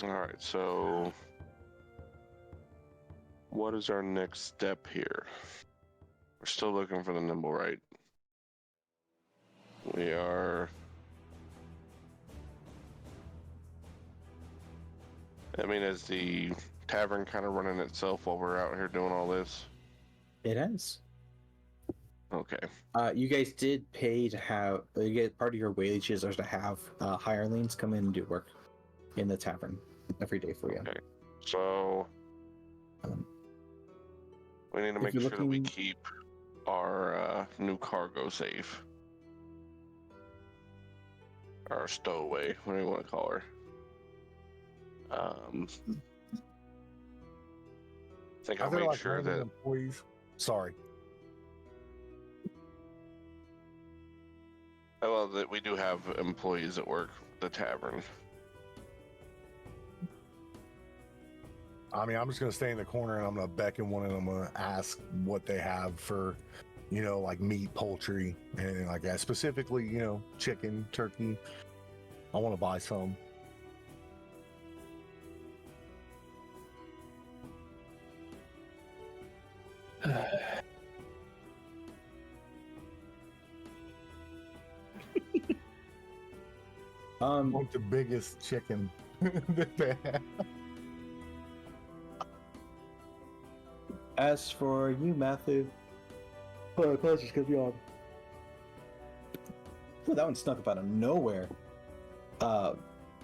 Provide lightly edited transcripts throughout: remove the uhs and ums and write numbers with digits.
Alright, so what is our next step here? We're still looking for the nimble, right? We are... I mean, is the tavern kind of running itself while we're out here doing all this? It has. Okay. You guys did pay to have, you get part of your wages are to have hirelings come in and do work in the tavern every day for you. Okay. So we need to make sure that we keep our new cargo safe. Our stowaway, what do you want to call her? I think I'll make sure that employees. Sorry. Well, that we do have employees that work the tavern. I mean, I'm just gonna stay in the corner and I'm gonna beckon one of them. I'm gonna ask what they have for, like meat, poultry, anything like that. Specifically, chicken, turkey. I want to buy some. I want the biggest chicken that they have. As for you, Mathu, apologies, because you that one snuck up out of nowhere. I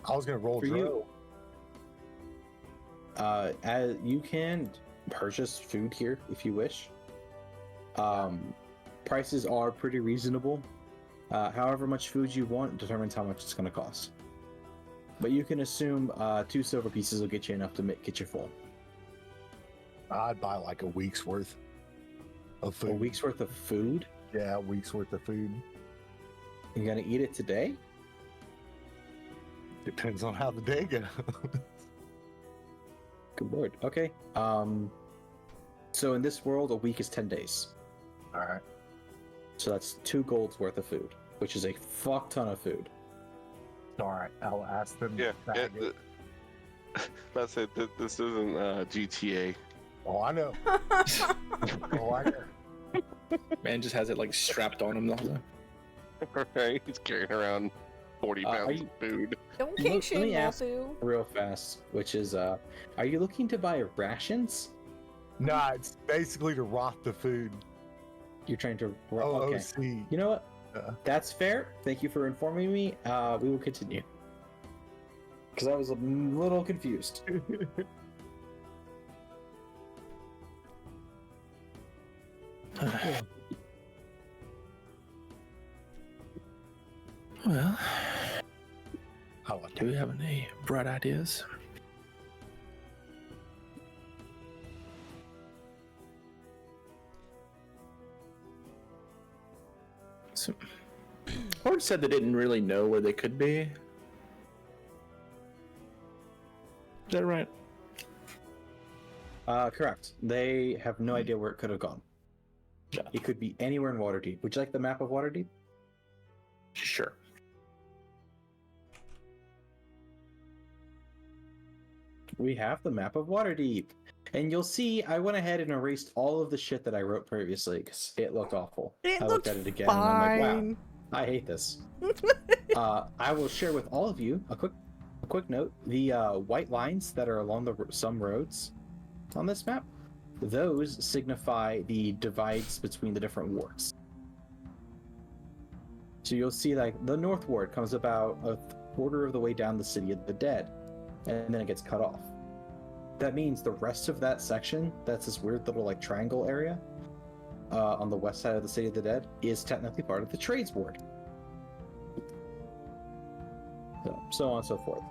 was gonna roll for you. As you can purchase food here if you wish. Prices are pretty reasonable. However much food you want determines how much it's going to cost. But you can assume 2 silver pieces will get you enough to get you full. I'd buy like a week's worth of food. A week's worth of food? Yeah, a week's worth of food. You gonna eat it today? Depends on how the day goes. Good lord. Okay. So in this world, a week is 10 days. All right. So that's 2 golds worth of food, which is a fuck ton of food. All right. I'll ask them. Yeah. That's it. This isn't GTA. Oh, I know. Oh, I know. Man just has it like strapped on him the whole time. Right? He's carrying around 40 pounds of food. Don't king shame Mathu. Real fast, which is, are you looking to buy rations? Nah, it's basically to rot the food. You're trying to... Okay. You know what? That's fair. Thank you for informing me. We will continue. Because I was a little confused. Well, do we have any bright ideas? So, Horde said they didn't really know where they could be. Is that right? Correct. They have no idea where it could have gone. Yeah. It could be anywhere in Waterdeep. Would you like the map of Waterdeep? Sure. We have the map of Waterdeep. And you'll see I went ahead and erased all of the shit that I wrote previously because it looked awful. I looked at it again fine. and I'm like, wow, I hate this. I will share with all of you a quick note. The white lines that are along some roads on this map, those signify the divides between the different wards. So you'll see like the North Ward comes about a quarter of the way down the City of the Dead, and then it gets cut off. That means the rest of that section, that's this weird little like triangle area on the west side of the City of the Dead, is technically part of the Trades Ward. So on and so forth.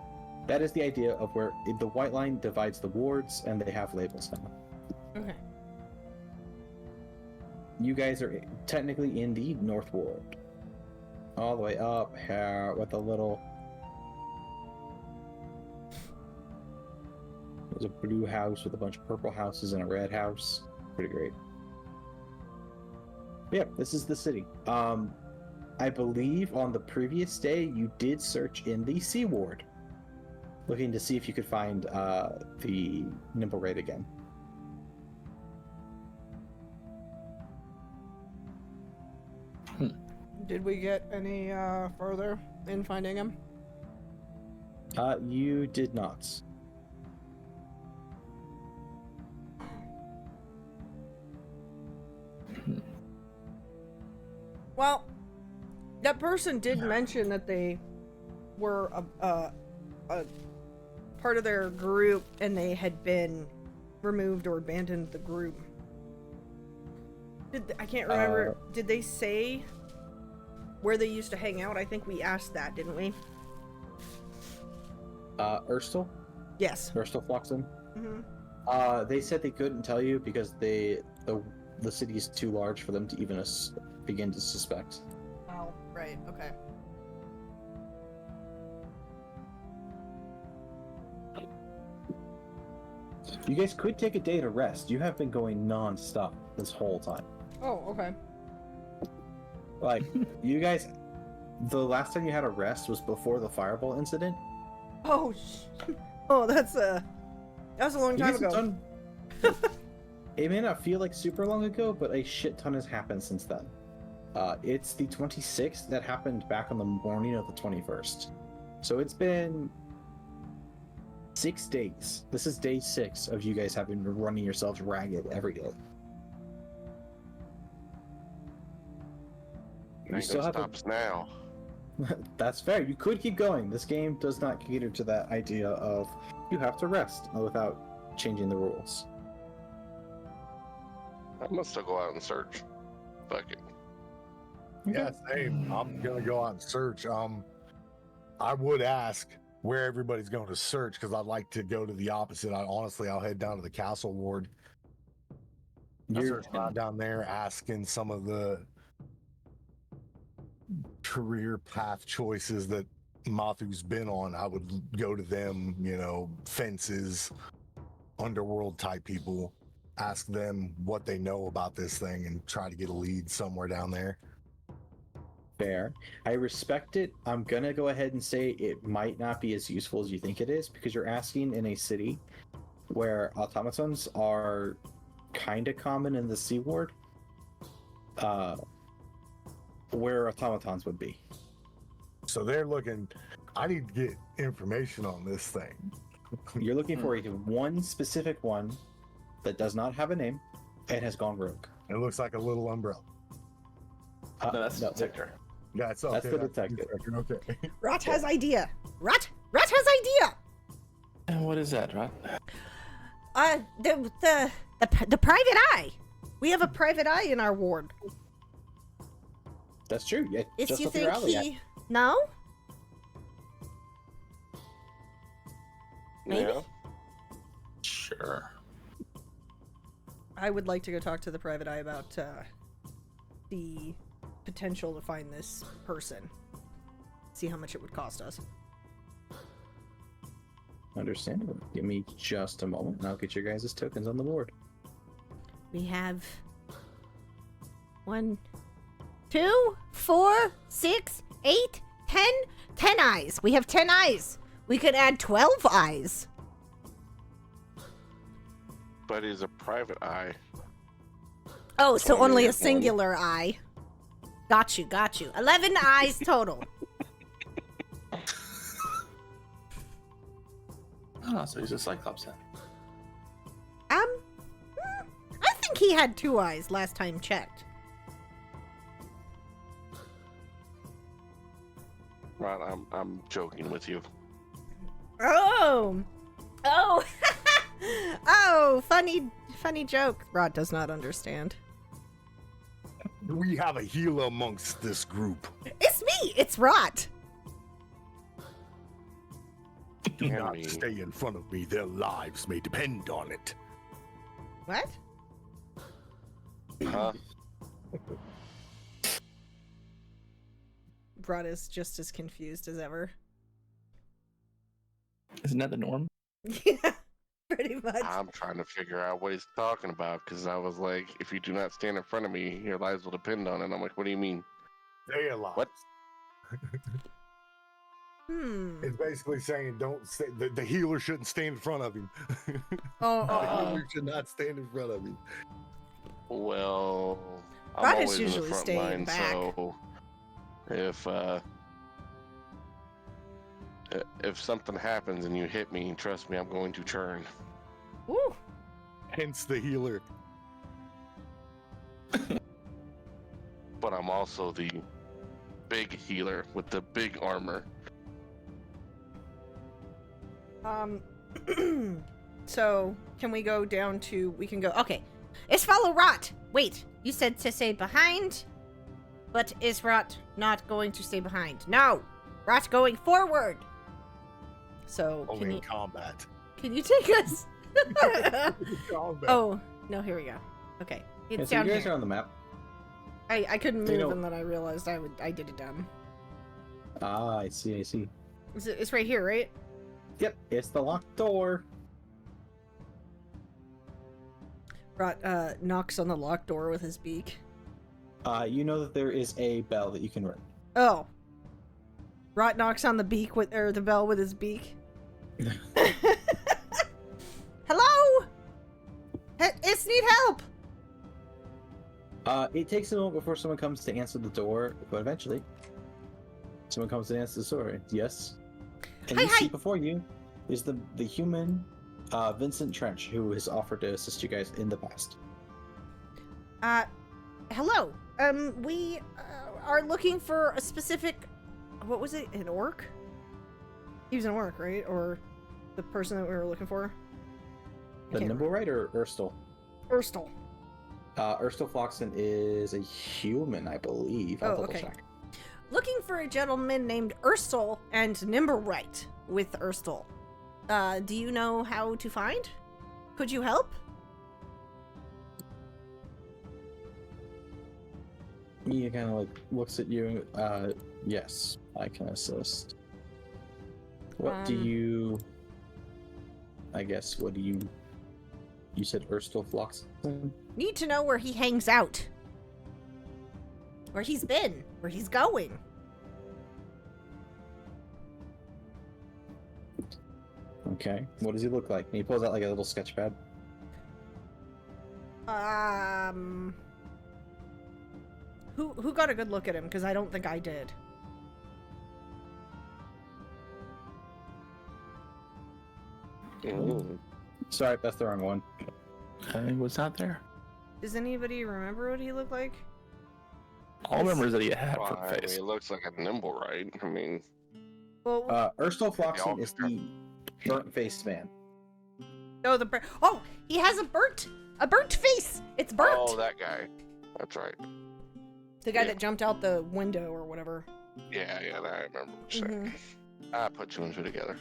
That is the idea of where the white line divides the wards, and they have labels now. Okay. You guys are technically in the North Ward. All the way up here with a little... There's a blue house with a bunch of purple houses and a red house. Pretty great. Yeah, this is the city. I believe on the previous day you did search in the Sea Ward. looking to see if you could find the Nimble Raid again. Did we get any further in finding him? You did not. Well, that person did mention that they were a part of their group and they had been removed or abandoned the group. I can't remember. Did they say where they used to hang out? I think we asked that, didn't we? Urstel? Yes. Urstel Floxen? Mm-hmm. They said they couldn't tell you because the city is too large for them to even begin to suspect. Oh, right. Okay. You guys could take a day to rest. You have been going non-stop this whole time. Oh, okay. Like, you guys, the last time you had a rest was before the fireball incident. Oh, oh, that was a long You time guys have ago. done- It may not feel like super long ago, but a shit ton has happened since then. It's the 26th that happened back on the morning of the 21st. So it's been 6 days. This is day 6 of you guys having been running yourselves ragged every day. Ain't still gonna have a- stop us now. That's fair. You could keep going. This game does not cater to that idea of you have to rest without changing the rules. I must still go out and search. Fuck it. Yeah, same. I'm gonna go out and search. I would ask where everybody's going to search because I'd like to go to the opposite. I'll head down to the castle ward. I'll You're, search around down there, asking some of the career path choices that Mathu's been on. I would go to them, fences, underworld type people, ask them what they know about this thing and try to get a lead somewhere down there. fair. I respect it. I'm gonna go ahead and say it might not be as useful as you think it is because you're asking in a city where automatons are kind of common in the Sea Ward, where automatons would be. So they're looking, I need to get information on this thing. You're looking for one specific one that does not have a name and has gone rogue. It looks like a little umbrella. No, that's no, the detector. Yeah, it's okay. That's the detective. Okay. Rat has idea. Rat has idea. And what is that, right? The private eye. We have a private eye in our ward. That's true. Yeah, Is just you up your think alley. No? Maybe? Yeah. Sure. I would like to go talk to the private eye about the potential to find this person. See how much it would cost us. Understandable. Give me just a moment and I'll get your guys' tokens on the board. We have 1, 2, 4, 6, 8, 10. 10 eyes. We have 10 eyes. We could add 12 eyes. But he's a private eye. Oh, so Only only a one. singular eye. Got you. 11 eyes total. Oh, so he's a Cyclops then. I think he had 2 eyes last time checked. Right, I'm joking with you. Oh, oh, funny joke. Rod does not understand. We have a healer amongst this group. It's me. It's Rot. Do Can not we- stay in front of me. Their lives may depend on it. What? Huh? Rod is just as confused as ever. Isn't that the norm? Yeah, pretty much. I'm trying to figure out what he's talking about because I was like, if you do not stand in front of me, your lives will depend on it. I'm like, what do you mean? Their lives. What? It's basically saying don't stay, the healer shouldn't stand in front of him. Oh, The healer should not stand in front of him. Well, I'm Rod is always in the usually front staying line, back. so if something happens and you hit me, trust me, I'm going to turn. Woo. Hence the healer. But I'm also the big healer with the big armor. So can we go down to? We can go. Okay, it's follow Rot. Wait, you said to stay behind, but is Rot not going to stay behind? No, Rot going forward. So Only can in you combat. take us? Combat. Oh no, here we go. Okay, Yeah, it's so down you guys here. are on the map. I couldn't So you move, know- and then I realized I did it dumb. Ah, I see. It's right here, right? Yep, it's the locked door. Rot knocks on the locked door with his beak. You know that there is a bell that you can ring. Oh. Rot knocks on the beak with the bell with his beak. Hello? It's need help. It takes a moment before someone comes to answer the door, but eventually, someone comes to answer the door. Yes. And Hi, you see hi. before you is the human, Vincent Trench, who has offered to assist you guys in the past. Hello. We are looking for a specific. What was it? An orc? He was an orc, right? Or the person that we were looking for? The Nimble Right or Urstel? Urstel. Urstel Floxen is a human, I believe. I'll Oh, double okay. check. Looking for a gentleman named Urstel and Nimblewright with Urstel. Do you know how to find? Could you help? He kind of like looks at you. Yes, I can assist. What do you? I guess. What do you? You said Urstel Floxen? Need to know where he hangs out. Where he's been. Where he's going. Okay. What does he look like? And he pulls out like a little sketch pad. Who got a good look at him? Because I don't think I did. Ooh. Sorry, that's the wrong one. I was not there. Does anybody remember what he looked like? All members that he had Well, for I mean, face. it looks like a nimble, right? I mean, Well, Urstel y'all Floxen is the burnt-faced man. oh, he has a burnt face. It's burnt. oh, that guy. That's right. The guy yeah. that jumped out the window or whatever. Yeah, I remember what you're saying. I put two and two together.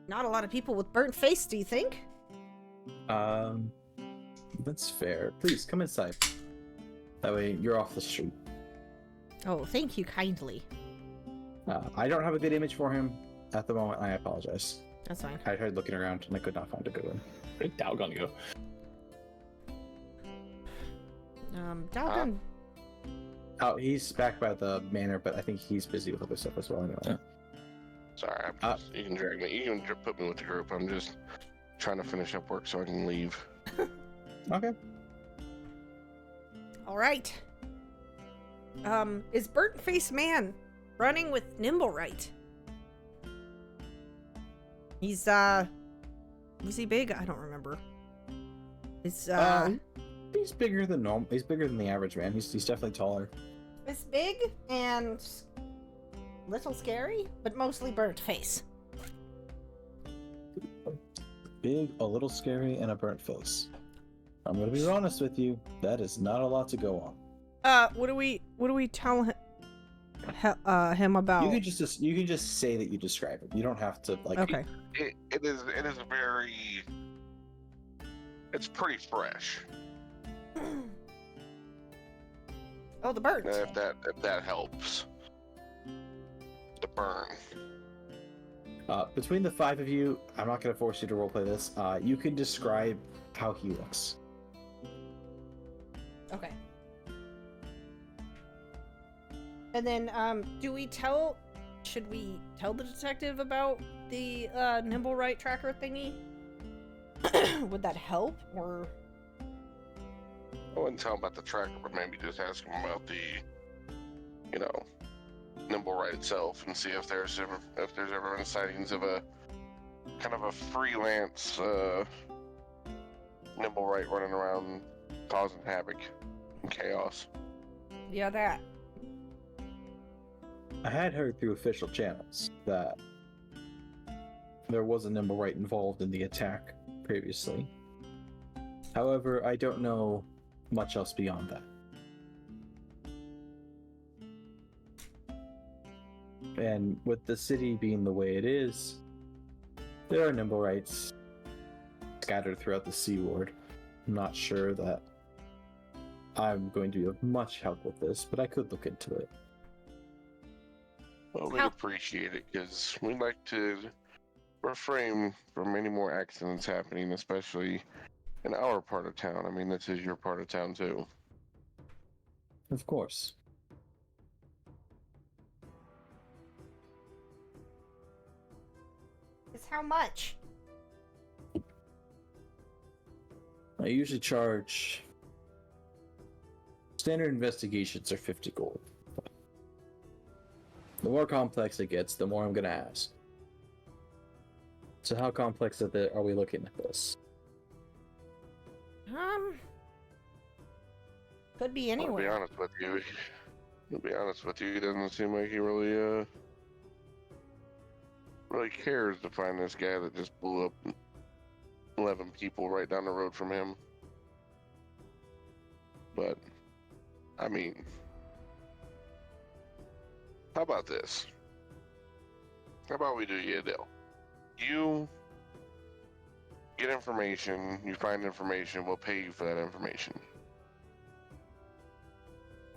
Not a lot of people with burnt face, do you think? That's fair. Please come inside. That way you're off the street. Oh, thank you kindly. I don't have a good image for him at the moment. I apologize. That's fine. I tried looking around and I could not find a good one. Where'd Dalgon go? Dalgon. Oh, he's back by the manor, but I think he's busy with other stuff as well. Anyway. Yeah. Sorry, you can drag me. You can put me with the group. I'm just trying to finish up work so I can leave. Okay. All right. Is burnt face man running with Nimblewright? He's was he big? I don't remember. He's He's bigger than normal. He's bigger than the average man. He's definitely taller. it's big and little scary, but mostly burnt face. Big, a little scary, and a burnt face. I'm gonna be honest with you. That is not a lot to go on. What do we tell him about? You can just say that you describe it. You don't have to like. Okay. It is very. It's pretty fresh. Oh, the burnt. If that helps. The burn. Between the five of you, I'm not gonna force you to roleplay this. You can describe how he looks. Okay. And then, do we tell Should we tell the detective about the nimble right tracker thingy? Would that help, or? I wouldn't tell him about the tracker, but maybe just ask him about the, you know, nimble right itself, and see if there's ever been sightings of a kind of a freelance nimble right running around causing havoc and chaos. Yeah, that. I had heard through official channels that there was a nimble right involved in the attack previously. However, I don't know much else beyond that. And with the city being the way it is, there are nimble rights scattered throughout the Seaward. I'm not sure that I'm going to be of much help with this, but I could look into it. Well, we'd appreciate it, because we'd like to refrain from any more accidents happening, especially in our part of town. I mean, this is your part of town, too. Of course. Is how much? I usually charge... Standard investigations are 50 gold. The more complex it gets, the more I'm gonna ask. So how complex are we looking at this? Could be anywhere. I'll be honest with you. He doesn't seem like he really cares to find this guy that just blew up 11 people right down the road from him. But, I mean, how about this? How about we do you a deal? You get information, you find information, we'll pay you for that information.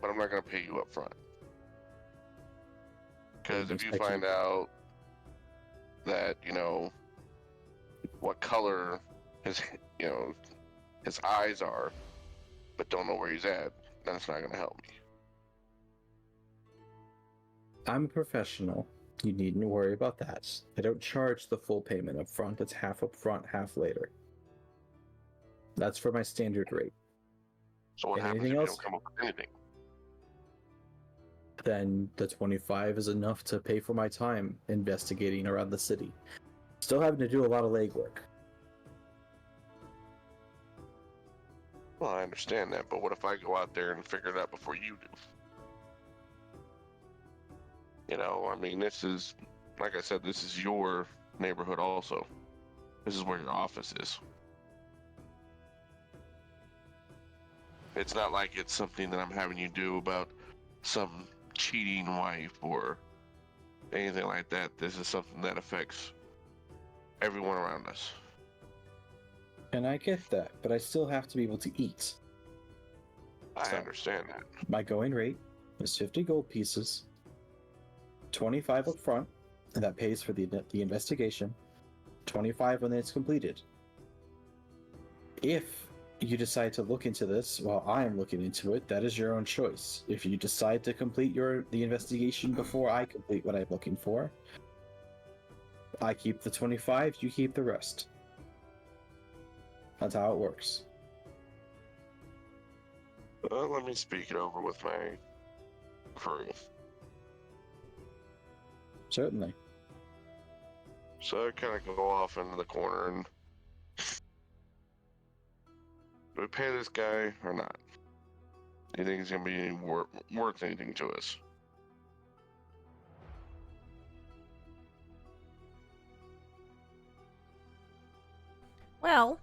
But I'm not going to pay you up front. Because if you find out that, you know, what color his eyes are, but don't know where he's at, then it's not going to help me. I'm a professional. You needn't worry about that. I don't charge the full payment up front. It's half up front, half later. That's for my standard rate. So what happens if you don't come up with anything? Then the 25 is enough to pay for my time investigating around the city. Still having to do a lot of legwork. Well, I understand that, but what if I go out there and figure it out before you do? You know, I mean, this is, like I said, this is your neighborhood also. This is where your office is. It's not like it's something that I'm having you do about some cheating wife or anything like that. This is something that affects everyone around us. And I get that, but I still have to be able to eat. I understand that. My going rate is 50 gold pieces, 25 up front, and that pays for the investigation, 25 when it's completed. If you decide to look into this while I am looking into it, that is your own choice. If you decide to complete the investigation before I complete what I'm looking for, I keep the 25, you keep the rest. That's how it works. Let me speak it over with my crew. Certainly. So I kind of go off into the corner and... Do we pay this guy or not? Do you think he's going to be worth anything to us? Well,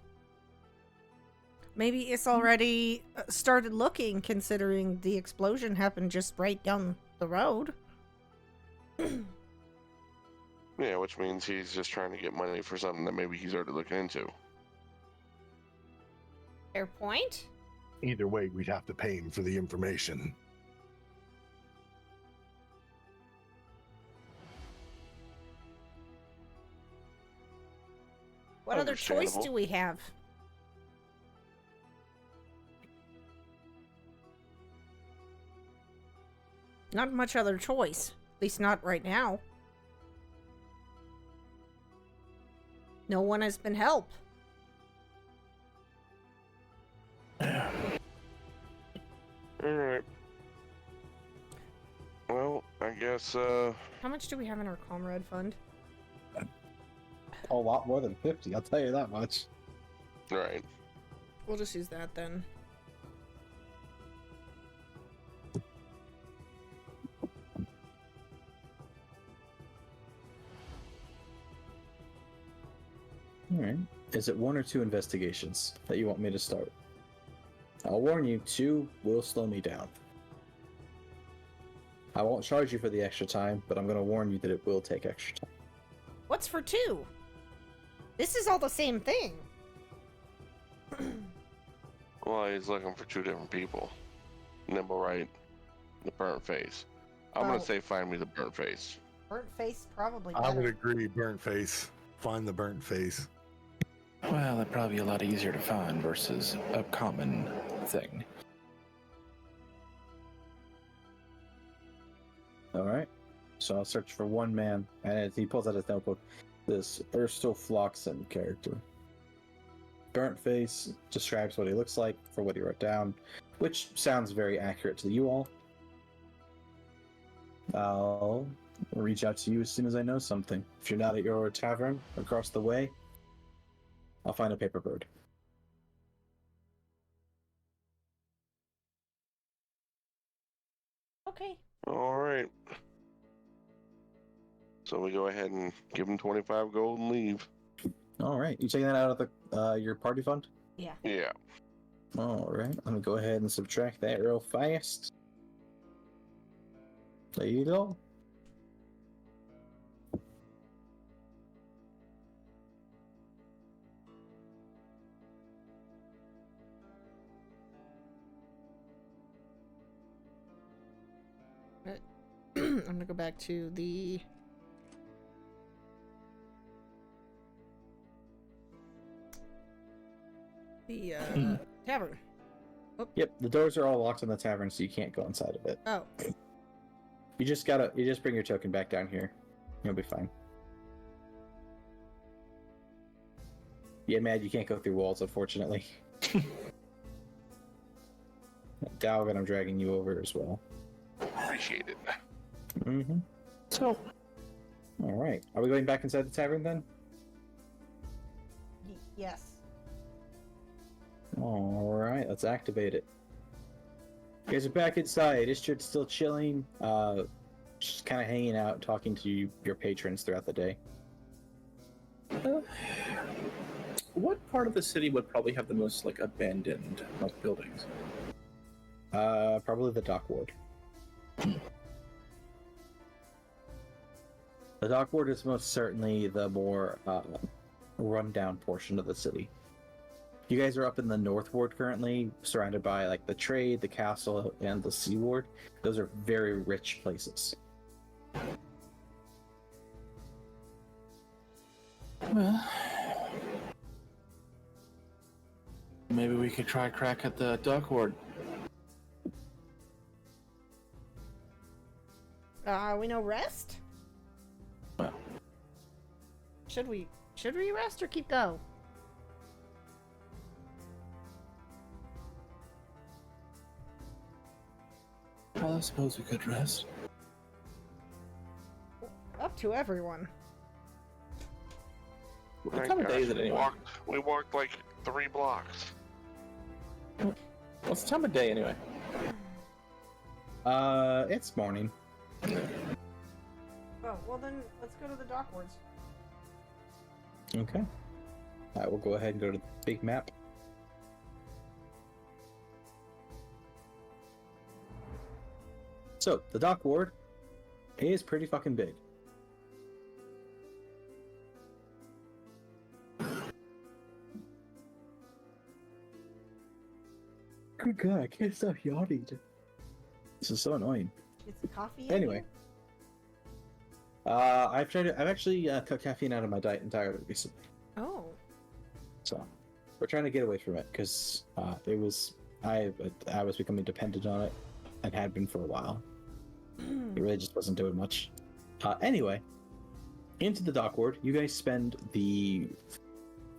maybe it's already started looking, considering the explosion happened just right down the road. Yeah, which means he's just trying to get money for something that maybe he's already looking into. Fair point. Either way, we'd have to pay him for the information. What other choice do we have? Not much other choice. At least not right now. No one has been helped. Alright. Well, I guess, How much do we have in our comrade fund? A lot more than 50, I'll tell you that much. right. We'll just use that then. Alright. Is it 1 or 2 investigations that you want me to start? I'll warn you, 2 will slow me down. I won't charge you for the extra time, but I'm going to warn you that it will take extra time. What's for 2? This is all the same thing. Well, he's looking for 2 different people. Nimble right, the burnt face. I'm Oh. gonna say find me the burnt face. Burnt face, probably I would better. agree. Burnt face. Find the burnt face. Well, that'd probably be a lot easier to find versus a common thing. Alright. So I'll search for 1 man, and as he pulls out his notebook, this Erstol Floxen character. Burnt face describes what he looks like for what he wrote down, which sounds very accurate to you all. I'll reach out to you as soon as I know something. If you're not at your tavern across the way, I'll find a paper bird. Okay. Alright. So we go ahead and give him 25 gold and leave. Alright, you taking that out of the your party fund? Yeah. Yeah. Alright, let me go ahead and subtract that real fast. There you go. I'm gonna go back to the tavern. Yep, the doors are all locked in the tavern, so you can't go inside of it. Oh, You just bring your token back down here. You'll be fine. Yeah, Mad, you can't go through walls, unfortunately. Dalgon, I'm dragging you over as well. Appreciate it. Mm-hmm. So, Alright. Are we going back inside the tavern then? yes. Alright, let's activate it. You guys are back inside. Ishtar's still chilling. Just kind of hanging out, talking to your patrons throughout the day. What part of the city would probably have the most like abandoned like buildings? Probably the dock ward. The dock ward is most certainly the more rundown portion of the city. You guys are up in the North Ward currently, surrounded by like the trade, the castle, and the Sea Ward. Those are very rich places. well, maybe we could try a crack at the dock ward. We no rest? Well, Should we rest or keep go? I suppose we could rest. Up to everyone. What My time of day is gosh, it anyway? We walked like 3 blocks. What's the time of day anyway? It's morning. Oh, well then, let's go to the dock wards. Okay. Alright, we'll go ahead and go to the big map. So, the dock ward is pretty fucking big. Good God, I can't stop yawning. This is so annoying. Get some coffee. Anyway. I've actually cut caffeine out of my diet entirely recently. Oh. So, we're trying to get away from it because I was becoming dependent on it and had been for a while. It really just wasn't doing much. Anyway, into the dock ward. You guys spend the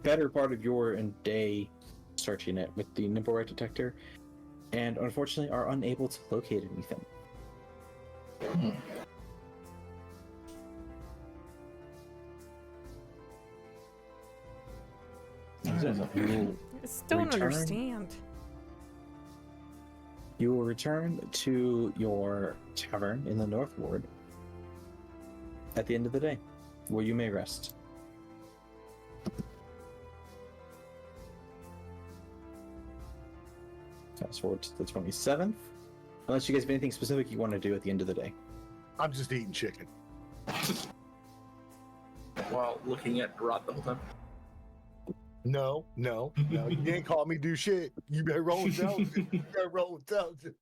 better part of your day searching it with the nimble rat detector, and unfortunately are unable to locate anything. I just don't Return. understand. You will return to your tavern in the North Ward at the end of the day, where you may rest. Fast forward to the 27th. Unless you guys have anything specific you want to do at the end of the day. I'm just eating chicken. While looking at Rod the whole time. No. You ain't call me do shit. You better roll intelligence. You better roll intelligence.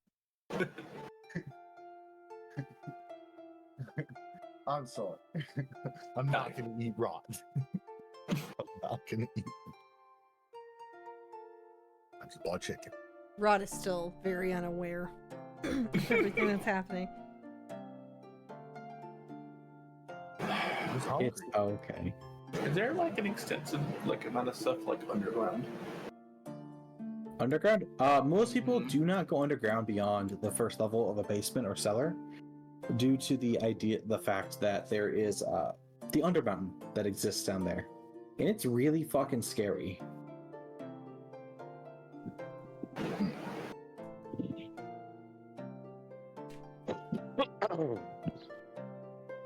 I'm sorry. I'm not gonna eat Rod. I'm not gonna eat. I just bought chicken. Rod is still very unaware of everything that's happening. I was hungry. It's okay. Is there like an extensive amount of stuff underground? Underground? Most people do not go underground beyond the first level of a basement or cellar, due to the fact that there is the Undermountain that exists down there, and it's really fucking scary.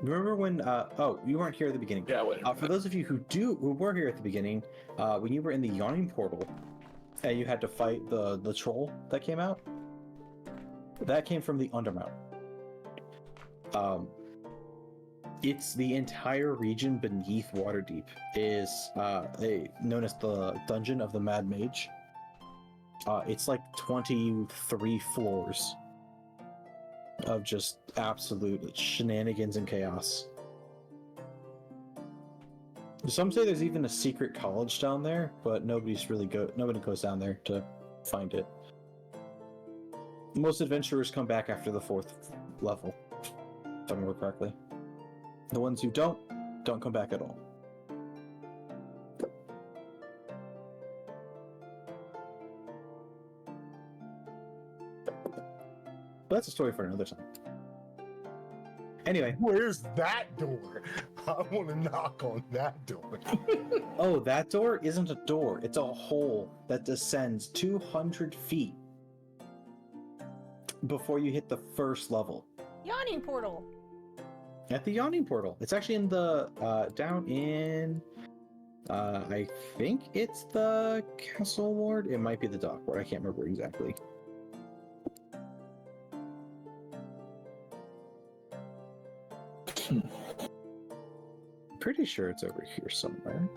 Remember when? Oh, you weren't here at the beginning. Yeah, wait. For those of you who were here at the beginning, when you were in the Yawning Portal, and you had to fight the troll that came out, that came from the Undermountain. It's the entire region beneath Waterdeep is known as the Dungeon of the Mad Mage. It's like 23 floors of just absolute shenanigans and chaos. Some say there's even a secret college down there, but nobody goes down there to find it. Most adventurers come back after the 4th level, if I remember correctly. The ones who don't come back at all. But that's a story for another time. Anyway. Where's that door? I want to knock on that door. Oh, that door isn't a door. It's a hole that descends 200 feet before you hit the first level. Yawning portal. At the Yawning Portal. It's actually in the, down in, I think it's the Castle Ward. It might be the Dock Ward. I can't remember exactly. Pretty sure it's over here somewhere.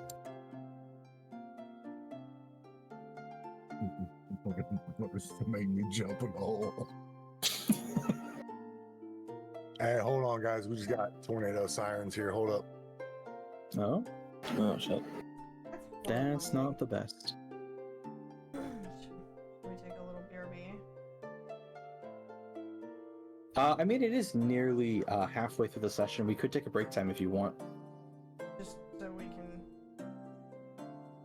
Make me jump in the hole. Hey, hold on, guys. We just got tornado sirens here. Hold up. Oh, Oh, shit. that's not the best. Should we take a little BRB? I mean, it is nearly halfway through the session. We could take a break time if you want. Just so we can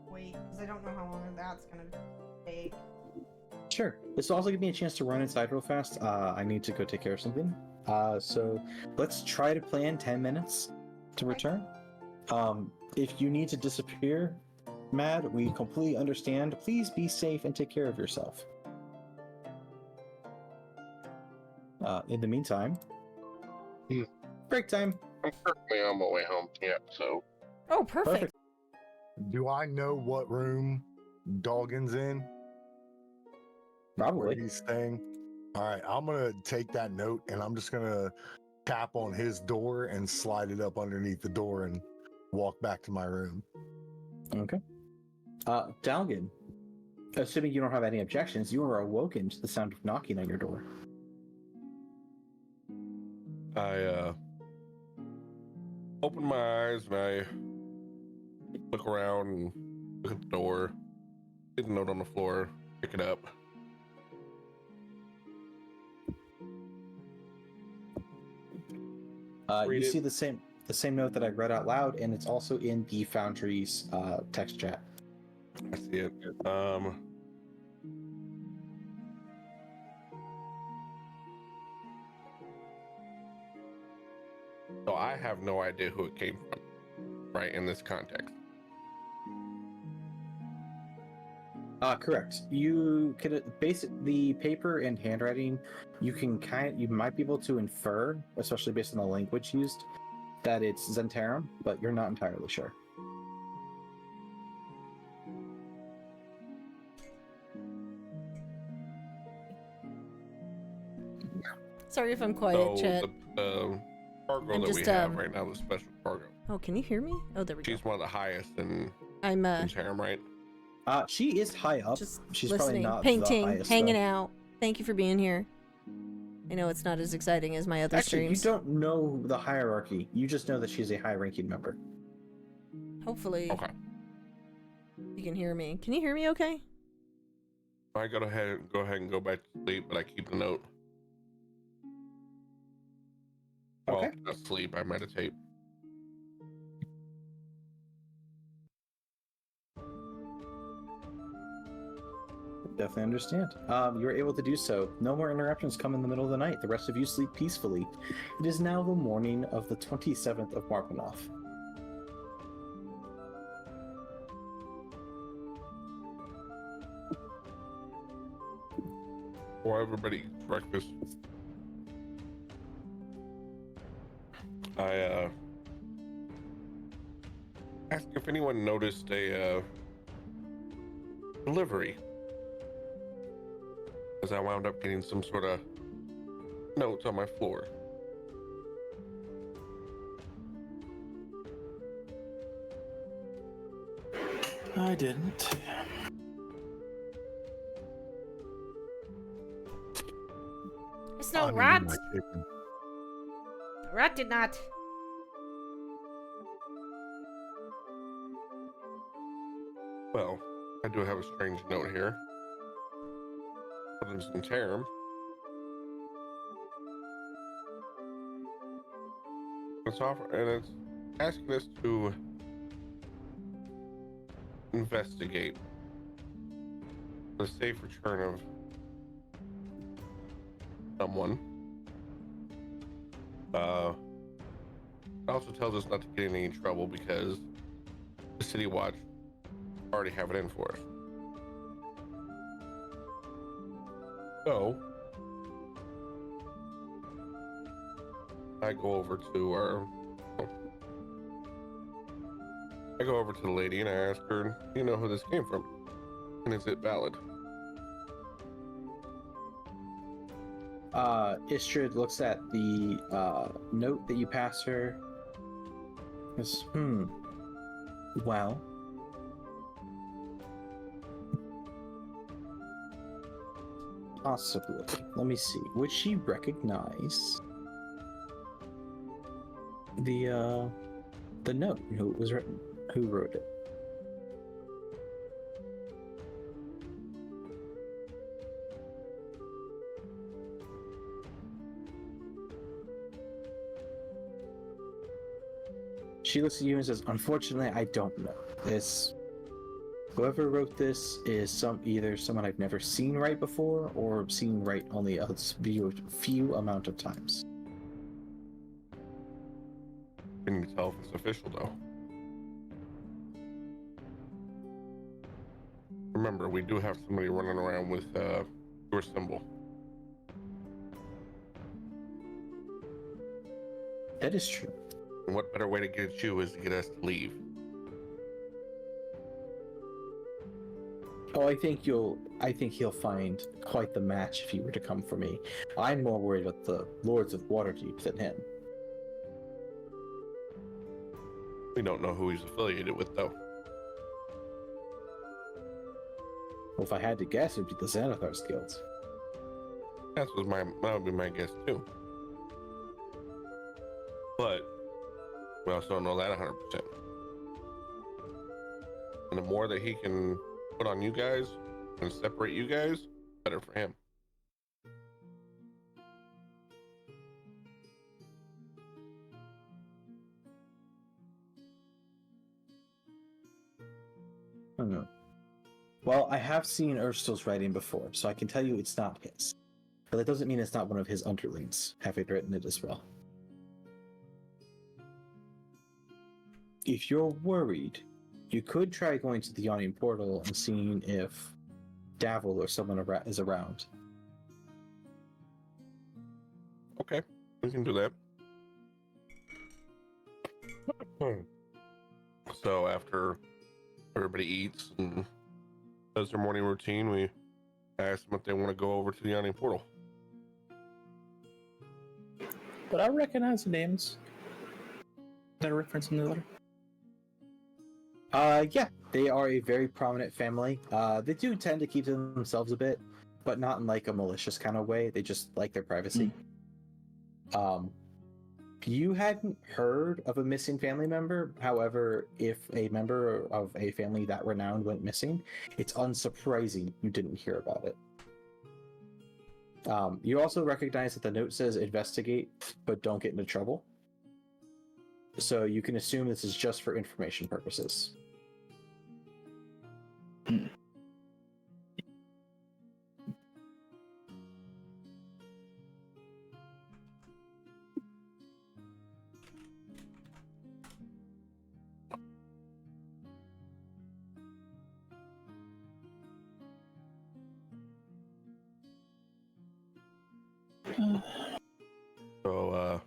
wait, because I don't know how long that's gonna take. Sure. This will also give me a chance to run inside real fast. I need to go take care of something. So let's try to plan 10 minutes to return. If you need to disappear, Mad, we completely understand. Please be safe and take care of yourself. In the meantime, break time. I'm currently on my way home. Yeah, so Oh, perfect. Do I know what room Dalgon's in? Where Probably. he's staying? All right, I'm gonna take that note and I'm just gonna tap on his door and slide it up underneath the door and walk back to my room. Okay. Dalgon, assuming you don't have any objections, you are awoken to the sound of knocking on your door. I open my eyes and I look around and look at the door, see the note on the floor, pick it up. You Read it. see the same. the same note that I read out loud, and it's also in the Foundry's text chat. I see it. So I have no idea who it came from, right, in this context. Correct. You can the paper and handwriting. You might be able to infer, especially based on the language used, that it's Zentarum, but you're not entirely sure. Sorry if I'm quiet, chat. The cargo I'm that just, we have right now, the special cargo. Oh, can you hear me? Oh, there we go. She's one of the highest in I'm Zentarum, right? She is high up. just She's listening, probably not painting, the highest, hanging though. out. Thank you for being here. I know it's not as exciting as my other Actually, streams. you don't know the hierarchy. You just know that she's a high-ranking member. Hopefully, Okay. you can hear me. Can you hear me okay? I go ahead and go back to sleep, but I keep the note. Well, Okay. not sleep, I meditate. Definitely understand. You're able to do so. No more interruptions come in the middle of the night. The rest of you sleep peacefully. It is now the morning of the 27th of Marpanoff. Before everybody eats breakfast, I asked if anyone noticed a delivery, as I wound up getting some sort of notes on my floor. I didn't. It's no I mean, rat. my chicken. The rat did not. Well, I do have a strange note here. But it's in Tram. It's asking us to investigate the safe return of someone. It also tells us not to get in any trouble because the City Watch already have it in for us. So I go over to the lady and I ask her, "You know who this came from? And is it valid?" Istrid looks at the note that you pass her. Goes, well. Possibly. Let me see. Would she recognize the note? Who it was written? Who wrote it? She looks at you and says, "Unfortunately, I don't know. Whoever wrote this is either someone I've never seen write before, or seen write only a few amount of times." Can you tell if it's official though? Remember, we do have somebody running around with your symbol. That is true. And what better way to get at you is to get us to leave? Oh, I think he'll find quite the match if he were to come for me. I'm more worried about the Lords of Waterdeep than him. We don't know who he's affiliated with though. Well, if I had to guess, it'd be the Xanathar's guilds. That would be my guess too. But we also don't know that 100%. And the more that he can put on you guys and separate you guys, better for him. Hmm. Well, I have seen Urstel's writing before, so I can tell you it's not his. But that doesn't mean it's not one of his underlings, having written it as well. If you're worried, you could try going to the Yawning Portal and seeing if Davil or someone is around. Okay, we can do that. So after everybody eats and does their morning routine, we ask them if they want to go over to the Yawning Portal. But I recognize the names that are referenced in the letter. Yeah, they are a very prominent family. They do tend to keep to themselves a bit, but not in like a malicious kind of way. They just like their privacy. You hadn't heard of a missing family member. However, if a member of a family that renowned went missing, it's unsurprising you didn't hear about it. You also recognize that the note says investigate, but don't get into trouble. So you can assume this is just for information purposes. So,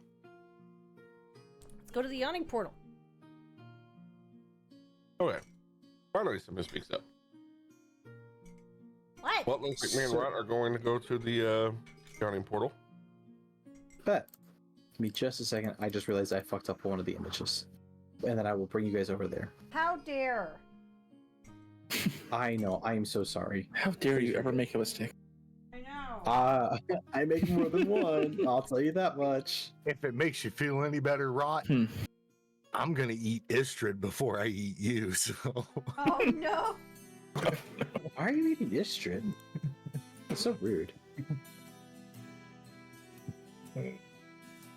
Let's go to the Yawning Portal. okay. Finally, somebody speaks up. What? Well, looks like me and Rot are going to go to the Yawning Portal. But give me just a second. I just realized I fucked up one of the images, and then I will bring you guys over there. How dare? I know. I am so sorry. How dare you ever make a mistake? I know. I make more than one. I'll tell you that much. If it makes you feel any better, Rot, I'm gonna eat Istrid before I eat you. So. Oh no. Why are you eating Istrid? That's so rude.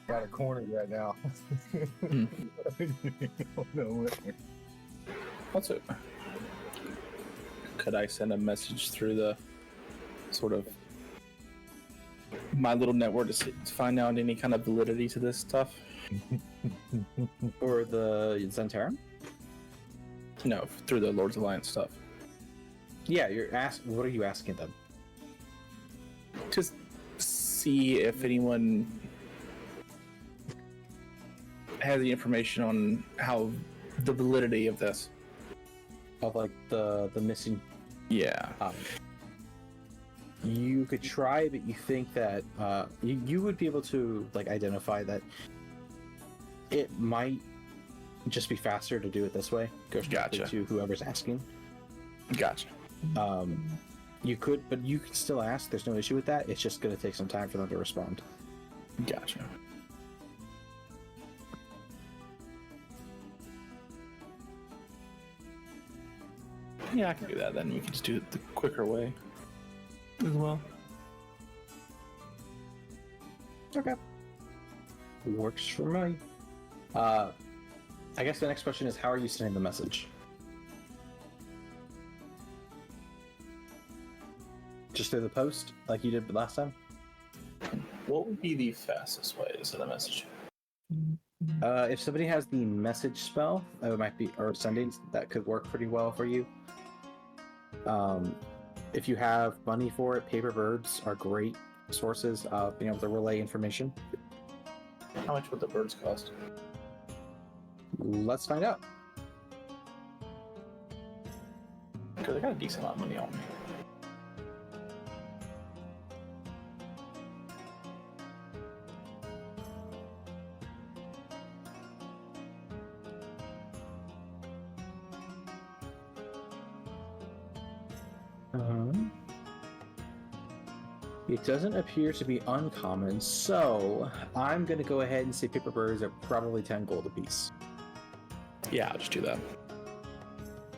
Got a corner right now. No. What's it? Could I send a message through the sort of my little network to find out any kind of validity to this stuff? For the Zentarum? No, through the Lord's Alliance stuff. Yeah, you're asking. What are you asking them? Just see if anyone has the information on how the validity of this. Of like the missing. Yeah. You could try, but you think that you would be able to like identify that it might just be faster to do it this way. Go directly to whoever's asking. Gotcha. You could, but you can still ask. There's no issue with that. It's just going to take some time for them to respond. Gotcha. Yeah, I can do that then. We can just do it the quicker way as well. Okay. Works for me. I guess the next question is, how are you sending the message? Just through the post, like you did last time? What would be the fastest way to send a message? If somebody has the message spell, it might be, or sending, that could work pretty well for you. If you have money for it, paper birds are great sources of being able to relay information. How much would the birds cost? Let's find out. Because I got a decent amount of money on me. It doesn't appear to be uncommon, so I'm going to go ahead and say paper birds are probably 10 gold apiece. Yeah, I'll just do that.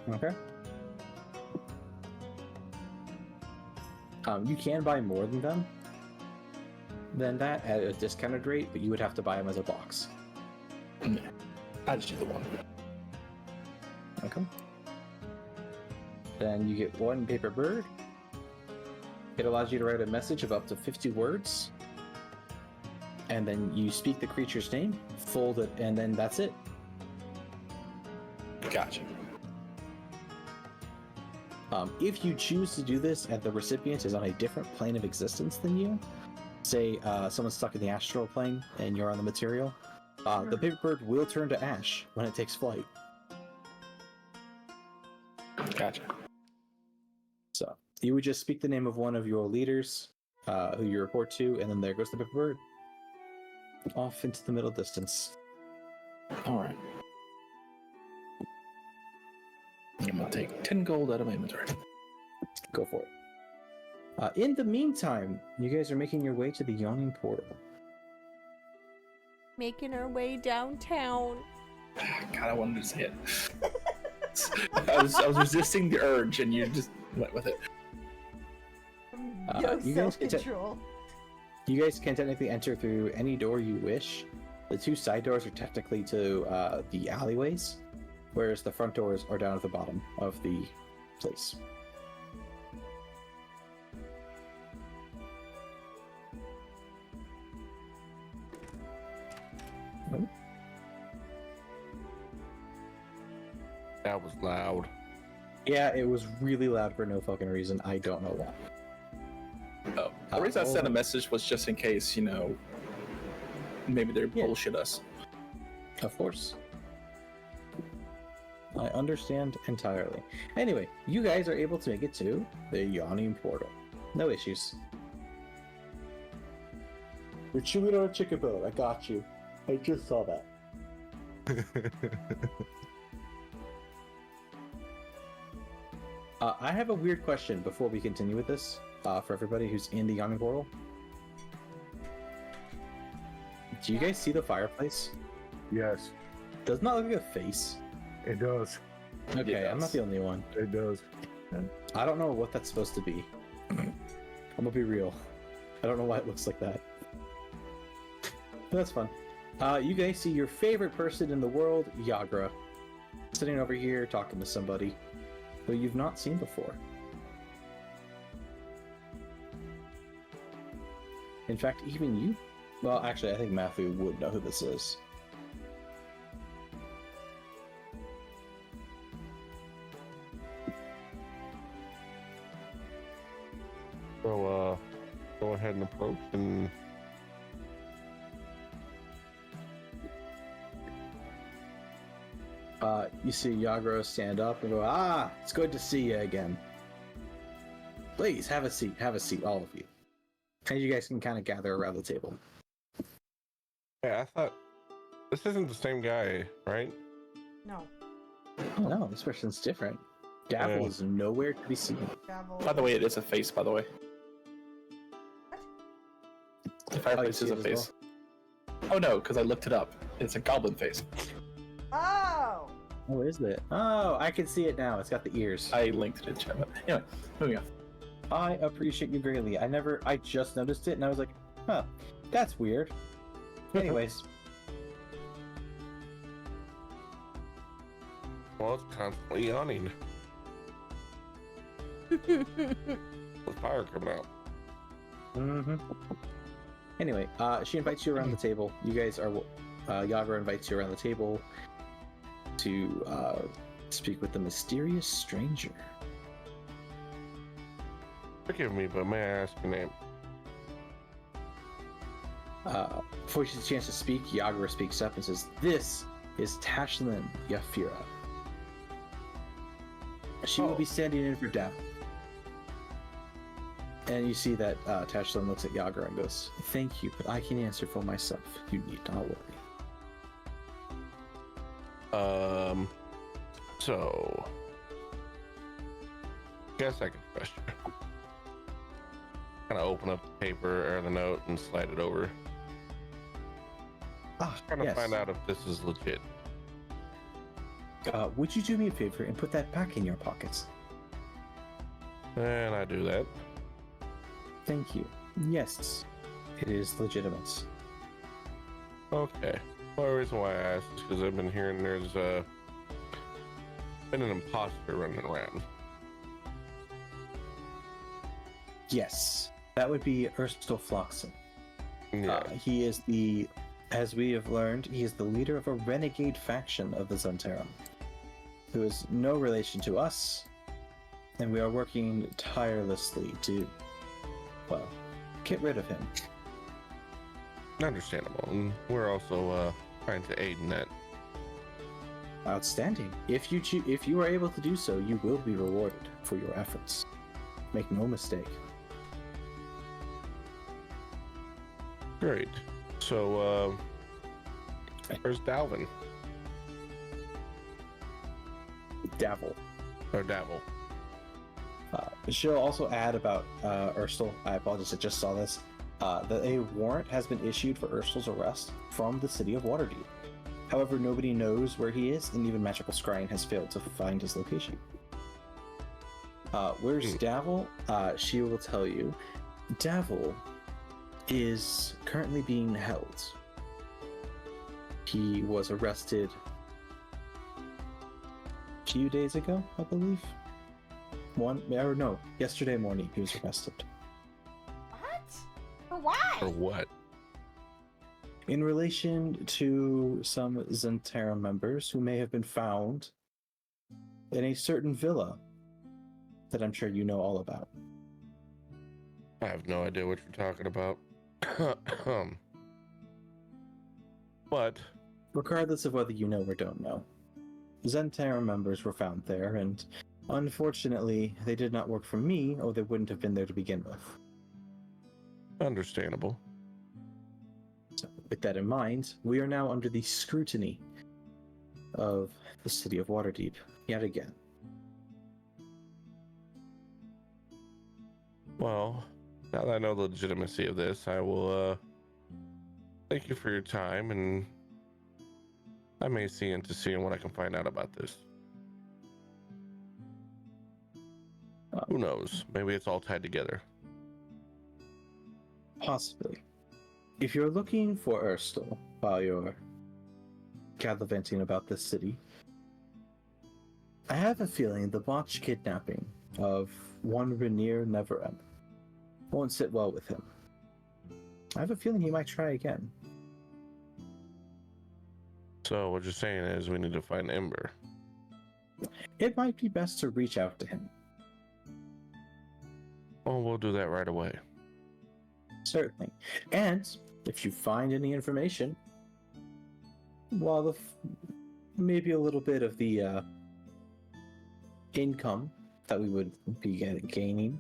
Okay. You can buy more than that at a discounted rate, but you would have to buy them as a box. Yeah, I just do the one. Okay. Then you get 1 paper bird. It allows you to write a message of up to 50 words. And then you speak the creature's name, fold it, and then that's it. Gotcha. If you choose to do this and the recipient is on a different plane of existence than you, say someone's stuck in the astral plane and you're on the material, the paper bird will turn to ash when it takes flight. Gotcha. So you would just speak the name of one of your leaders who you report to, and then there goes the paper bird. Off into the middle distance. All right. I'm gonna take 10 gold out of my inventory. Go for it. In the meantime, you guys are making your way to the Yawning Portal. Making our way downtown. God, I wanted to say it. I was resisting the urge, and you just went with it. No you guys can self-control. You guys can technically enter through any door you wish. The 2 side doors are technically to the alleyways, whereas the front doors are down at the bottom of the place. That was loud. Yeah, it was really loud for no fucking reason. I don't know why. Oh, the reason I sent a message was just in case, maybe they bullshit us. Of course. I understand entirely. Anyway, you guys are able to make it to the Yawning Portal. No issues. You're chewing on a chicken bone. I got you. I just saw that. I have a weird question before we continue with this, for everybody who's in the Yawning Portal. Do you guys see the fireplace? Yes, Doesn't that look like a face? it does. Okay, I'm not the only one. It does. I don't know what that's supposed to be. I'm gonna be real. I don't know why it looks like that. But that's fun. You guys see your favorite person in the world, Yagra, sitting over here talking to somebody who you've not seen before. In fact, even you? Well, actually, I think Matthew would know who this is. So, go ahead and approach and... You see Yagra stand up and go, "Ah, it's good to see you again. Please, have a seat, all of you." And you guys can kind of gather around the table. Yeah, I thought... This isn't the same guy, right? No. Oh no, this person's different. Gavel Yeah. is nowhere to be seen. Gavel. By the way, it is a face, by the way. The fireplace see is it a as face. Oh no, because I looked it up. It's a goblin face. Oh! Oh, is it? Oh, I can see it now. It's got the ears. I linked it in chat. Anyway, moving on. I appreciate you greatly. I just noticed it and I was like, huh, that's weird. Anyways, Well, it's constantly yawning. With fire coming out. Anyway, she invites you around the table. You guys are, Yagra invites you around the table to speak with the mysterious stranger. Forgive me, but may I ask your name? Before she gets a chance to speak, Yagra speaks up and says, "This is Tashlin Yafira. She will be standing in for Dap." And you see that Tashlin looks at Yagra and goes, "Thank you, but I can answer for myself. You need not worry." So... Guess I can trust you. Kind of open up the paper or the note and slide it over. Trying to find out if this is legit. Would you do me a favor and put that back in your pockets? And I do that. Thank you. Yes, it is legitimate. Okay. Well, the reason why I asked is because I've been hearing there's been an imposter running around. Yes, that would be Erstal Floxen. Yeah. He is as we have learned, he is the leader of a renegade faction of the Zentarum, who is no relation to us, and we are working tirelessly to, well, get rid of him. Understandable. And we're also trying to aid in that. Outstanding. If you are able to do so, you will be rewarded for your efforts. Make no mistake. Great. So, where's Dalvin? Davil. Or Davil? She'll also add about Erstal. I apologize, I just saw this. That a warrant has been issued for Erstal's arrest from the city of Waterdeep. However, nobody knows where he is, and even Magical Scrying has failed to find his location. Where's Davil? She will tell you. Davil is currently being held. He was arrested a few days ago, I believe. Yesterday morning he was arrested. What? For what? For what? In relation to some Zentarum members who may have been found in a certain villa that I'm sure you know all about. I have no idea what you're talking about. But Regardless of whether you know or don't know, Zentarum members were found there, and unfortunately, they did not work for me, or they wouldn't have been there to begin with. understandable. So, with that in mind, we are now under the scrutiny of the city of Waterdeep, yet again. Well, now that I know the legitimacy of this, I will thank you for your time, and I may see into seeing what I can find out about this. Who knows? Maybe it's all tied together. Possibly. If you're looking for Erstal while you're gallivanting about this city, I have a feeling the botched kidnapping of one Rainier Neveremp won't sit well with him. I have a feeling he might try again. So what you're saying is we need to find Ember. It might be best to reach out to him. Well, we'll do that right away. Certainly. And if you find any information, while maybe a little bit of the income that we would be gaining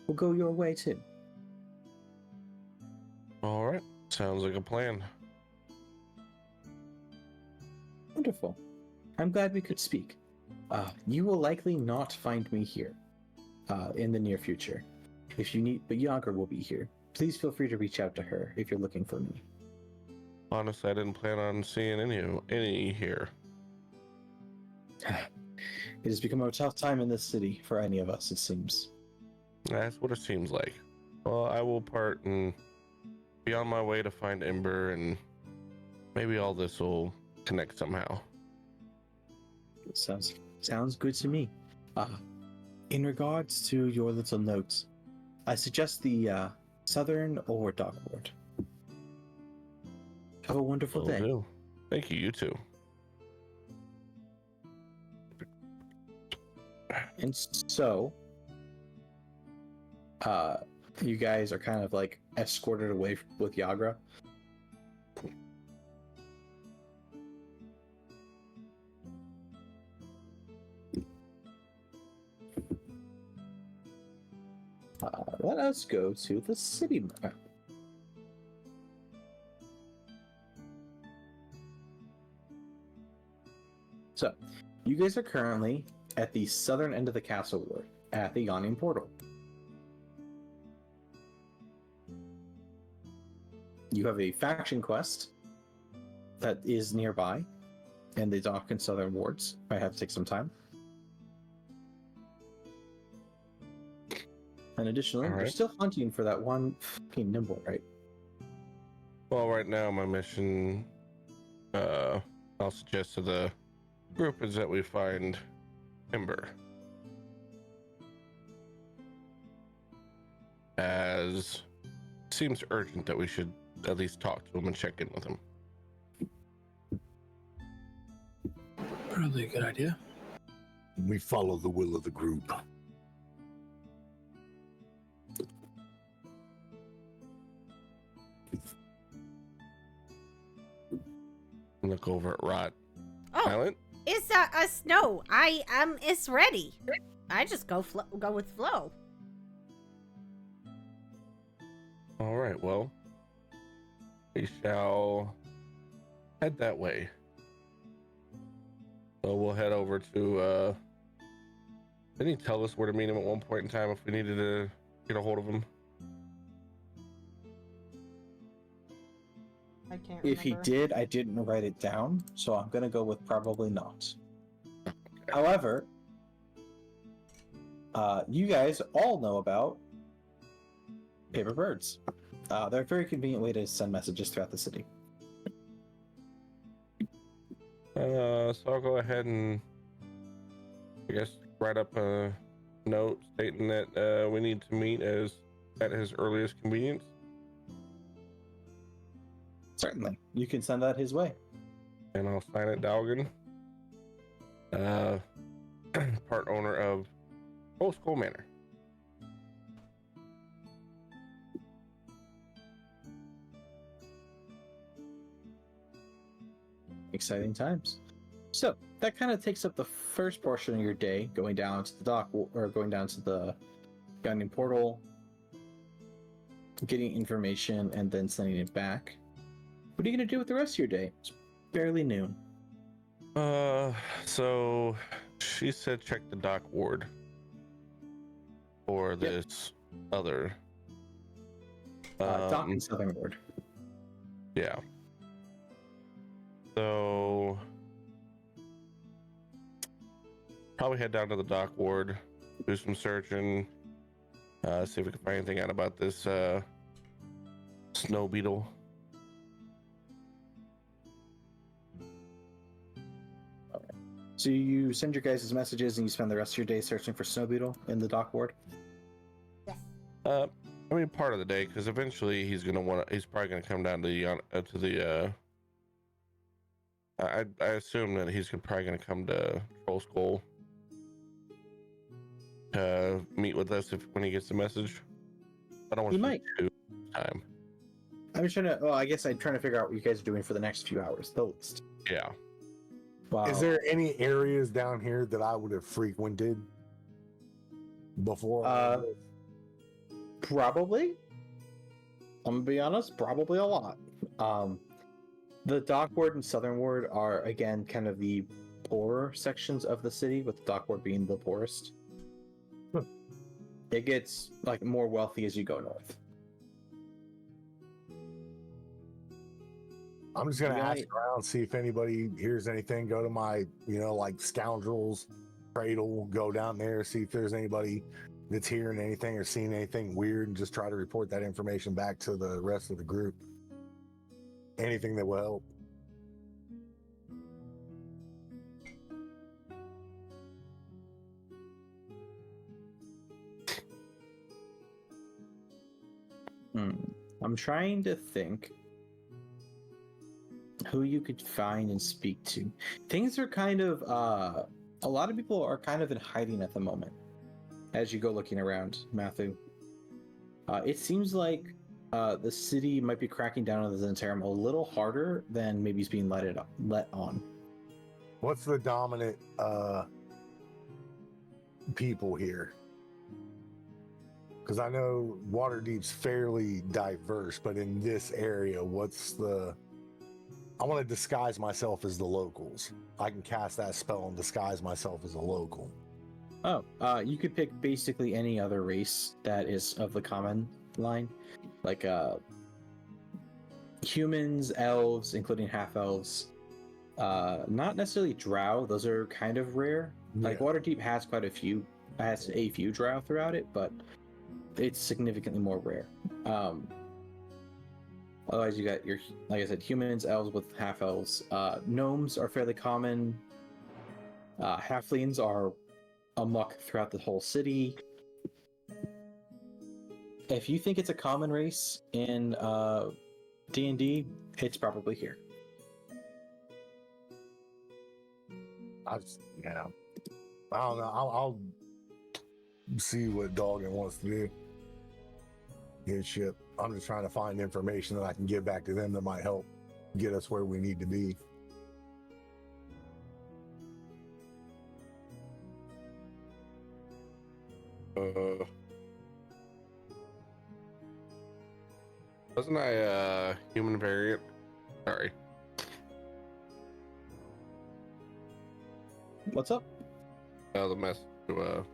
will go your way too. All right. Sounds like a plan. Wonderful. I'm glad we could speak. You will likely not find me here in the near future. If you need, but Yager will be here. Please feel free to reach out to her if you're looking for me. Honestly, I didn't plan on seeing any here. It has become a tough time in this city for any of us, it seems. That's what it seems like. Well, I will part and be on my way to find Ember, and maybe all this will connect somehow. Sounds good to me. In regards to your little notes, I suggest the Southern or Dock Ward. Have a wonderful day. Do. Thank you, you too. And so, you guys are kind of like escorted away with Yagra. Let us go to the city map. So, you guys are currently at the southern end of the castle ward, at the Yawning Portal. You have a faction quest that is nearby in the Dock and Southern wards. I have to take some time. And additionally, All right. you're still hunting for that one fucking nimble, right? Well, right now my mission, I'll suggest to the group, is that we find Ember. as it seems urgent that we should at least talk to him and check in with him. Probably a good idea. We follow the will of the group. Look over at Rot. Oh, Silent? it's us. No, it's ready. I just go with flow. All right, well, we shall head that way. So we'll head over to, didn't he tell us where to meet him at one point in time if we needed to get a hold of him? I can't If he remember. did, I didn't write it down, so I'm gonna go with probably not. However, you guys all know about paper birds. They're a very convenient way to send messages throughout the city. So I'll go ahead and, I guess, write up a note stating that we need to meet at his earliest convenience. Certainly, you can send that his way. And I'll sign it Dalgon, part owner of Old School Manor. Exciting times. So that kind of takes up the first portion of your day, going down to the dock or going down to the Guardian portal, getting information, and then sending it back. What are you gonna do with the rest of your day? It's barely noon. So she said check the dock ward for this other. Dock and Southern Ward. Yeah. So probably head down to the dock ward, do some searching, see if we can find anything out about this snow beetle. So you send your guys' messages and you spend the rest of your day searching for Snow Beetle in the dock ward? I mean, part of the day, because eventually he's probably gonna come down to the I assume that he's probably gonna come to Troll Skull to meet with us when he gets the message. I don't want He to might. do time. I'm just trying to. Well, I guess I'm trying to figure out what you guys are doing for the next few hours, the least. Yeah. Wow. Is there any areas down here that I would have frequented before? Probably. I'm gonna be honest. Probably a lot. The dock ward and southern ward are again kind of the poorer sections of the city, with the dock ward being the poorest. It gets like more wealthy as you go north. I'm just gonna Yeah, ask around, see if anybody hears anything. Go to my, like Scoundrels Cradle. Go down there, see if there's anybody that's hearing anything or seeing anything weird, and just try to report that information back to the rest of the group. Anything that will help. I'm trying to think who you could find and speak to. Things are kind of a lot of people are kind of in hiding at the moment as you go looking around, Mathu. It seems like the city might be cracking down on the Zentarum a little harder than maybe is being let on. What's the dominant people here? Because I know Waterdeep's fairly diverse, but in this area, I want to disguise myself as the locals. I can cast that spell and disguise myself as a local. Oh, you could pick basically any other race that is of the common line, like humans, elves, including half elves. Not necessarily drow; those are kind of rare. Like Yeah. Waterdeep has a few drow throughout it, but it's significantly more rare. Otherwise, you got like I said, humans, elves with half elves. Gnomes are fairly common. Halflings are amok throughout the whole city. If you think it's a common race in D&D, it's probably here. I don't know. I'll see what Dalgon wants to do. Good shit. I'm just trying to find information that I can give back to them that might help get us where we need to be. Wasn't I a human variant? Sorry. What's up? The mess to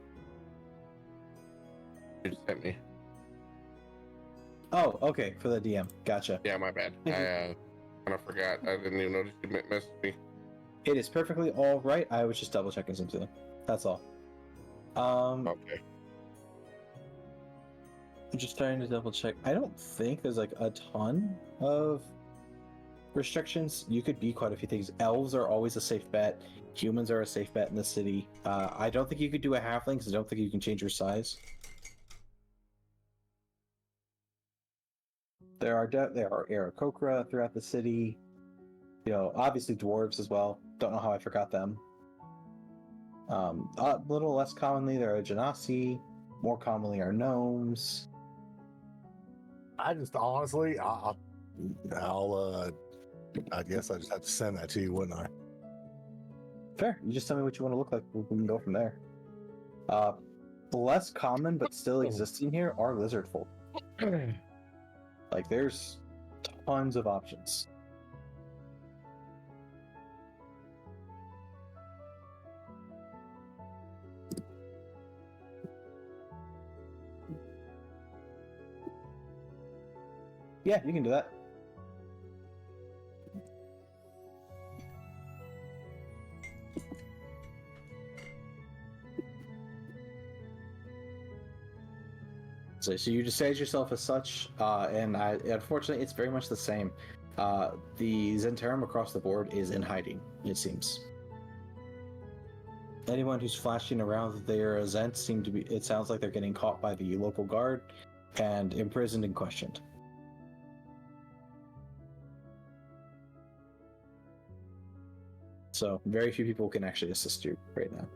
you just sent me. Oh, okay, for the DM. Gotcha. Yeah, my bad. I kind of forgot. I didn't even notice you messaged me. It is perfectly all right. I was just double checking something. That's all. Okay. I'm just trying to double check. I don't think there's like a ton of restrictions. You could be quite a few things. Elves are always a safe bet. Humans are a safe bet in the city. I don't think you could do a halfling because I don't think you can change your size. There are Aarakocra throughout the city. You know, obviously dwarves as well. Don't know how I forgot them. A little less commonly, there are Genasi. More commonly are gnomes. I just honestly, I guess I just have to send that to you, wouldn't I? Fair. You just tell me what you want to look like. We can go from there. Less common but still existing here are lizard folk. Like, there's tons of options. Yeah, you can do that. So you decide yourself as such, and unfortunately, it's very much the same. The Zentarum across the board is in hiding, it seems. Anyone who's flashing around their Zent it sounds like they're getting caught by the local guard and imprisoned and questioned. So very few people can actually assist you right now.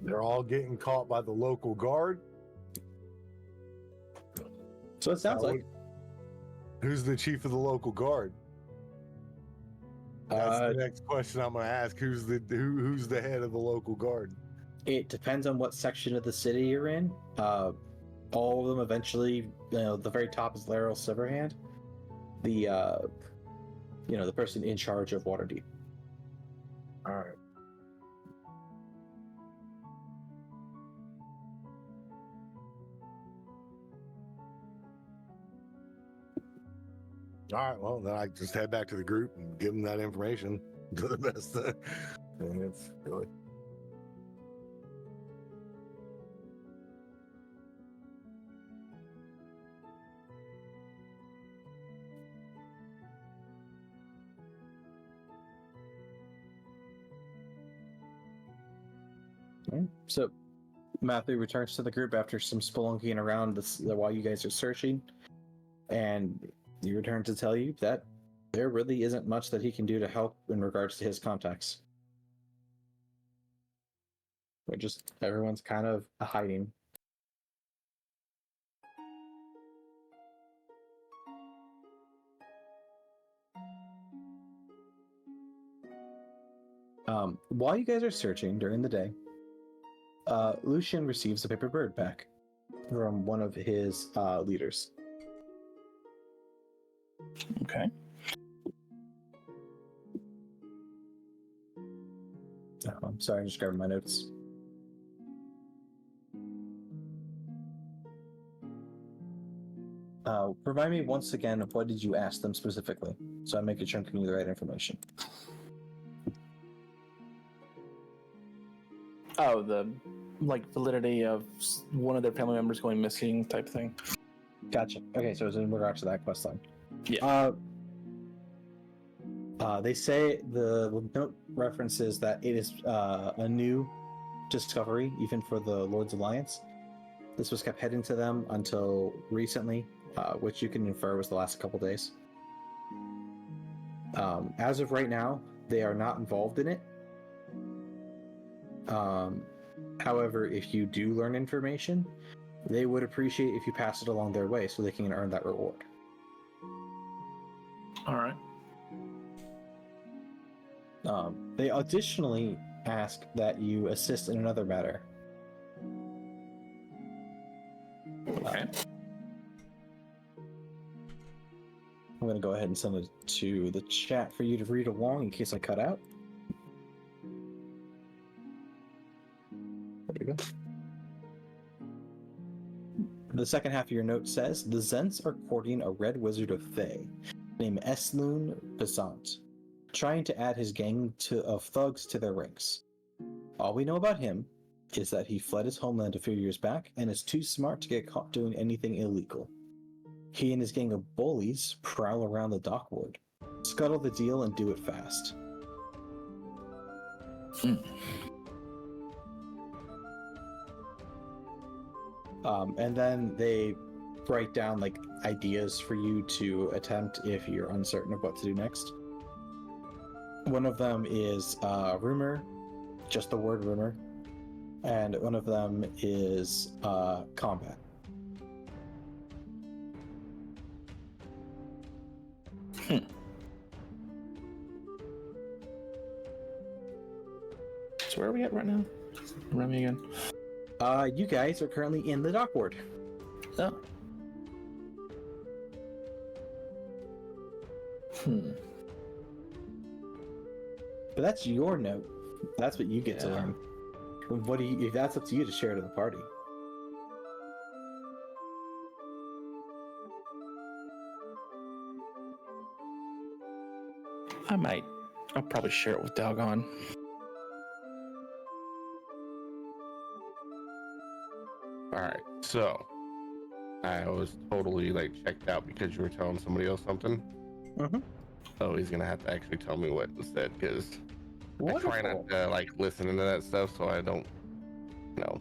They're all getting caught by the local guard. So it sounds like. Who's the chief of the local guard? That's the next question I'm going to ask. Who's the head of the local guard? It depends on what section of the city you're in. All of them eventually, the very top is Laryl Silverhand, the person in charge of Waterdeep. All right. All right, well, then I just head back to the group and give them that information to the best. And it's really. Okay. So Matthew returns to the group after some spelunking around while you guys are searching, and he returns to tell you that there really isn't much that he can do to help in regards to his contacts. Everyone's kind of hiding. While you guys are searching during the day, Lucian receives a paper bird back from one of his leaders. Okay. Oh, I'm sorry, I'm just grabbing my notes. Remind me once again of what did you ask them specifically, so I make sure I'm giving you the right information. Oh, the validity of one of their family members going missing type thing. Gotcha. Okay, so it's in regards to that quest line. Yeah. They say the note references that it is a new discovery, even for the Lord's Alliance. This was kept hidden to them until recently, which you can infer was the last couple days. As of right now, they are not involved in it. However, if you do learn information, they would appreciate if you pass it along their way so they can earn that reward. All right. They additionally ask that you assist in another matter. Okay. I'm going to go ahead and send it to the chat for you to read along in case I cut out. There you go. The second half of your note says, the Zents are courting a red wizard of Thay named Esloon Besant, trying to add his gang of thugs to their ranks. All we know about him is that he fled his homeland a few years back and is too smart to get caught doing anything illegal. He and his gang of bullies prowl around the dock ward, scuttle the deal, and do it fast. And then they write down like ideas for you to attempt if you're uncertain of what to do next. One of them is rumor, just the word rumor, and one of them is combat. So where are we at right now? Remind me again. You guys are currently in the dock ward. Oh. But that's your note. That's what you get to Yeah. learn. What do you? If that's up to you to share to the party. I'll probably share it with Dalgon. All right, so I was totally like checked out because you were telling somebody else something. Mm-hmm. So he's gonna have to actually tell me what instead, because I try not to like listen to that stuff, so I don't, you know.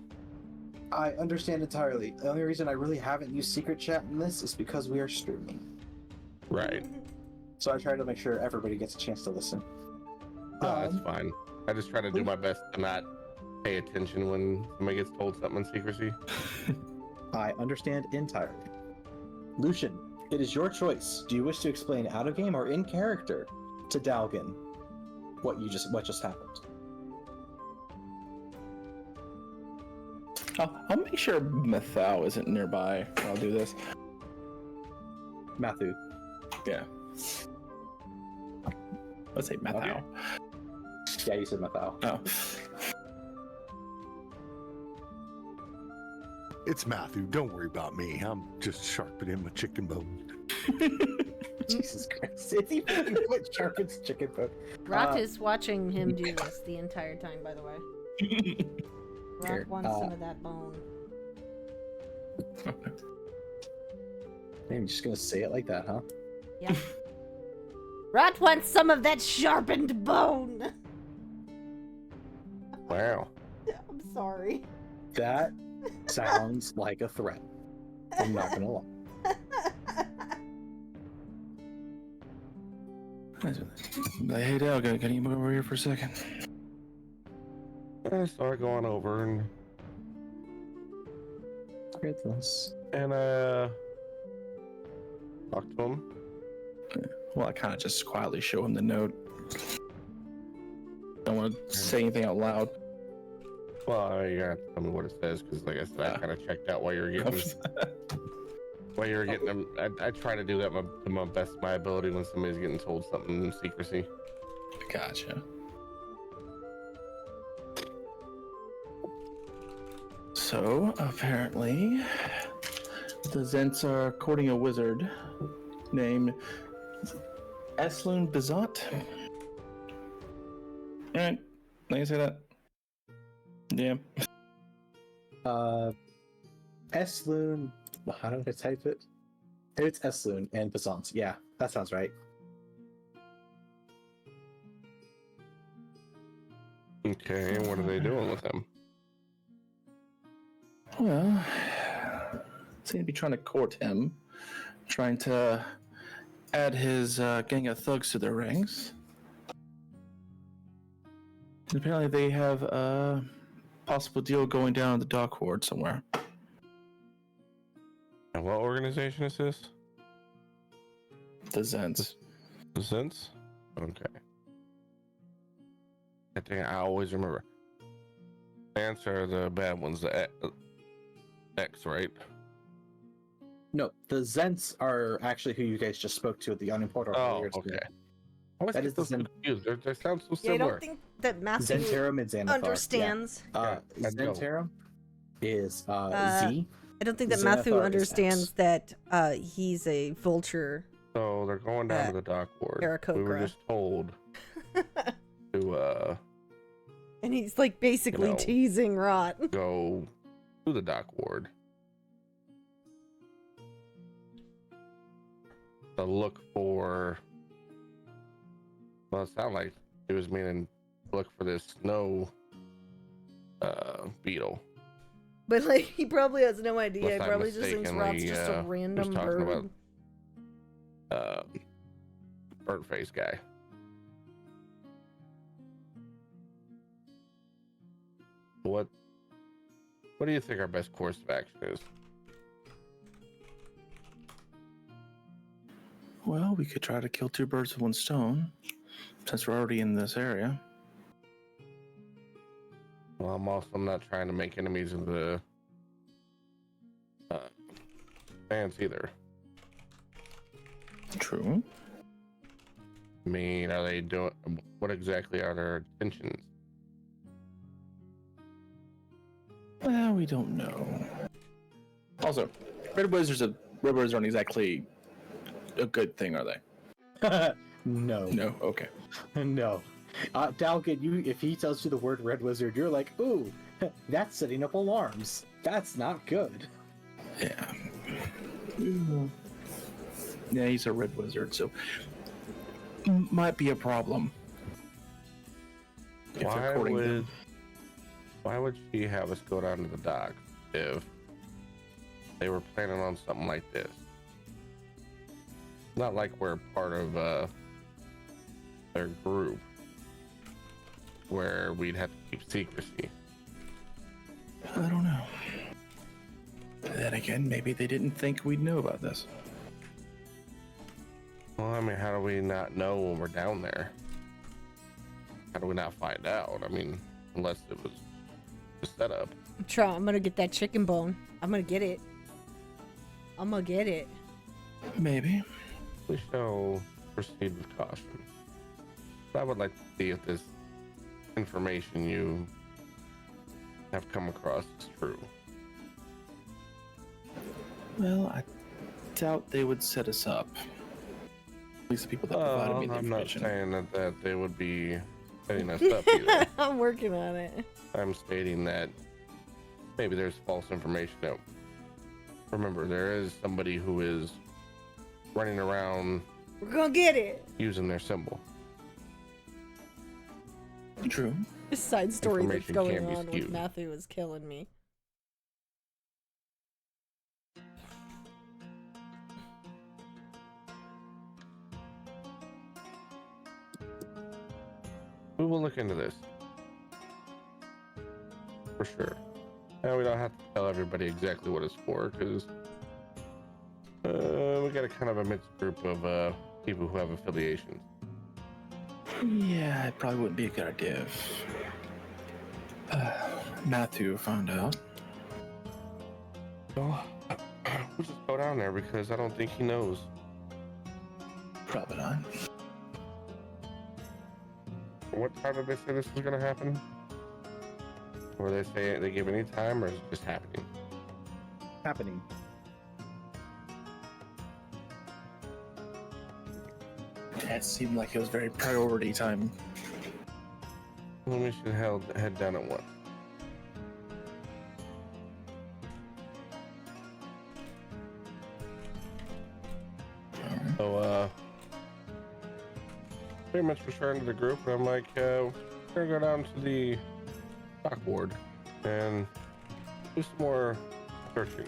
I understand entirely. The only reason I really haven't used secret chat in this is because we are streaming. Right. So I try to make sure everybody gets a chance to listen. No, that's fine. I just try to do my best to not pay attention when somebody gets told something in secrecy. I understand entirely. Lucian, it is your choice. Do you wish to explain out of game or in character to Dalgon what just happened? I'll make sure Mathu isn't nearby when I'll do this. Mathu. Yeah. Let's say Mathu. Okay. Yeah, you said Mathu. Oh. It's Matthew. Don't worry about me. I'm just sharpening my chicken bone. Jesus Christ. It's even what sharpens chicken bone. Rot is watching him do this the entire time, by the way. Here, Rot wants some of that bone. I'm just gonna say it like that, huh? Yeah. Rot wants some of that sharpened bone. Wow. I'm sorry. That sounds like a threat. I'm not gonna lie. Hey, Dalgon, can you move over here for a second? I start going over and Goodness. talk to him. Well, I kind of just quietly show him the note. Don't want to say anything out loud. Well, you gotta tell me what it says, because like I said, I kind of checked out while you were getting them. I try to do that to my best of my ability when somebody's getting told something in secrecy. Gotcha. So, apparently, the Zents are courting a wizard named Esloon Besant. Alright, I can say that. Yeah. Esloon. How do I type it? It's Esloon and Besant. Yeah, that sounds right. Okay, what are they doing with him? Well, seem to be trying to court him, trying to add his gang of thugs to their ranks. And apparently they have a possible deal going down in the dock ward somewhere. And what organization is this? The Zens. The Zens? Okay. I think I always remember. Ants are the bad ones, the X, right? No, the Zents are actually who you guys just spoke to at the unimportant Oh, earlier okay. today. I always That get is the those Zen- confused. They sound so Yeah, I similar. don't think that Matthew Zentarum and Xanathar. understands. Yeah. Yeah, I don't. Zentarum is Z. I don't think that Xanathar Matthew is understands X. that he's a vulture. So they're going down to the dock ward. We were Aarakocra. just told to And he's like basically You know. teasing Rot. go to the dock ward to look for. Well, it sounded like he was meaning to look for this snow beetle. But like he probably has no idea. He Unless I probably just thinks Rot's mistakenly, just a was random talking bird. about burnt face guy. What do you think our best course of action is? Well, we could try to kill two birds with one stone, since we're already in this area. Well, I'm not trying to make enemies of the fans either. True. I mean, are they doing? What exactly are their intentions? Well, we don't know. Also, red wizards aren't exactly a good thing, are they? No. No. Okay. No. Dalgon, if he tells you the word red wizard, you're like, ooh, that's setting up alarms. That's not good. Yeah. Yeah, he's a red wizard, so might be a problem. If they're courting them. Why would she have us go down to the dock if they were planning on something like this? Not like we're part of their group where we'd have to keep secrecy. I don't know. Then again, maybe they didn't think we'd know about this. Well, I mean, how do we not know when we're down there? How do we not find out? I mean, unless it was a setup. Tram, I'm gonna get that chicken bone. I'm gonna get it. I'm gonna get it. Maybe. We shall proceed with caution. But I would like to see if this information you have come across is true. Well, I doubt they would set us up. At least the people that provided me the I'm not information. saying that they would be setting us up either. I'm working on it. I'm stating that maybe there's false information out. Remember, there is somebody who is running around We're gonna get it. using their symbol. True. This side story that's Information going can be on with skewed. Matthew is killing me. We will look into this. For sure. Now we don't have to tell everybody exactly what it's for, because we got a kind of a mixed group of people who have affiliations. Yeah, it probably wouldn't be a good idea if Matthew found out. Well, we'll just go down there because I don't think he knows. Probably not. What time did they say this was going to happen? Or they say they give any time, or is it just happening? Happening. That seemed like it was very priority time. Well, we should head down at once. So, pretty much returned to the group, and I'm like, we're gonna go down to the dock ward and do some more searching.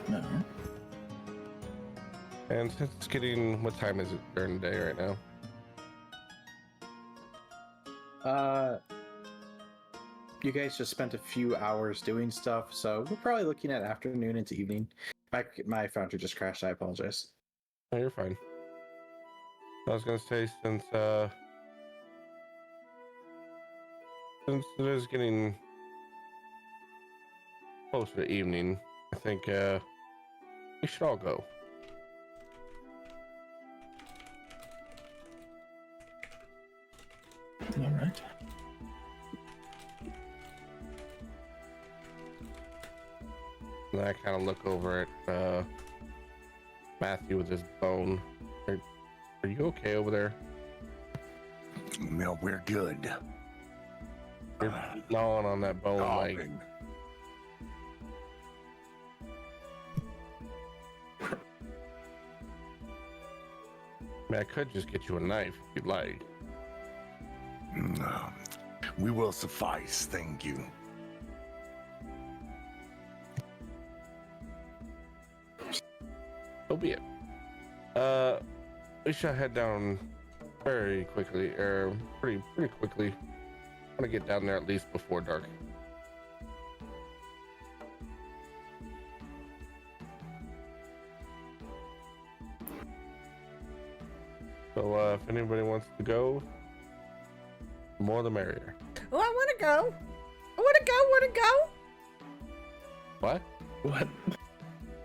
No. And since it's getting, what time is it during the day right now? You guys just spent a few hours doing stuff, so we're probably looking at afternoon into evening. My Foundry just crashed. I apologize. Oh, you're fine. I was gonna say since it is getting closer to evening, I think we should all go. All right. And then I kind of look over at Matthew with his bone. Are you okay over there? No, we're good. You're gnawing on that bone like. Coughing. I mean, I could just get you a knife if you'd like. No, we will suffice, thank you. So be it. We should head down very quickly, or pretty quickly. I want to get down there at least before dark. So if anybody wants to go, the more the merrier. Oh, I want to go. I want to go. Want to go. What? What?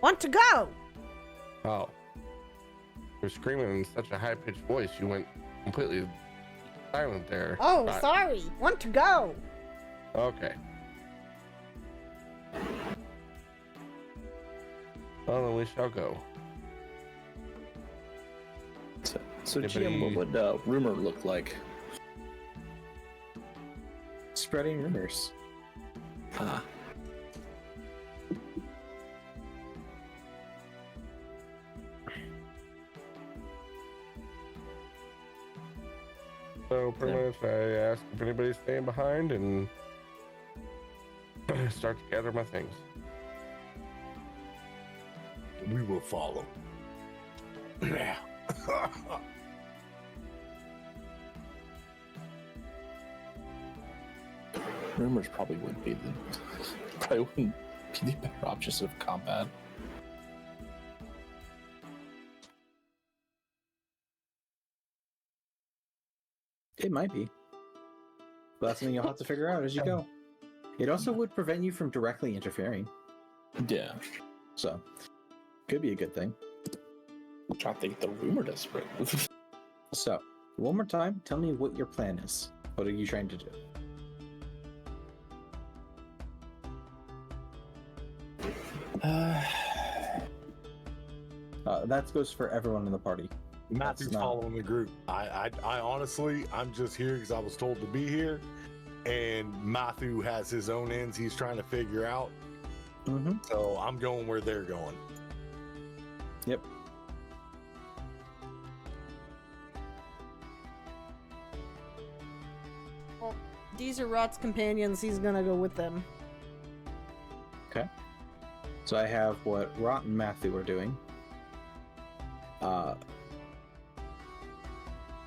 Want to go. Oh. You're screaming in such a high-pitched voice, you went completely silent there. Oh, Right. sorry. Want to go. Okay. Well, then we shall go. So Yeah, but GM, what would rumor look like? Spreading rumors. Ah. So pretty much I asked if anybody's staying behind and start to gather my things. We will follow. Yeah. Rumors probably wouldn't be the better options of combat. It might be. But that's something you'll have to figure out as you go. It also would prevent you from directly interfering. Yeah. So, could be a good thing. I'm trying to think the rumor does spread. So, one more time, tell me what your plan is. What are you trying to do? That goes for everyone in the party. Matthew's That's not- following the group. I honestly, I'm just here because I was told to be here, and Matthew has his own ends he's trying to figure out. Mm-hmm. So I'm going where they're going. Yep. Well, these are Rot's companions. He's gonna go with them. Okay. So I have what Rot and Matthew are doing.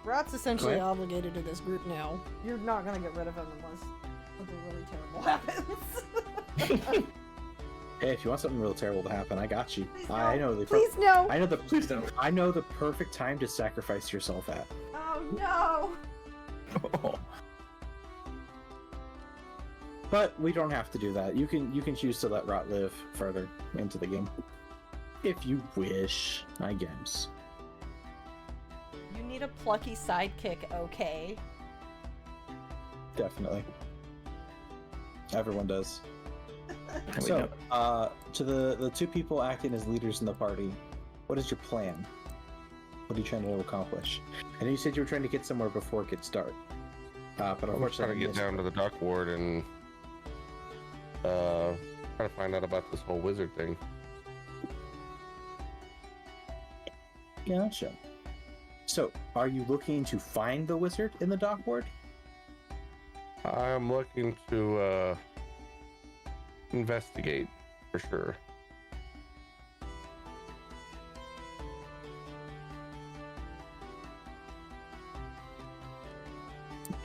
Rot's essentially Go ahead. obligated to this group now. You're not gonna get rid of him unless something really terrible happens. Hey, if you want something real terrible to happen, I got you. Please I no. know the Please no. I know the please don't. I know the perfect time to sacrifice yourself at. Oh no. But we don't have to do that. You can choose to let Rot live further into the game. If you wish, I guess. You need a plucky sidekick, okay? Definitely. Everyone does. We So, know. to the two people acting as leaders in the party, what is your plan? What are you trying to accomplish? I know you said you were trying to get somewhere before it gets dark. But I'm just trying unfortunately, to get down to the dock ward and try to find out about this whole wizard thing. Gotcha. So, are you looking to find the wizard in the dock ward? I'm looking to investigate for sure.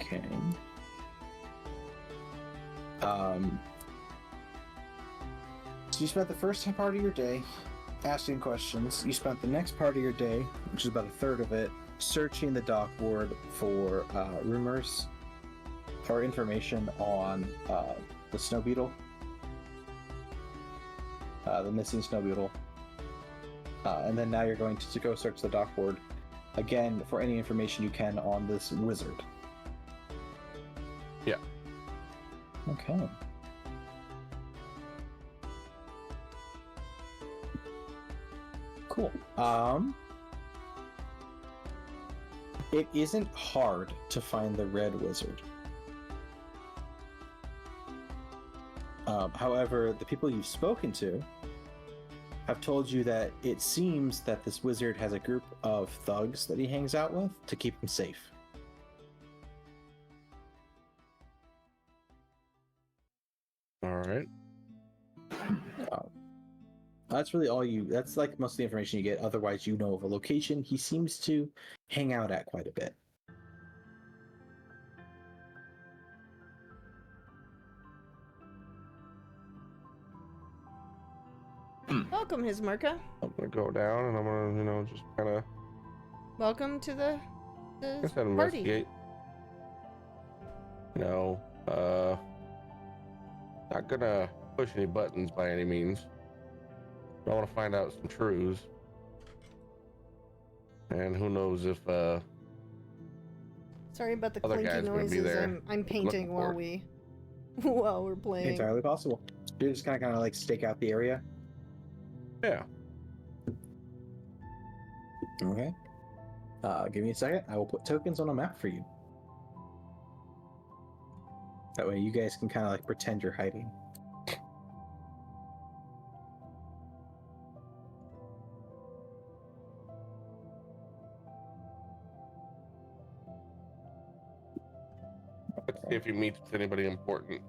Okay. So you spent the first part of your day asking questions. You spent the next part of your day, which is about a third of it, searching the dock ward for rumors or information on the snow beetle, the missing snow beetle. And then now you're going to go search the dock ward again for any information you can on this wizard. Yeah. Okay. Cool. It isn't hard to find the red wizard. However, the people you've spoken to have told you that it seems that this wizard has a group of thugs that he hangs out with to keep him safe. All right. That's really all that's like most of the information you get. Otherwise, you know of a location he seems to hang out at quite a bit. Welcome, his Marka. I'm gonna go down and I'm gonna, just kind of, Welcome to the I guess I'd party. investigate. Not gonna push any buttons by any means. I want to find out some truths. And who knows if Sorry about the other clinky guys would be noises. there I'm painting looking while for it. while we're playing. Entirely possible. You're just kind of like stake out the area. yeah. Okay. Give me a second. I will put tokens on a map for you. That way you guys can kind of like pretend you're hiding. Let's see if you meet anybody important.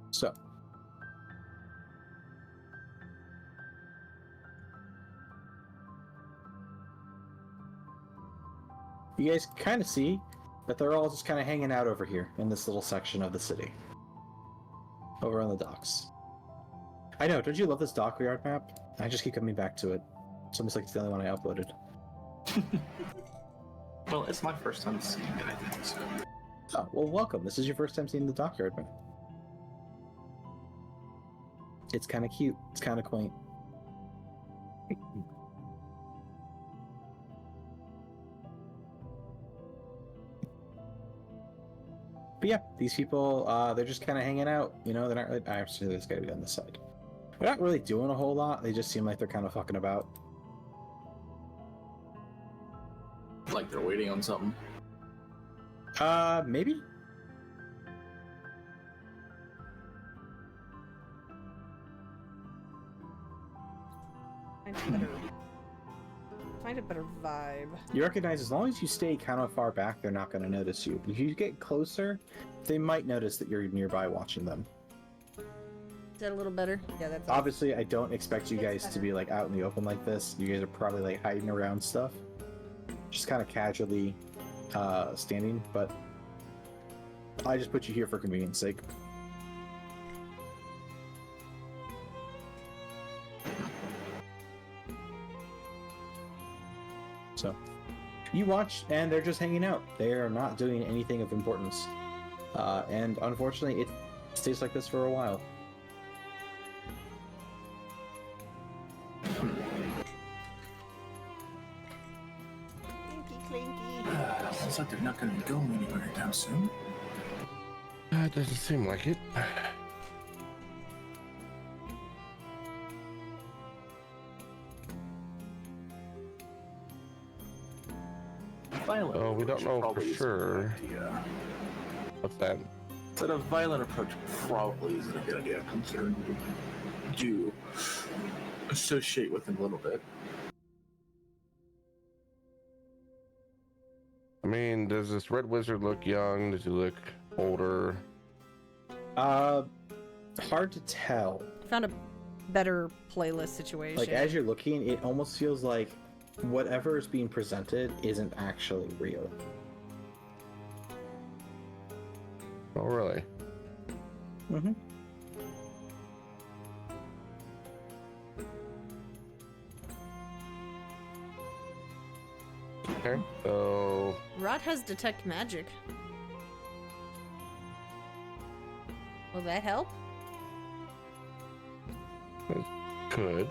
So. You guys kind of see that they're all just kind of hanging out over here in this little section of the city. Over on the docks. I know, don't you love this dockyard map? I just keep coming back to it. It's almost like it's the only one I uploaded. Well, it's my first time seeing it, I think, so. Oh, well, welcome. This is your first time seeing the dockyard map. It's kind of cute. It's kind of quaint. But yeah, these people, they're just kind of hanging out. You know, they're not really... I actually this guy on this side. They're not really doing a whole lot. They just seem like they're kind of fucking about. Like they're waiting on something. Maybe? Find a better vibe. You recognize as long as you stay kind of far back, they're not going to notice you. If you get closer, they might notice that you're nearby watching them. Is that a little better? Yeah, that's Obviously, I don't expect you guys to be like out in the open like this. You guys are probably like hiding around stuff. Just kind of casually standing, but I just put you here for convenience sake. So, you watch, and they're just hanging out. They are not doing anything of importance. And unfortunately, it stays like this for a while. Looks like they're not going to be going anywhere anytime soon. It doesn't seem like it. Violent. Oh, we don't know for probably isn't a sure. good idea. What's that? But a violent approach probably isn't a good idea, considering you associate with him a little bit. I mean, does this red wizard look young? Does he look older? Hard to tell. Found a better playlist situation. Like, as you're looking, it almost feels like whatever is being presented isn't actually real. Oh, really? Mm-hmm. Okay, so... Rod has detect magic. Will that help? Could.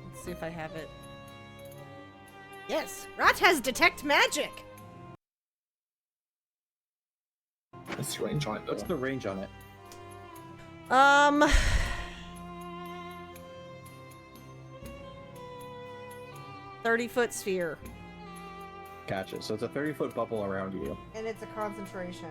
Let's see if I have it. Yes, Rod has detect magic. What's the range on it, though? What's the range on it? 30-foot sphere. Gotcha. So it's a 30-foot bubble around you. And it's a concentration.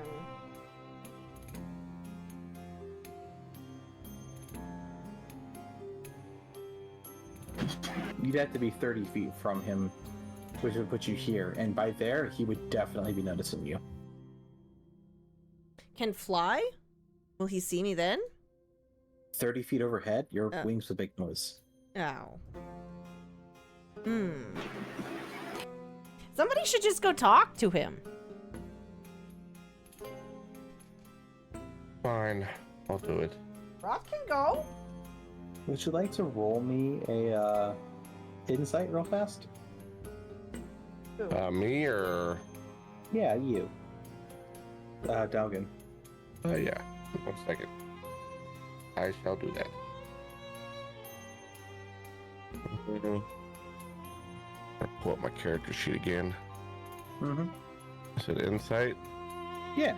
You'd have to be 30 feet from him, which would put you here. And by there, he would definitely be noticing you. Can fly? Will he see me then? 30 feet overhead, your wings would make noise. Oh. Somebody should just go talk to him. Fine, I'll do it. Rod can go. Would you like to roll me a insight real fast? Me or... Yeah, you. Dalgon. Yeah. 1 second. I shall do that. I'll pull up my character sheet again. Mm-hmm. Is it insight? Yeah.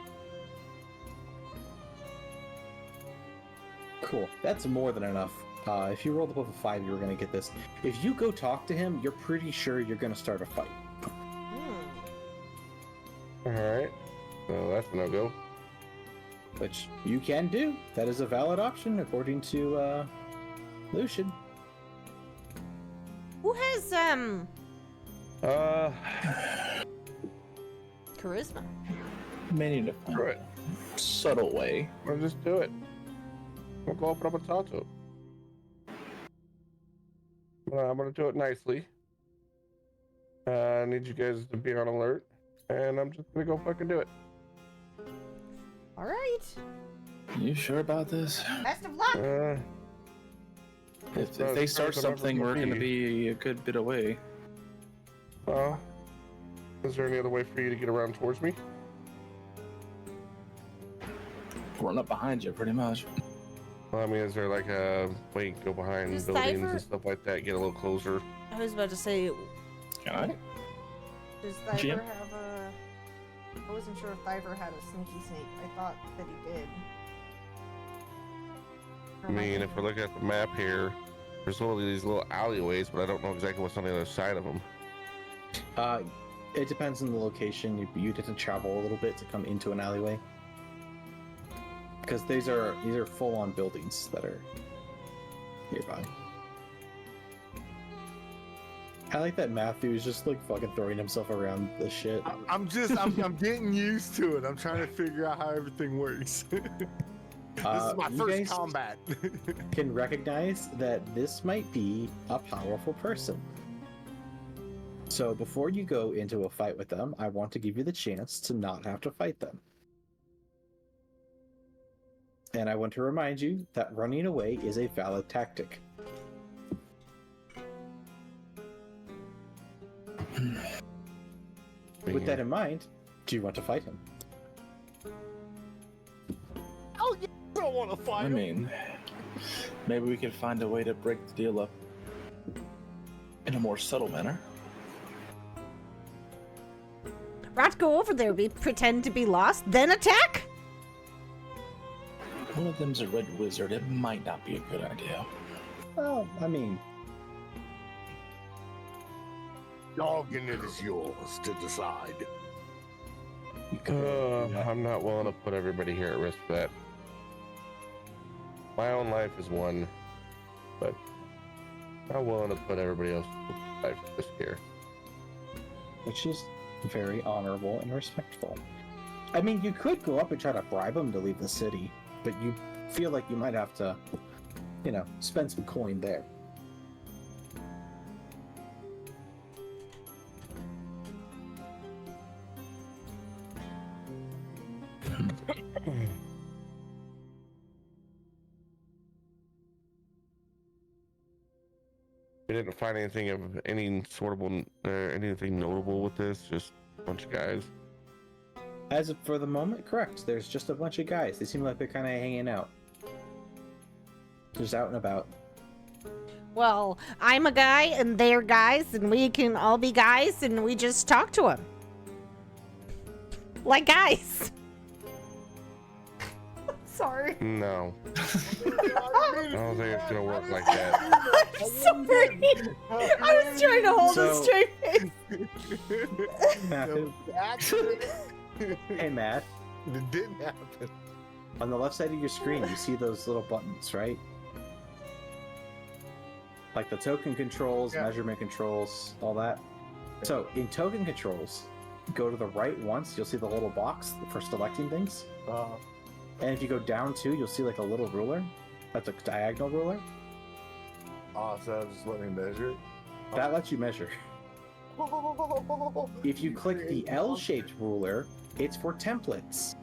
Cool. That's more than enough. If you rolled above a 5, you were going to get this. If you go talk to him, you're pretty sure you're going to start a fight. Alright. So that's a no-go. Which you can do. That is a valid option, according to, Lucian. Who has, charisma? May need to find a subtle way. Or just do it. We'll go open up and talk to him. I'm gonna do it nicely. I need you guys to be on alert, and I'm just gonna go fucking do it. All right. You sure about this? Best of luck. If they start something, we're going to be a good bit away. Is there any other way for you to get around towards me? Run up behind you, pretty much. Well, I mean, is there like a way you can go behind Does buildings Thyvir- and stuff like that, get a little closer? I was about to say, Can I? does Thyvir Jim? have a... I wasn't sure if Thyvir had a sneaky snake. I thought that he did. I mean, if we're looking at the map here, there's all these little alleyways, but I don't know exactly what's on the other side of them. It depends on the location. You'd have to travel a little bit to come into an alleyway. Because these are full-on buildings that are nearby. I like that Matthew is just like fucking throwing himself around this shit. I'm getting used to it. I'm trying to figure out how everything works. This is my you first guys combat. can recognize that this might be a powerful person. So before you go into a fight with them, I want to give you the chance to not have to fight them. And I want to remind you that running away is a valid tactic. With that in mind, do you want to fight him? Oh, yeah, I don't want to fight I him. mean, maybe we could find a way to break the deal up in a more subtle manner. Right, go over there, pretend to be lost, then attack? One of them's a red wizard. It might not be a good idea. Well, I mean, Dogging it is yours to decide. You could do that. I'm not willing to put everybody here at risk for that. My own life is one, but I'm willing to put everybody else's life at risk here. Which is very honorable and respectful. I mean, you could go up and try to bribe them to leave the city, but you feel like you might have to, spend some coin there. We didn't find anything of any sortable, anything notable with this. Just a bunch of guys. As of for the moment, correct. There's just a bunch of guys. They seem like they're kind of hanging out. Just out and about. Well, I'm a guy and they're guys and we can all be guys and we just talk to them. Like guys. Sorry. No. I don't think it's gonna work like that. I'm sorry. I was trying to hold a straight face. Matthew. Hey, Matt. It didn't happen. On the left side of your screen, you see those little buttons, right? Like the token controls, measurement controls, all that. So, in token controls, go to the right once, you'll see the little box for selecting things. And if you go down two, you'll see like a little ruler. That's a diagonal ruler. Oh, so just let me measure it? That lets you measure. If you click the L-shaped ruler, it's for templates,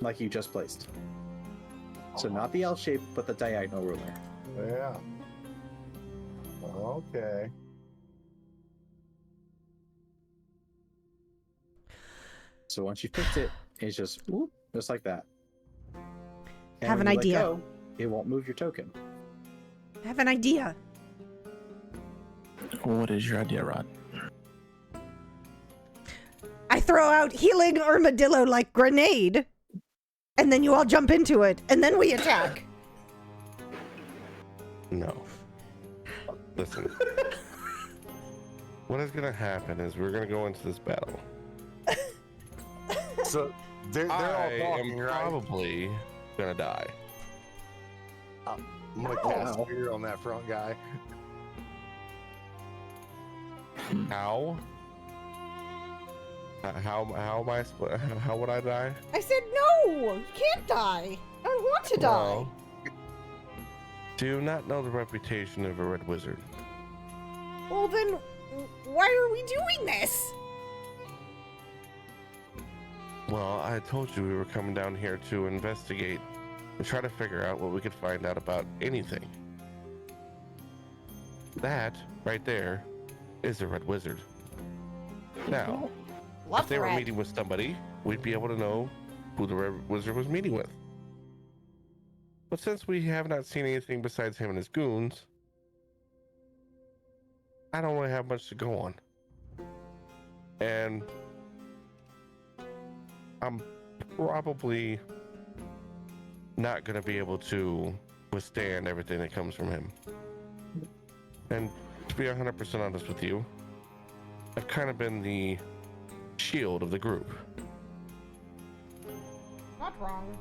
like you just placed. So not the L-shape, but the diagonal ruler. Yeah. Okay. So once you fix it, it's just whoop, just like that. And Have when an you let idea. go, it won't move your token. I have an idea. What is your idea, Rod? I throw out healing armadillo like grenade, and then you all jump into it, and then we attack. No. Listen. What is gonna happen is we're gonna go into this battle. So they're all I talking, am right? probably gonna die. I'm gonna cast fear on that front guy. How? How am I? How would I die? I said no! You can't die! I don't want to die! Well, do you not know the reputation of a red wizard? Well then, why are we doing this? Well, I told you we were coming down here to investigate and try to figure out what we could find out about anything. That, right there, is a red wizard. Now, Love if they were red. meeting with somebody, we'd be able to know who the red wizard was meeting with. But since we have not seen anything besides him and his goons, I don't really have much to go on. And I'm probably not going to be able to withstand everything that comes from him. And to be 100% honest with you, I've kind of been the shield of the group. Not wrong.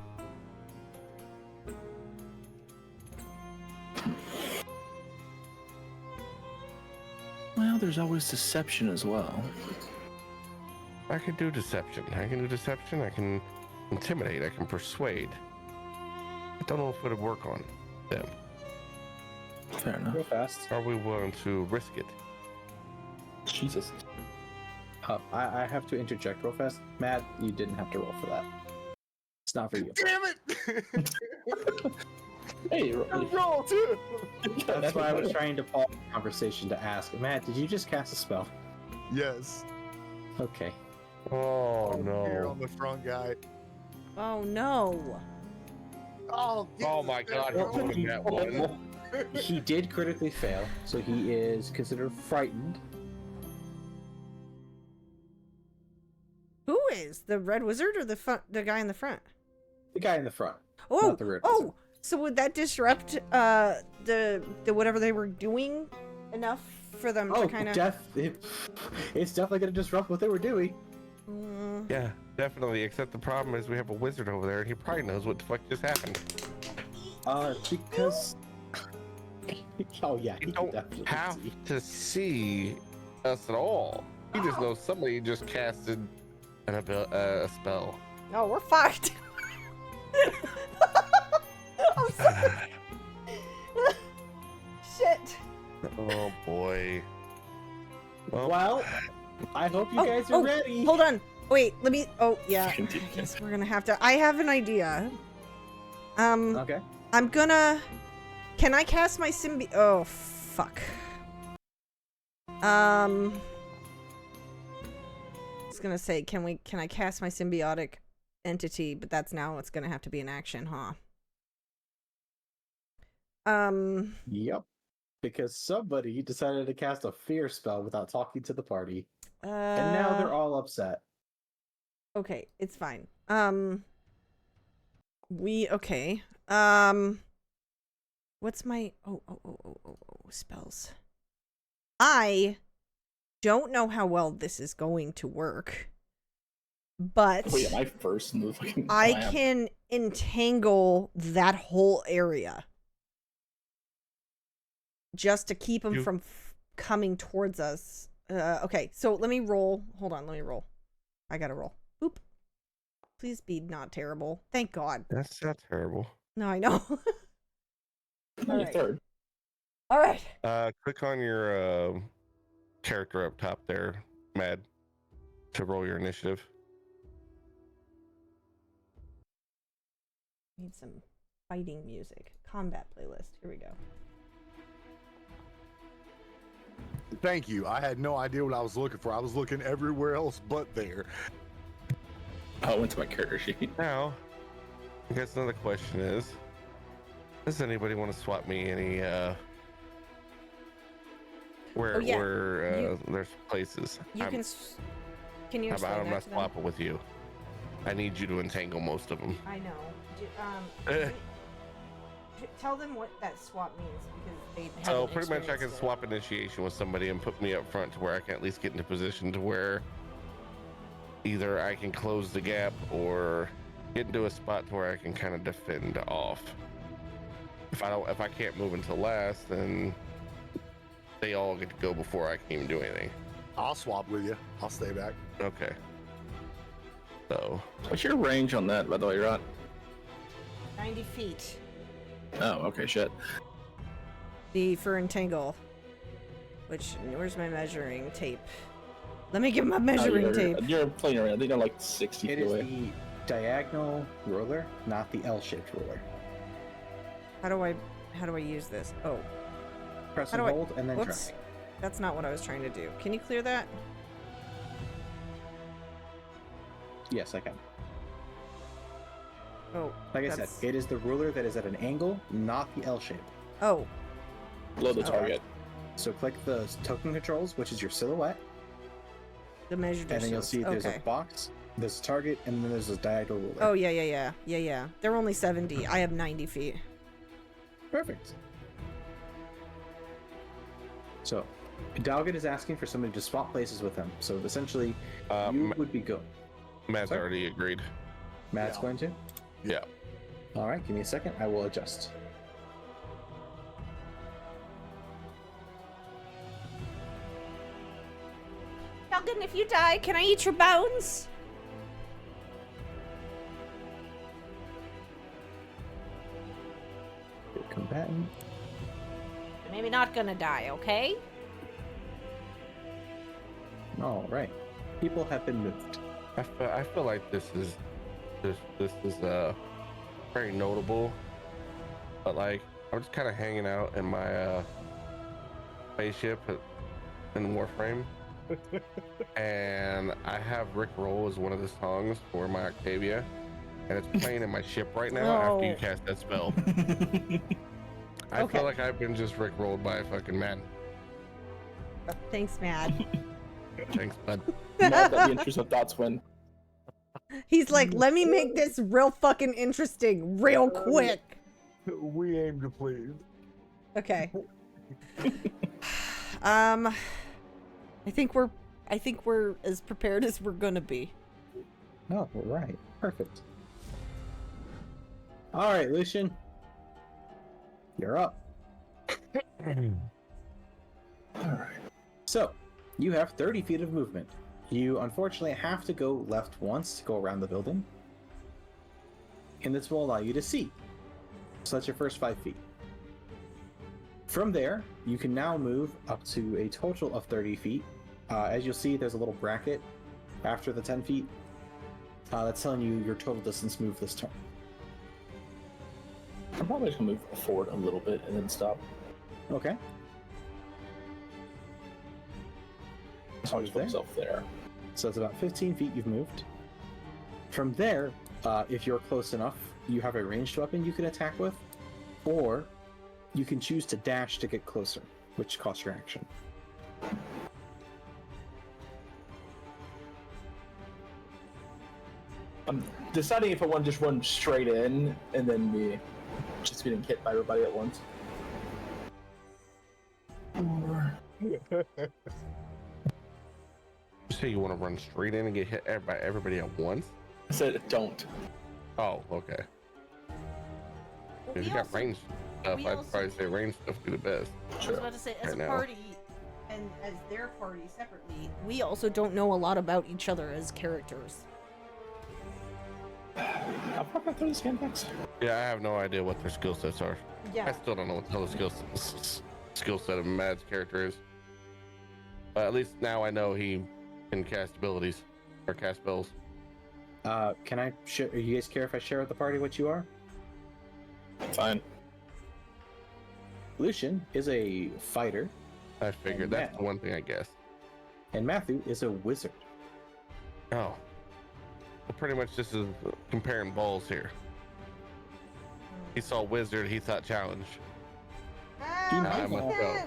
Well, there's always deception as well. I can do deception. I can intimidate. I can persuade. I don't know if it would work on them. Fair enough. Real fast. Are we willing to risk it? Jesus. I have to interject real fast. Matt, you didn't have to roll for that. It's not for you. Damn it! Hey, Roll too. That's why I was trying to pause the conversation to ask. Matt, did you just cast a spell? Yes. Okay. Oh Fear no! on the front guy. Oh no. Oh. Oh my God! He's doing that one. He did critically fail, so he is considered frightened. Who is? The red wizard or the guy in the front? The guy in the front. Oh, Not the red wizard. so would that disrupt the whatever they were doing enough for them to kind of... It's definitely going to disrupt what they were doing. Yeah, Definitely, except the problem is we have a wizard over there and he probably knows what the fuck just happened. Because... Oh, yeah, You he can don't definitely have see. to see us at all. You just know somebody just casted a spell. No, we're fucked. I'm sorry. Shit. Oh boy. Well, I hope you guys are ready. Hold on. Wait, let me. Oh, yeah. I guess we're gonna have to. I have an idea. Okay. I'm gonna. Can I cast my symbi? Oh, fuck. I was gonna say, can I cast my symbiotic entity? But that's now it's gonna have to be an action, huh? Yep. Because somebody decided to cast a fear spell without talking to the party. And now they're all upset. Okay, it's fine. Okay. What's my spells? I don't know how well this is going to work, but Oh yeah, my first in the fucking I clan. can entangle that whole area just to keep them from coming towards us. Okay, so let me roll. Hold on, let me roll. I gotta roll. Oop. Please be not terrible. Thank God. That's not terrible. No, I know. All right. Third. All right. Click on your character up top there, Mad, to roll your initiative. Need some fighting music. Combat playlist. Here we go. Thank you. I had no idea what I was looking for. I was looking everywhere else but there. Oh, I went to my character sheet. Now, I guess another question is, does anybody want to swap me any where there's places? Can you How explain about I'm that not to them? swapping with you? I need you to entangle most of them. I know. Tell them what that swap means because they haven't So pretty much I can experienced it. swap initiation with somebody and put me up front to where I can at least get into position to where either I can close the gap or get into a spot to where I can kind of defend off. If I can't move until last, then they all get to go before I can even do anything. I'll swap with you. I'll stay back. Okay. So What's your range on that, by the way, Rod? 90 feet. Oh, okay, shit. For entangle. Where's my measuring tape? Let me give him a measuring tape. You're playing around. They are like 60 It feet is away. the diagonal ruler, not the L-shaped ruler. How do I use this? Oh, Press How and do I- hold and then whoops. drag. That's not what I was trying to do. Can you clear that? Yes, I can. Oh, Like I that's- said, it is the ruler that is at an angle, not the L shape. Oh, Below the Oh. target. So click the token controls, which is your silhouette, the measure and then you'll see there's okay. a box, there's a target, and then there's a diagonal ruler. Oh, yeah. They're only 70. I have 90 feet. Perfect. So, Dalgon is asking for somebody to swap places with him. So essentially, you would be good. Matt's Sorry? already agreed. Matt's Yeah. going to? Yeah. All right, give me a second. I will adjust. Dalgon, if you die, can I eat your bones? Good combatant. Maybe not gonna die, okay? All right. People have been moved. I feel like this is very notable, but like I'm just kind of hanging out in my spaceship in Warframe, and I have Rick Roll as one of the songs for my Octavia, and it's playing in my ship right now after you No. cast that spell. I Okay. feel like I've been just Rick rolled by a fucking man. Thanks, Mad. Thanks, bud. Not that the intrusive thoughts win. He's like, let me make this real fucking interesting real quick. We aim to please. Okay. I think we're as prepared as we're gonna be. Oh, right. Perfect. All right, Lucian. You're up. Alright. So, you have 30 feet of movement. You unfortunately have to go left once to go around the building. And this will allow you to see. So that's your first 5 feet. From there, you can now move up to a total of 30 feet. As you'll see, there's a little bracket after the 10 feet. That's telling you your total distance move this turn. I'm probably just gonna move forward a little bit and then stop. Okay. So I'll just put myself there. So it's about 15 feet you've moved. From there, if you're close enough, you have a ranged weapon you can attack with, or you can choose to dash to get closer, which costs your action. I'm deciding if I want to just run straight in and then be just getting hit by everybody at once. Or... You say you want to run straight in and get hit by everybody at once? I said don't. Oh, okay. If you got range stuff, I'd probably say range stuff would be the best. I was about to say, as Right a now. party, and as their party separately, we also don't know a lot about each other as characters. I'll probably throw this handbags. Yeah, I have no idea what their skill sets are. I Yeah. still don't know what the hell the skill set of Mad's character is. But at least now I know he can cast abilities or cast spells. Can I share? You guys care if I share with the party what you are? Fine. Lucian is a fighter, I figured And that's now- the one thing I guess. and Mathu is a wizard. Oh. Well, pretty much this is comparing balls here. He saw wizard, he thought challenge. might must go.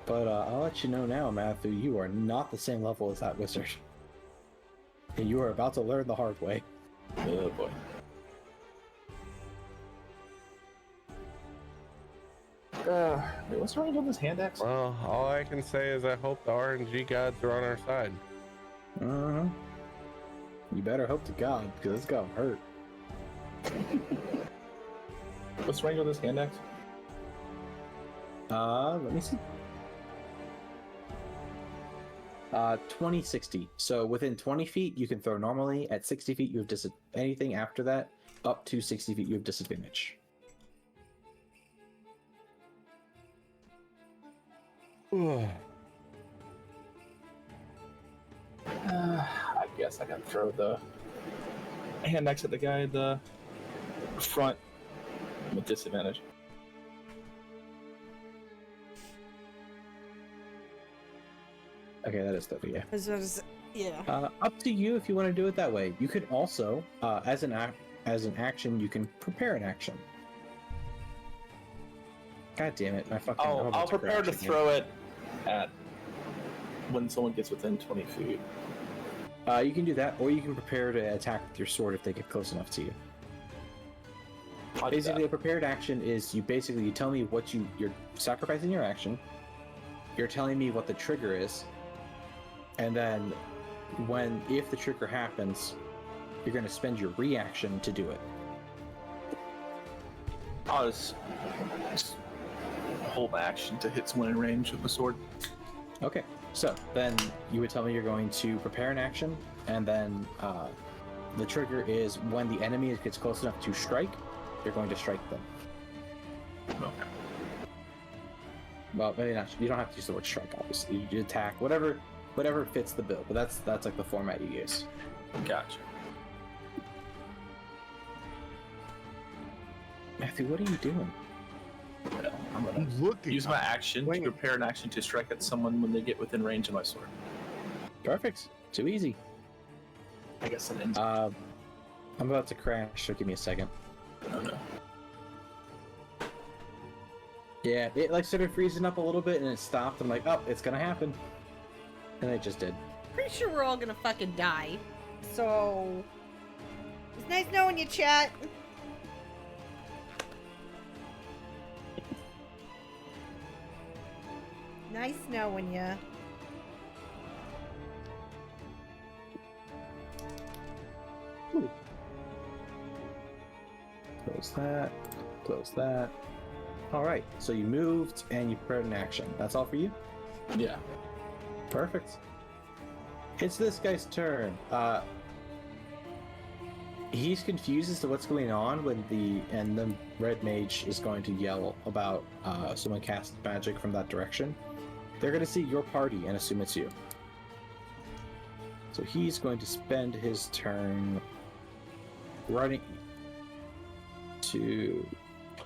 But I'll let you know now, Mathu, you are not the same level as that wizard. And you are about to learn the hard way. Oh boy. Wait, what's wrong with this hand axe? Well, all I can say is I hope the RNG gods are on our side. Uh-huh. You better hope to God, because it's gonna hurt. What's wrong with this hand axe? Let me see. 20-60. So within 20 feet, you can throw normally. At 60 feet, you have anything after that, up to 60 feet, you have disadvantage. I guess I gotta throw the hand axe at the guy at the front with disadvantage. Okay, that is 30, yeah. Yeah. Up to you if you want to do it that way. You could also, as an action, you can prepare an action. God damn it! My fucking. I'm about I'll prepare to crash again. throw it at when someone gets within 20 feet. You can do that, or you can prepare to attack with your sword if they get close enough to you. I'll do Basically, that. a prepared action is you tell me what you're sacrificing your action. You're telling me what the trigger is, and then if the trigger happens, you're going to spend your reaction to do it. I'll just hold my action to hit someone in range with the sword. Okay, so then you would tell me you're going to prepare an action, and then the trigger is when the enemy gets close enough to strike, you're going to strike them. Okay. Well, maybe not. You don't have to use the word strike, obviously. You attack, whatever fits the bill. But that's like the format you use. Gotcha. Matthew, what are you doing? I'm gonna I'm looking. use my action to Wait. prepare an action to strike at someone when they get within range of my sword. Perfect. Too easy. I guess that ends. I'm about to crash, so give me a second. Oh no. Yeah, it like started freezing up a little bit and it stopped. I'm like, oh, it's gonna happen. And it just did. Pretty sure we're all gonna fucking die. So it's nice knowing you, chat. Nice knowing you. that. Close that. All right. So you moved and you prepared an action. That's all for you? Yeah. Perfect. It's this guy's turn. He's confused as to what's going on when the red mage is going to yell about someone cast magic from that direction. They're going to see your party and assume it's you. So he's going to spend his turn running to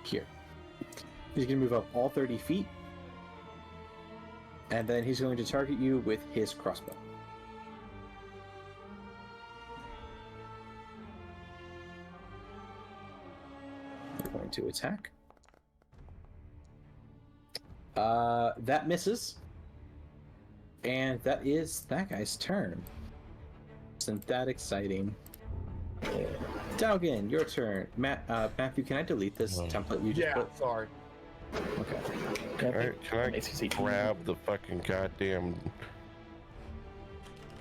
here. He's going to move up all 30 feet. And then he's going to target you with his crossbow. You're going to attack. That misses. And that is that guy's turn. Isn't that exciting? Dalgon, your turn. Matthew, can I delete this template you just put? Sorry. Okay. Alright, can I grab the fucking goddamn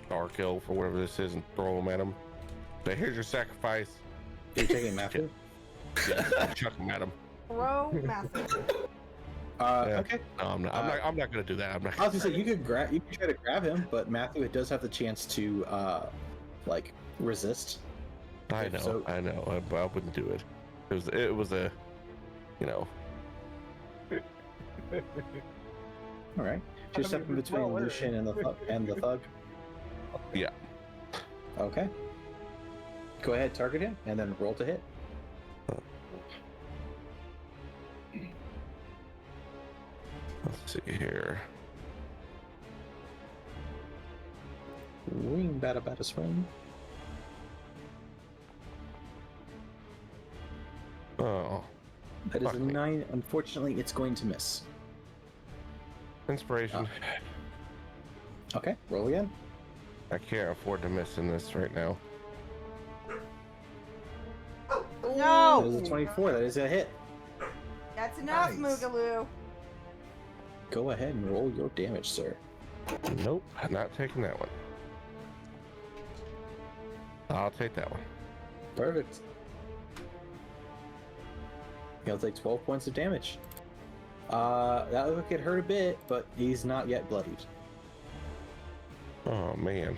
Dark Elf or whatever this is and throw them at him? So here's your sacrifice. You're taking Matthew? Yeah, chuck him at him. Throw Matthew. Okay. No, I'm not. I'm not gonna do that. I'm not. I was gonna say you could try to grab him, but Matthew, it does have the chance to like resist. I know. I wouldn't do it. It was a, you know. All right. Just stepping between Lucian and the thug. Yeah. Okay. Go ahead, target him, and then roll to hit. Let's see here. Swing, bada swing. Oh. That is a 9. Unfortunately, it's going to miss. Inspiration. Okay, roll again. I can't afford to miss in this right now. No! That is a 24. That is a hit. That's enough, Nice. Moogaloo. Go ahead and roll your damage, sir. Nope, I'm not taking that one. I'll take that one. Perfect. He'll take 12 points of damage. That would get hurt a bit, but he's not yet bloodied. Oh man.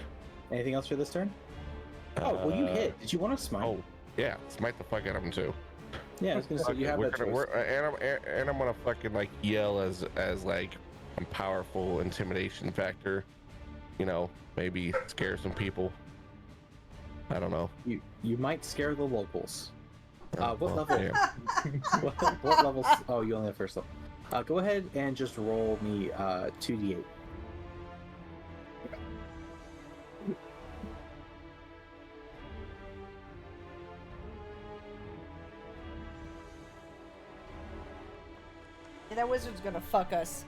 Anything else for this turn? Oh, well, you hit. Did you want to smite? Oh, yeah, smite the fuck out of him too. Yeah, I was gonna say you have that choice. And I'm gonna fucking like yell as like a powerful intimidation factor. You know, maybe scare some people. I don't know. You might scare the locals. What level? Damn. what level? Oh, you only have first level. Go ahead and just roll me 2d8. Yeah, that wizard's gonna fuck us.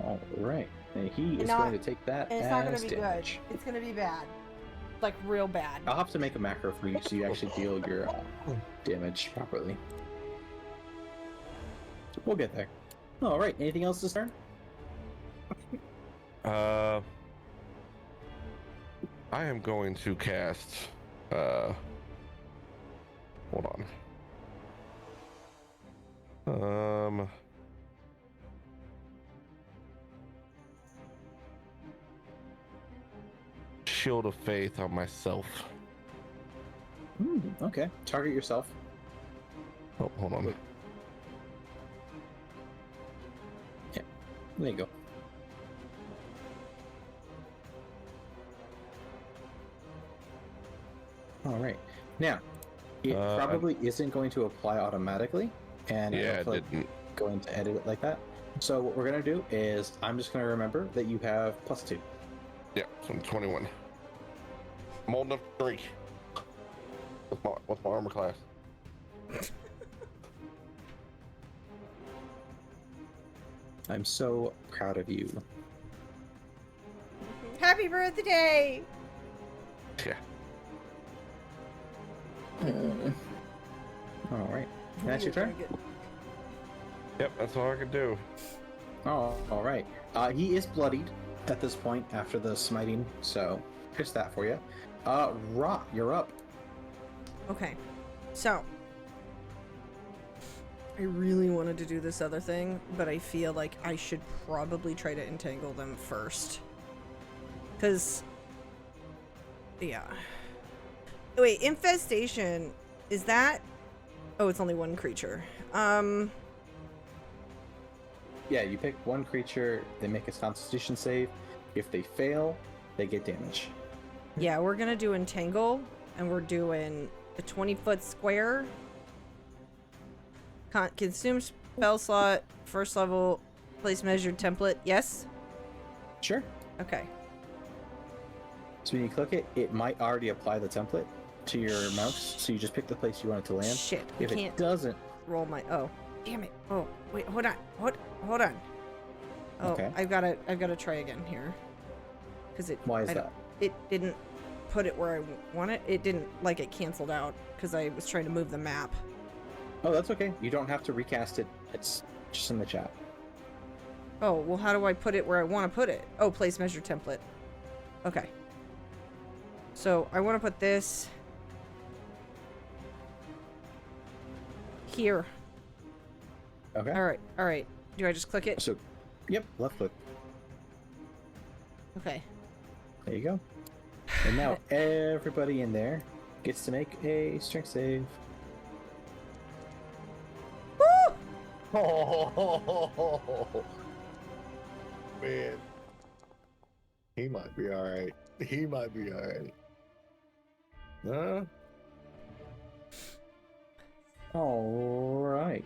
All right, and he is not- going to take that And it's as not gonna be damage. good. It's gonna be bad. Like, real bad. I'll have to make a macro for you so you actually deal your damage properly. We'll get there. All right. Anything else this turn? I am going to cast. Hold on. Shield of Faith on myself. Okay. Target yourself. Oh, hold on. Yeah. There you go. All right. Now, it probably isn't going to apply automatically, and Yeah, I don't it didn't. going to edit it like that. So what we're gonna do is I'm just gonna remember that you have +2. Yeah, so I'm 21. I'm old enough to drink. What's my armor class? I'm so proud of you. Happy birthday! Yeah. All right. That's your turn. Yep, that's all I can do. Oh, all right. He is bloodied at this point after the smiting, so here's that for you. Ra, you're up. Okay, so I really wanted to do this other thing, but I feel like I should probably try to entangle them first. Because... yeah. Wait, infestation, is that... oh, it's only one creature. Yeah, you pick one creature, they make a constitution save. If they fail, they get damage. Yeah, we're gonna do entangle, and we're doing a 20-foot square. Consume spell slot, first level, place measured template. Yes? Sure. Okay. So when you click it, it might already apply the template to your mouse, so you just pick the place you want it to land. Shit, If I can't it doesn't, roll my... oh, damn it. Oh, wait, hold on. Hold on. Oh, Okay. I've gotta try again here. Because it... why is I don't- that? It didn't put it where I want it. It didn't, like, it canceled out because I was trying to move the map. Oh, that's okay. You don't have to recast it. It's just in the chat. Oh, well, how do I put it where I want to put it? Oh, place measure template. Okay. So, I want to put this... here. Okay. Alright. Do I just click it? So, yep, left click. Okay. There you go. And now everybody in there gets to make a strength save. Woo! Oh, man. He might be alright. He might be alright. Huh? All right.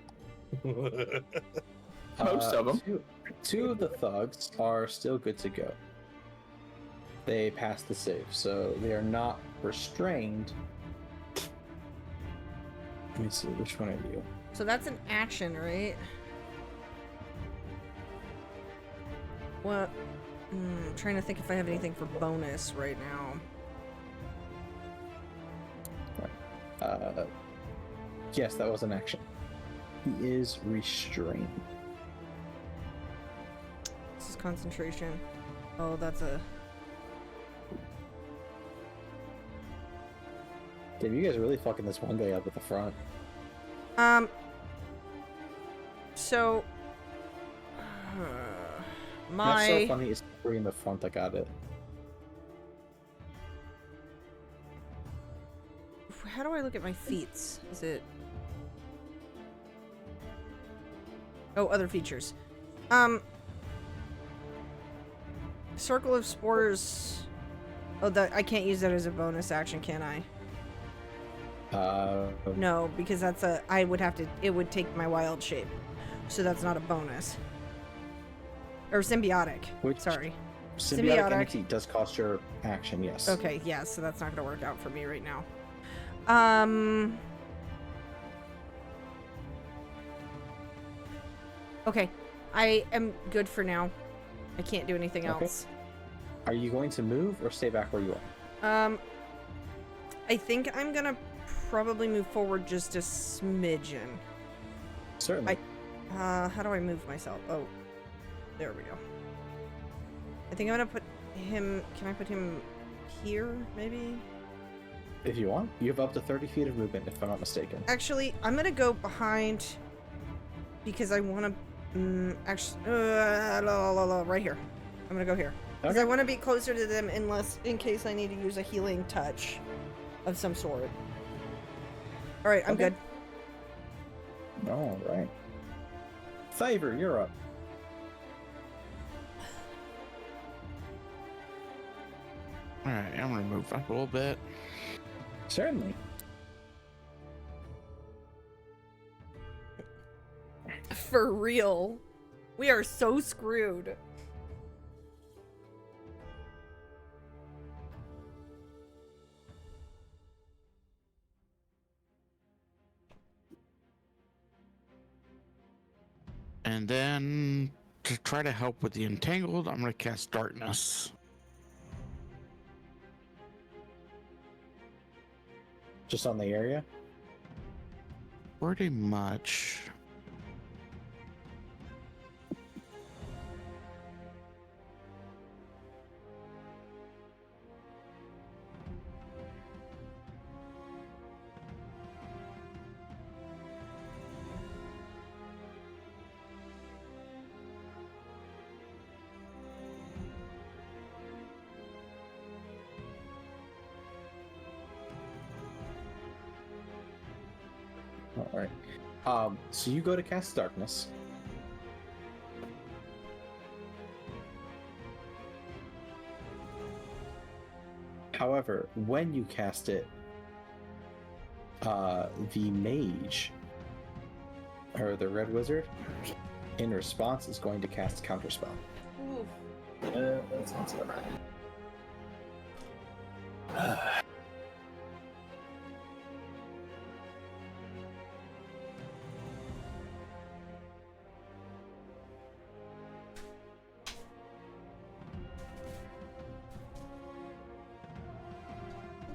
Most of them. Two of the thugs are still good to go. They passed the save, so they are not restrained. Let me see, which one are you? So that's an action, right? What? I'm trying to think if I have anything for bonus right now. Yes, that was an action. He is restrained. This is concentration. Oh, that's a... Damn, you guys are really fucking this one guy up at the front. So... That's so my... funny, it's three in the front that got it. How do I look at my feats? Is it... oh, other features. Circle of Spores... oh, that I can't use that as a bonus action, can I? No, because that's a... I would have to... it would take my wild shape. So that's not a bonus. Or symbiotic. Sorry. Symbiotic entity does cost your action, yes. Okay, yeah, so that's not gonna work out for me right now. Okay. I am good for now. I can't do anything else. Are you going to move or stay back where you are? I think I'm gonna probably move forward just a smidgen. Certainly. How do I move myself? Oh, there we go. I think I'm gonna put him... can I put him here, maybe? If you want. You have up to 30 feet of movement, if I'm not mistaken. Actually, I'm gonna go behind because I want to... actually... right here. I'm gonna go here. Because Okay. I want to be closer to them in case I need to use a healing touch of some sort. Alright, I'm good. Alright. Thyvir, you're up. Alright, I'm gonna move up a little bit. Certainly. For real. We are so screwed. And then to try to help with the entangled, I'm gonna cast darkness. Just on the area? Pretty much. All right. So you go to cast darkness. However, when you cast it, the mage or the red wizard, in response, is going to cast counterspell. Ooh. Yeah, that sounds about right.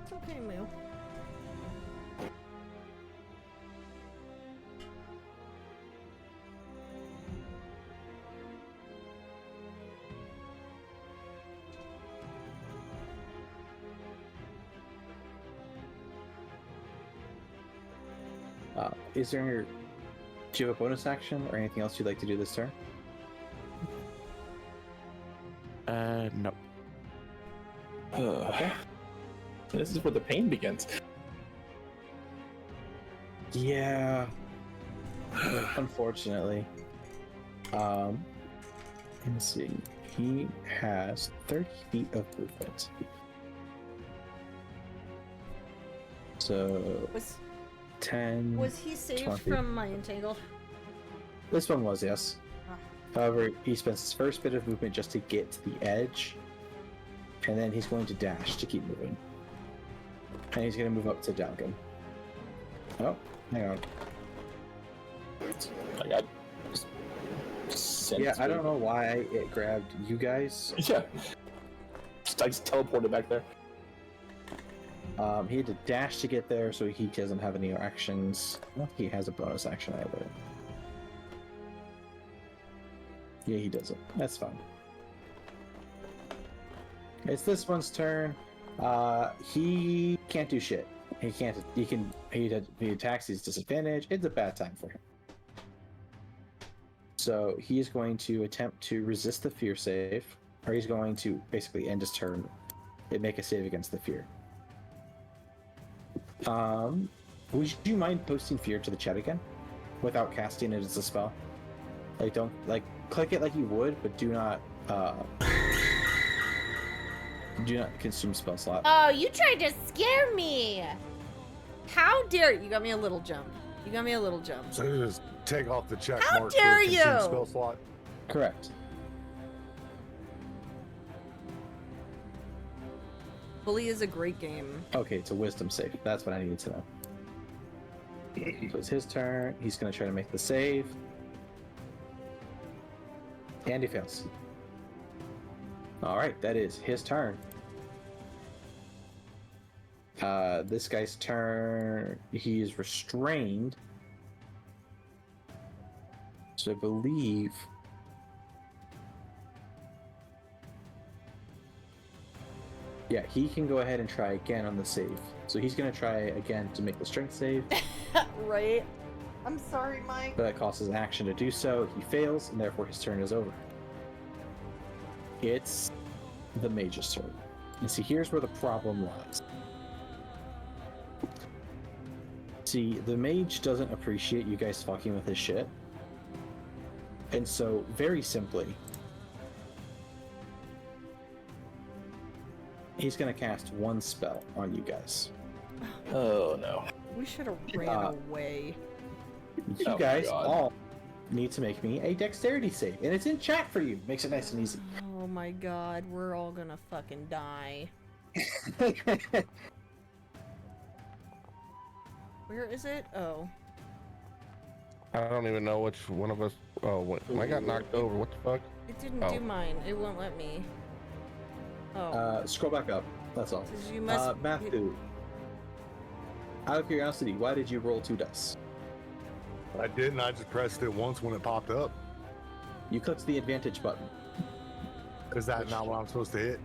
It's okay, Moo. Do you have a bonus action or anything else you'd like to do this turn? No. Okay. This is where the pain begins. Yeah. Unfortunately. Let me see. He has 30 feet of movement. So Was 10. he saved 20. from my entangled? This one was, yes. Ah. However, he spends his first bit of movement just to get to the edge, and then he's going to dash to keep moving. And he's going to move up to Dalgon. Oh, hang on. I got. Yeah, I don't know why it grabbed you guys. Yeah. I just teleported back there. He had to dash to get there, so he doesn't have any actions. I don't think he has a bonus action either. Yeah, he doesn't. That's fine. It's this one's turn. He can't do shit. He attacks, he's disadvantaged. It's a bad time for him. So he's going to attempt to resist the fear save, or he's going to basically end his turn and make a save against the fear. Would you mind posting fear to the chat again without casting it as a spell? Like, don't click it like you would, but do not consume spell slot. Oh, you tried to scare me! How dare you? You got me a little jump. You got me a little jump. So just take off the check How mark dare for consume you! spell slot. Correct. Bully is a great game. Okay, it's a wisdom save. That's what I needed to know. So it's his turn. He's going to try to make the save. And he fails. Alright, that is his turn. This guy's turn, he is restrained. So I believe... Yeah, he can go ahead and try again on the save. So he's going to try again to make the strength save. Right? I'm sorry, Mike. But that costs his action to do so. He fails, and therefore his turn is over. It's the mage's turn. And see, here's where the problem lies. See, the mage doesn't appreciate you guys fucking with his shit. And so, very simply, he's going to cast one spell on you guys. Oh no. We should have ran away. You Oh my guys God. all need to make me a dexterity save. And it's in chat for you. Makes it nice and easy. Oh my god, we're all gonna fucking die. Where is it? Oh. I don't even know which one of us. Oh, what? I got knocked over. What the fuck? It didn't Oh. do mine. It won't let me. Oh. Scroll back up. That's all. Says you must Mathu, out of curiosity, why did you roll 2 dice? I didn't. I just pressed it once when it popped up. You clicked the advantage button. Is that not what I'm supposed to hit?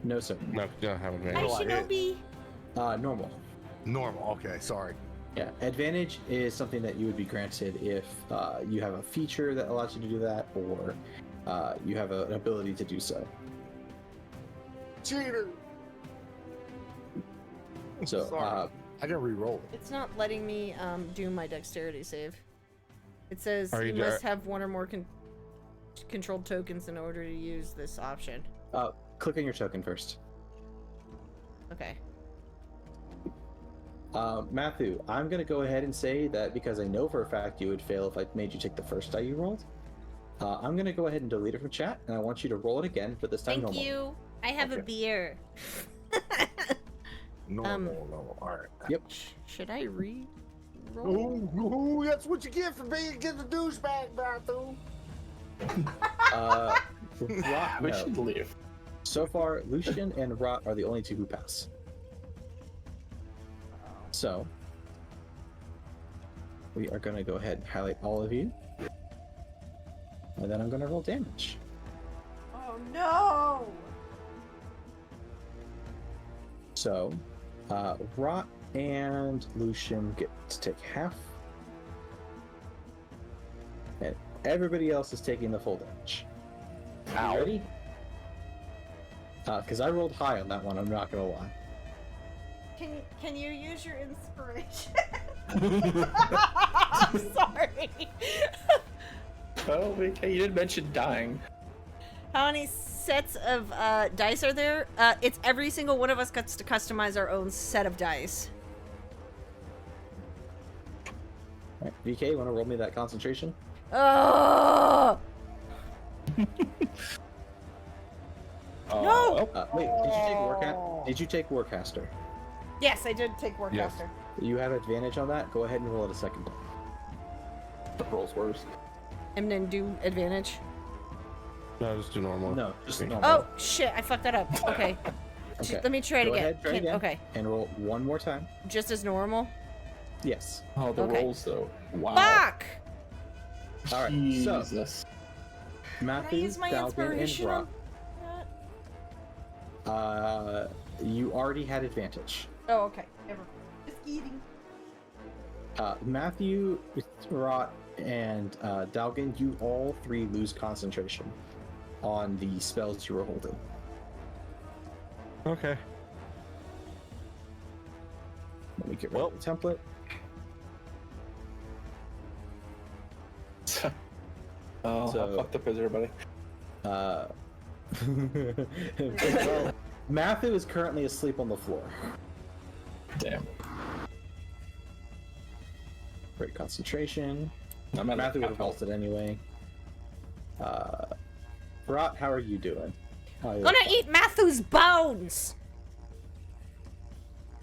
No, sir. No, you don't have Hi, advantage. I hit? Shinobi. Normal. Normal. Okay, sorry. Yeah, advantage is something that you would be granted if you have a feature that allows you to do that, or you have an ability to do so. Cheater. So, Sorry. I can re-roll it. It's not letting me do my dexterity save. It says Are you you must have one or more controlled tokens in order to use this option. Click on your token first. Okay. Matthew, I'm going to go ahead and say that because I know for a fact you would fail if I made you take the first die you rolled, I'm going to go ahead and delete it from chat, and I want you to roll it again, but this time Thank normal. you. I have a beer. No. All right. Yep. Should I read? Ooh, that's what you get for being the douchebag, Mathu. Rot, We no. should leave. So far, Lucian and Rot are the only two who pass. So, we are going to go ahead and highlight all of you. And then I'm going to roll damage. Oh no! So, Rot and Lucian get to take half. And everybody else is taking the full damage. Ow. Ready? Because I rolled high on that one, I'm not going to lie. Can you use your inspiration? I'm sorry. Oh, okay. You did mention dying. How many sets of dice are there? It's every single one of us gets to customize our own set of dice. All right, VK, you want to roll me that concentration? Oh! No! Wait, did you take Warcaster? Yes, I did take Warcaster. Yes. You have advantage on that? Go ahead and roll it a second time. The roll's worse. And then do advantage. No, just do normal. No, just normal. Oh shit! I fucked that up. Okay. Okay. Let me try it Go again. ahead, try again. Okay. And roll one more time. Just as normal. Yes. Oh, the Okay. rolls though. Wow. Fuck! All right. Jesus. So, Can I Matthew, use my Dalgon, and inspiration on Rock, that? you already had advantage. Oh, okay. Never mind. Just kidding. Matthew, Rot, and Dalgon, you all three lose concentration on the spells you were holding. Okay. Let me get rid of the template. Oh, So- how fucked up is everybody? Well, Matthew is currently asleep on the floor. Damn. Great concentration. I'm at Matthew would have half health. vaulted anyway. Rot, how are you doing? Gonna eat Matthew's bones!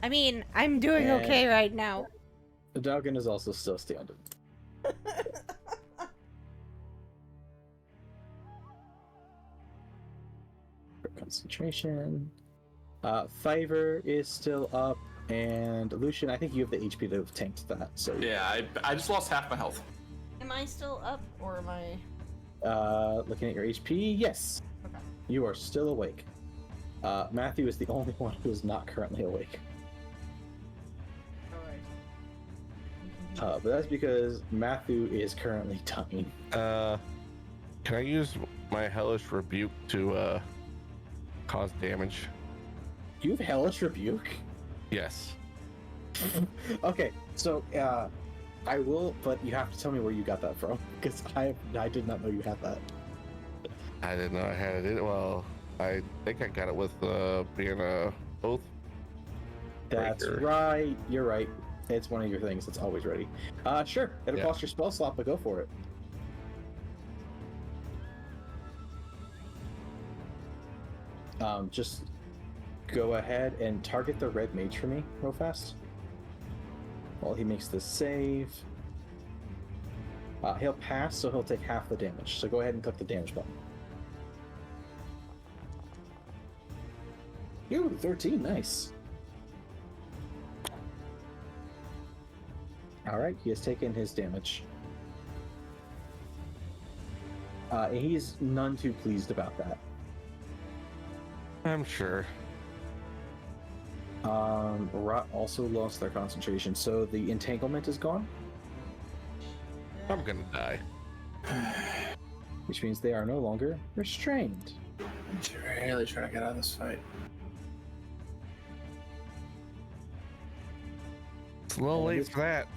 I mean, I'm doing And- okay right now. Dalgon is also still standing. Great concentration. Thyvir is still up, and Lucian, I think you have the HP to have tanked that. So Yeah, I just lost half my health. Am I still up, or am I... looking at your HP, yes. Okay. You are still awake. Matthew is the only one who is not currently awake. But that's because Matthew is currently dying. Can I use my hellish rebuke to cause damage? You have Hellish Rebuke? Yes. Okay, so I will, but you have to tell me where you got that from, because I did not know you had that. I didn't know I had it. Well, I think I got it with being a oath. That's Breaker. right. You're right. It's one of your things that's always ready. Sure. It'll Yeah. cost your spell slot, but go for it. Just go ahead and target the red mage for me real fast. While he makes this save. He'll pass, so he'll take half the damage. So go ahead and click the damage button. Ooh, 13, nice. Alright, he has taken his damage. He's none too pleased about that. I'm sure. Rot also lost their concentration, so the entanglement is gone, I'm gonna die. which means they are no longer restrained. I'm really trying to get out of this fight. It's a little late for that.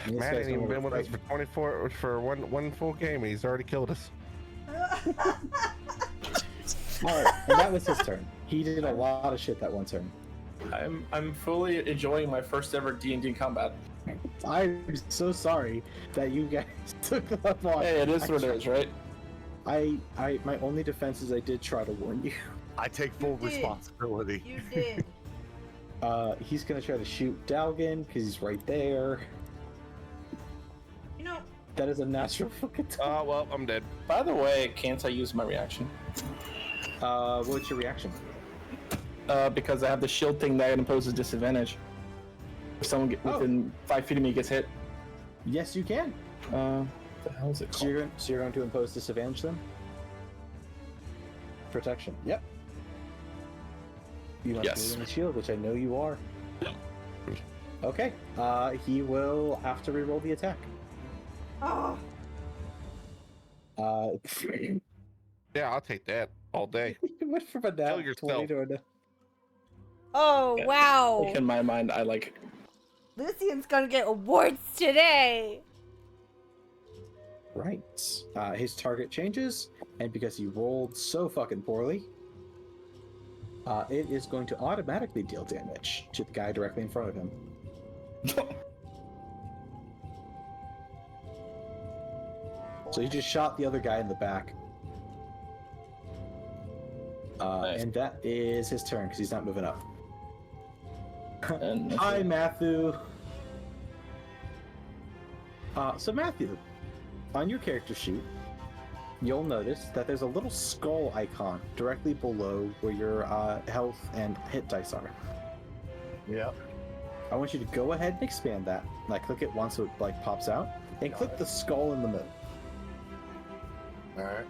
this Matt guy's ain't even gonna been with us for 24 for one full game. He's already killed us. Alright, and that was his turn. He did a lot of shit that one turn. I'm fully enjoying my first ever D&D combat. I'm so sorry that you guys took that long. Hey, it is what it is, right? My only defense is I did try to warn you. I take full did. responsibility. You did. He's gonna try to shoot Dalgon because he's right there. You know, That is a natural fucking. Oh well, I'm dead. By the way, can't I use my reaction? What's your reaction? Because I have the shield thing that imposes disadvantage. If someone within 5 feet of me gets hit. Yes, you can. What the hell is it So called? you're going to impose disadvantage then? Protection. Yep. You want Yes. to do it in the shield, which I know you are. Okay. He will have to reroll the attack. oh, Yeah, I'll take that all day. You went from a Kill nat yourself. 20 to a. oh Yeah. wow. In my mind, I like. Lucian's gonna get awards today. Right. His target changes, and because he rolled so fucking poorly, it is going to automatically deal damage to the guy directly in front of him. So he just shot the other guy in the back. Nice. And that is his turn because he's not moving up. And Hi, Matthew. So Matthew, on your character sheet, you'll notice that there's a little skull icon directly below where your health and hit dice are. Yep. I want you to go ahead and expand that. Like, click it once so it like pops out, and click the skull in the middle. All right.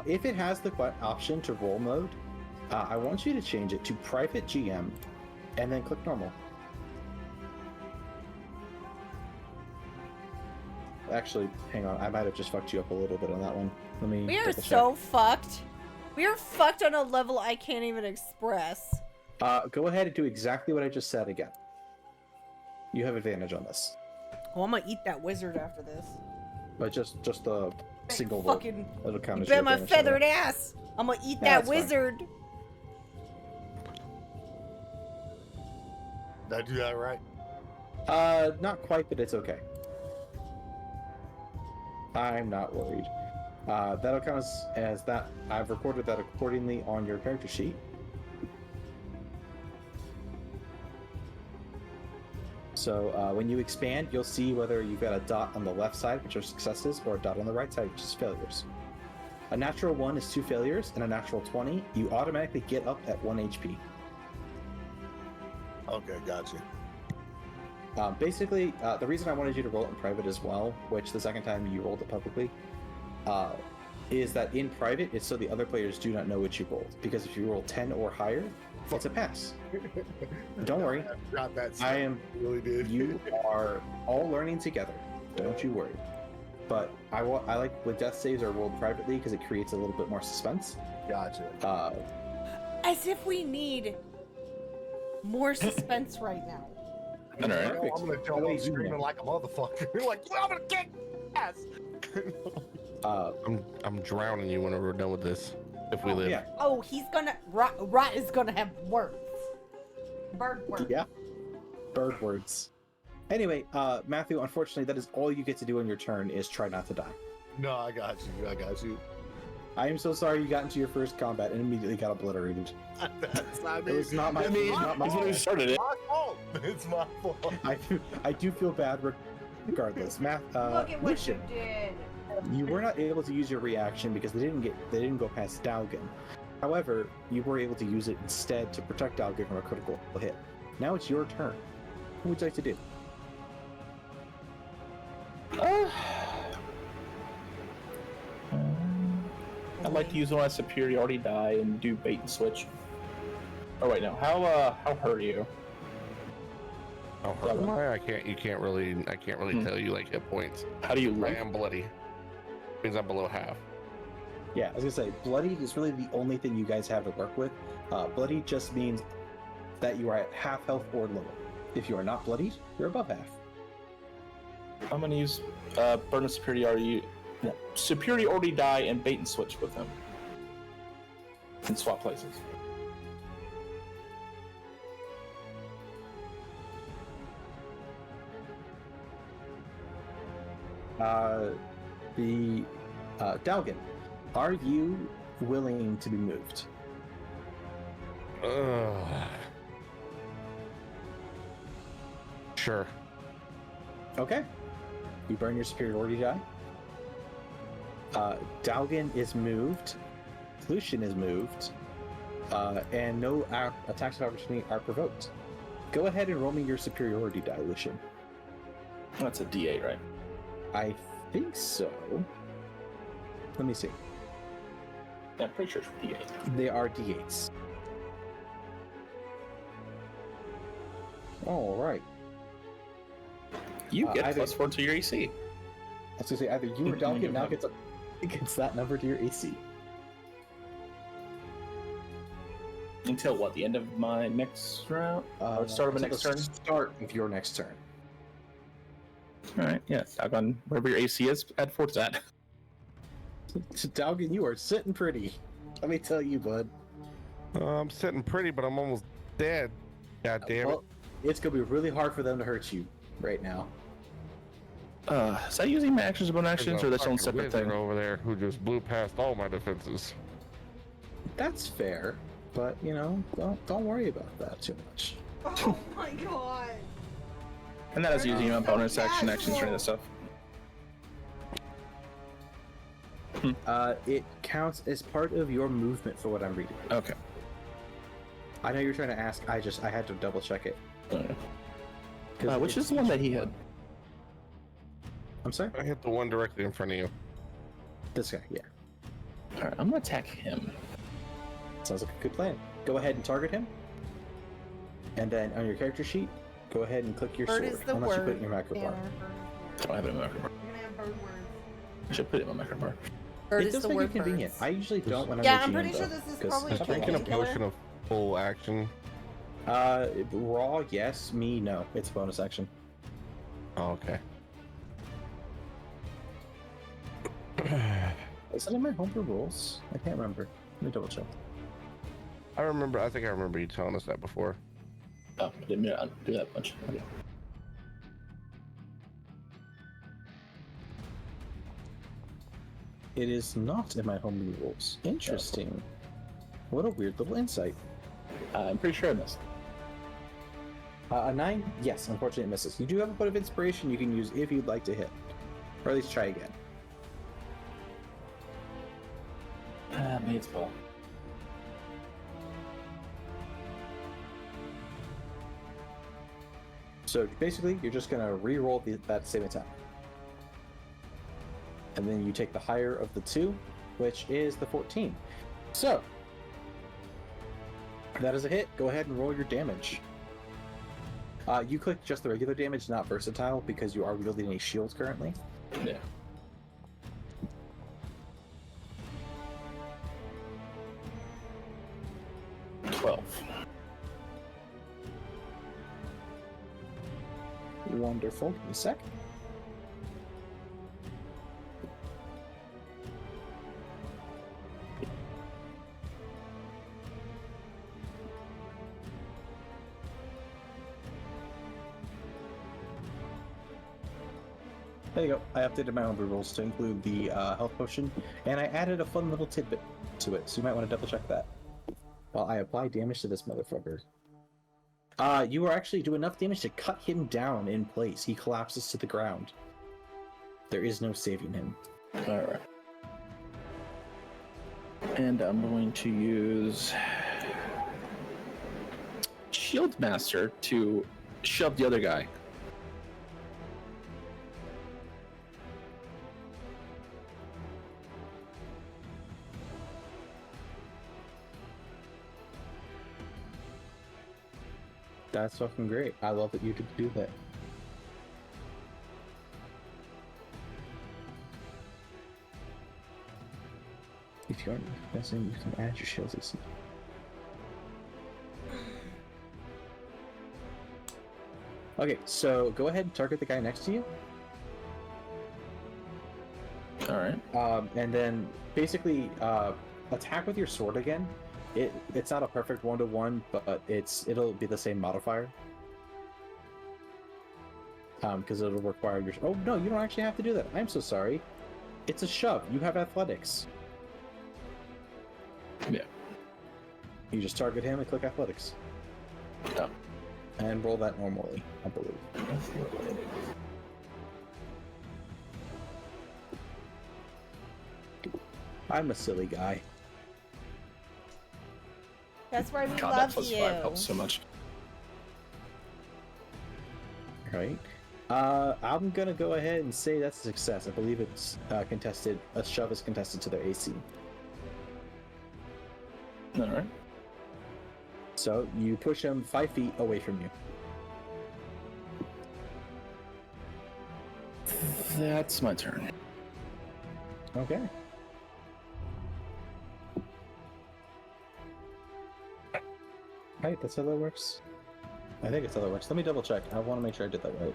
If it has the option to roll mode, I want you to change it to private GM, and then click normal. Actually, hang on. I might have just fucked you up a little bit on that one. Let me. We are double check. so fucked. We are fucked on a level I can't even express. Go ahead and do exactly what I just said again. You have advantage on this, Oh, I'm gonna eat that wizard after this. but just a single roll. Fucking It'll count as bet your my advantage. feathered ass. I'm gonna eat Yeah, that that's fine. wizard. Did I do that right? Not quite, but it's okay. I'm not worried. That'll count as that. I've recorded that accordingly on your character sheet. So when you expand, you'll see whether you've got a dot on the left side, which are successes, or a dot on the right side, which is failures. A natural 1 is 2 failures, and a natural 20, you automatically get up at 1 HP. Okay, gotcha. Basically, the reason I wanted you to roll it in private as well, which the second time you rolled it publicly, is that in private, it's so the other players do not know what you rolled. Because if you roll 10 or higher, it's a pass. Don't worry. Got that. I am. Really did. You are all learning together. Don't you worry. But I like with death saves are rolled privately because it creates a little bit more suspense. Gotcha. As if we need more suspense right now. All right. I'm gonna jump on screaming like a motherfucker. Like, I'm gonna kick ass. I'm drowning you when we're done with this. If we live. Yeah. Oh, he's gonna Rot is gonna have words. Bird words. Yeah. Bird words. Anyway, Matthew, unfortunately, that is all you get to do on your turn is try not to die. No, I got you. I got you. I am so sorry you got into your first combat and immediately got obliterated. That's not It was not my I mean, not my that's when we fault. started it. my fault. It's my fault. I do feel bad regardless. Look at what Lucian, you did. you were not able to use your reaction because they didn't go past Dalgon. However, you were able to use it instead to protect Dalgon from a critical hit. Now it's your turn. What would you like to do? I'd like to use one of my superiority die and do bait and switch. Oh wait, no. How hurt are you? Oh, hurt am I? I can't really tell you like hit points. How do you I look? am bloody. Means I'm below half. Yeah, I was gonna say, bloody is really the only thing you guys have to work with. Bloody just means that you are at half health or lower. If you are not bloodied, you're above half. I'm gonna use burn of superiority die and bait and switch with him. And swap places. Dalgon, are you willing to be moved? Sure. Okay. You burn your superiority die. Dalgon is moved. Lucian is moved. And no attacks of opportunity are provoked. Go ahead and roll me your superiority die, Lucian. That's a D8, right? I think so. Let me see. Yeah, I'm pretty sure it's D8. They are D8s. All right. You get +4 to your AC. I was gonna say either you or Dalgon now gets that number to your AC. Until what? The end of my next round? Or start of the next turn? Start of your next turn. Alright, yeah. Dalgon, whatever your AC is, add 4 to that. Dalgon, you are sitting pretty. Let me tell you, bud. I'm sitting pretty, but I'm almost dead. God damn it. It's gonna be really hard for them to hurt you right now. Is that using my actions and bonus actions, or that's your own separate thing? Over there who just blew past all my defenses. That's fair, but you know, don't worry about that too much. Oh my god. And that is using my bonus actions for this stuff. It counts as part of your movement for what I'm reading. Okay. I know you're trying to ask. I had to double check it. Which is the one that he had? I'm sorry? I hit the one directly in front of you. This guy, yeah. Alright, I'm gonna attack him. Sounds like a good plan. Go ahead and target him. And then on your character sheet, go ahead and click your Bird sword. is the Unless word. you put it in your macro bar. I don't have it in my macro bar. You're gonna have bird words. I should put it in my macro bar. Bird It is does the make word it convenient. birds. I usually don't when I'm Yeah, a I'm GM, pretty sure though, this is 'cause probably it's Just drinking a Killer? potion of full action. raw, yes. Me, no. It's a bonus action. Oh, okay. Is that in my homebrew rules? I can't remember. Let me double check. I think I remember you telling us that before. Oh, I didn't mean to do that bunch. Okay. It is not in my homebrew rules. Interesting. What a weird little insight. I'm pretty sure I missed. A 9? Yes, unfortunately it misses. You do have a point of inspiration you can use if you'd like to hit. Or at least try again. Maid's Ball. So basically, you're just going to re-roll that same attack. And then you take the higher of the two, which is the 14. So, that is a hit. Go ahead and roll your damage. You click just the regular damage, not versatile, because you are wielding a shield currently. Yeah. Wonderful. Give me a sec. There you go. I updated my homebrew rules to include the health potion, and I added a fun little tidbit to it, so you might want to double check that. While I apply damage to this motherfucker. You are actually do enough damage to cut him down in place. He collapses to the ground. There is no saving him. Alright. And I'm going to use Shield Master to shove the other guy. That's fucking great. I love that you could do that. If you aren't guessing, you can add your shields AC. Okay, so go ahead and target the guy next to you. All right. And then basically attack with your sword again. It's not a perfect 1-to-1, but it'll be the same modifier. Because it'll require your. Oh no, you don't actually have to do that. I'm so sorry. It's a shove. You have athletics. Yeah. You just target him and click athletics. Yeah. And roll that normally, I believe. I'm a silly guy. That's why we God, that love you. +5 helps so much. Right. I'm gonna go ahead and say that's a success. I believe it's contested. A shove is contested to their AC. All right. So you push him 5 feet away from you. That's my turn. Okay. Right, that's how that works. I think it's how that works. Let me double check. I want to make sure I did that right.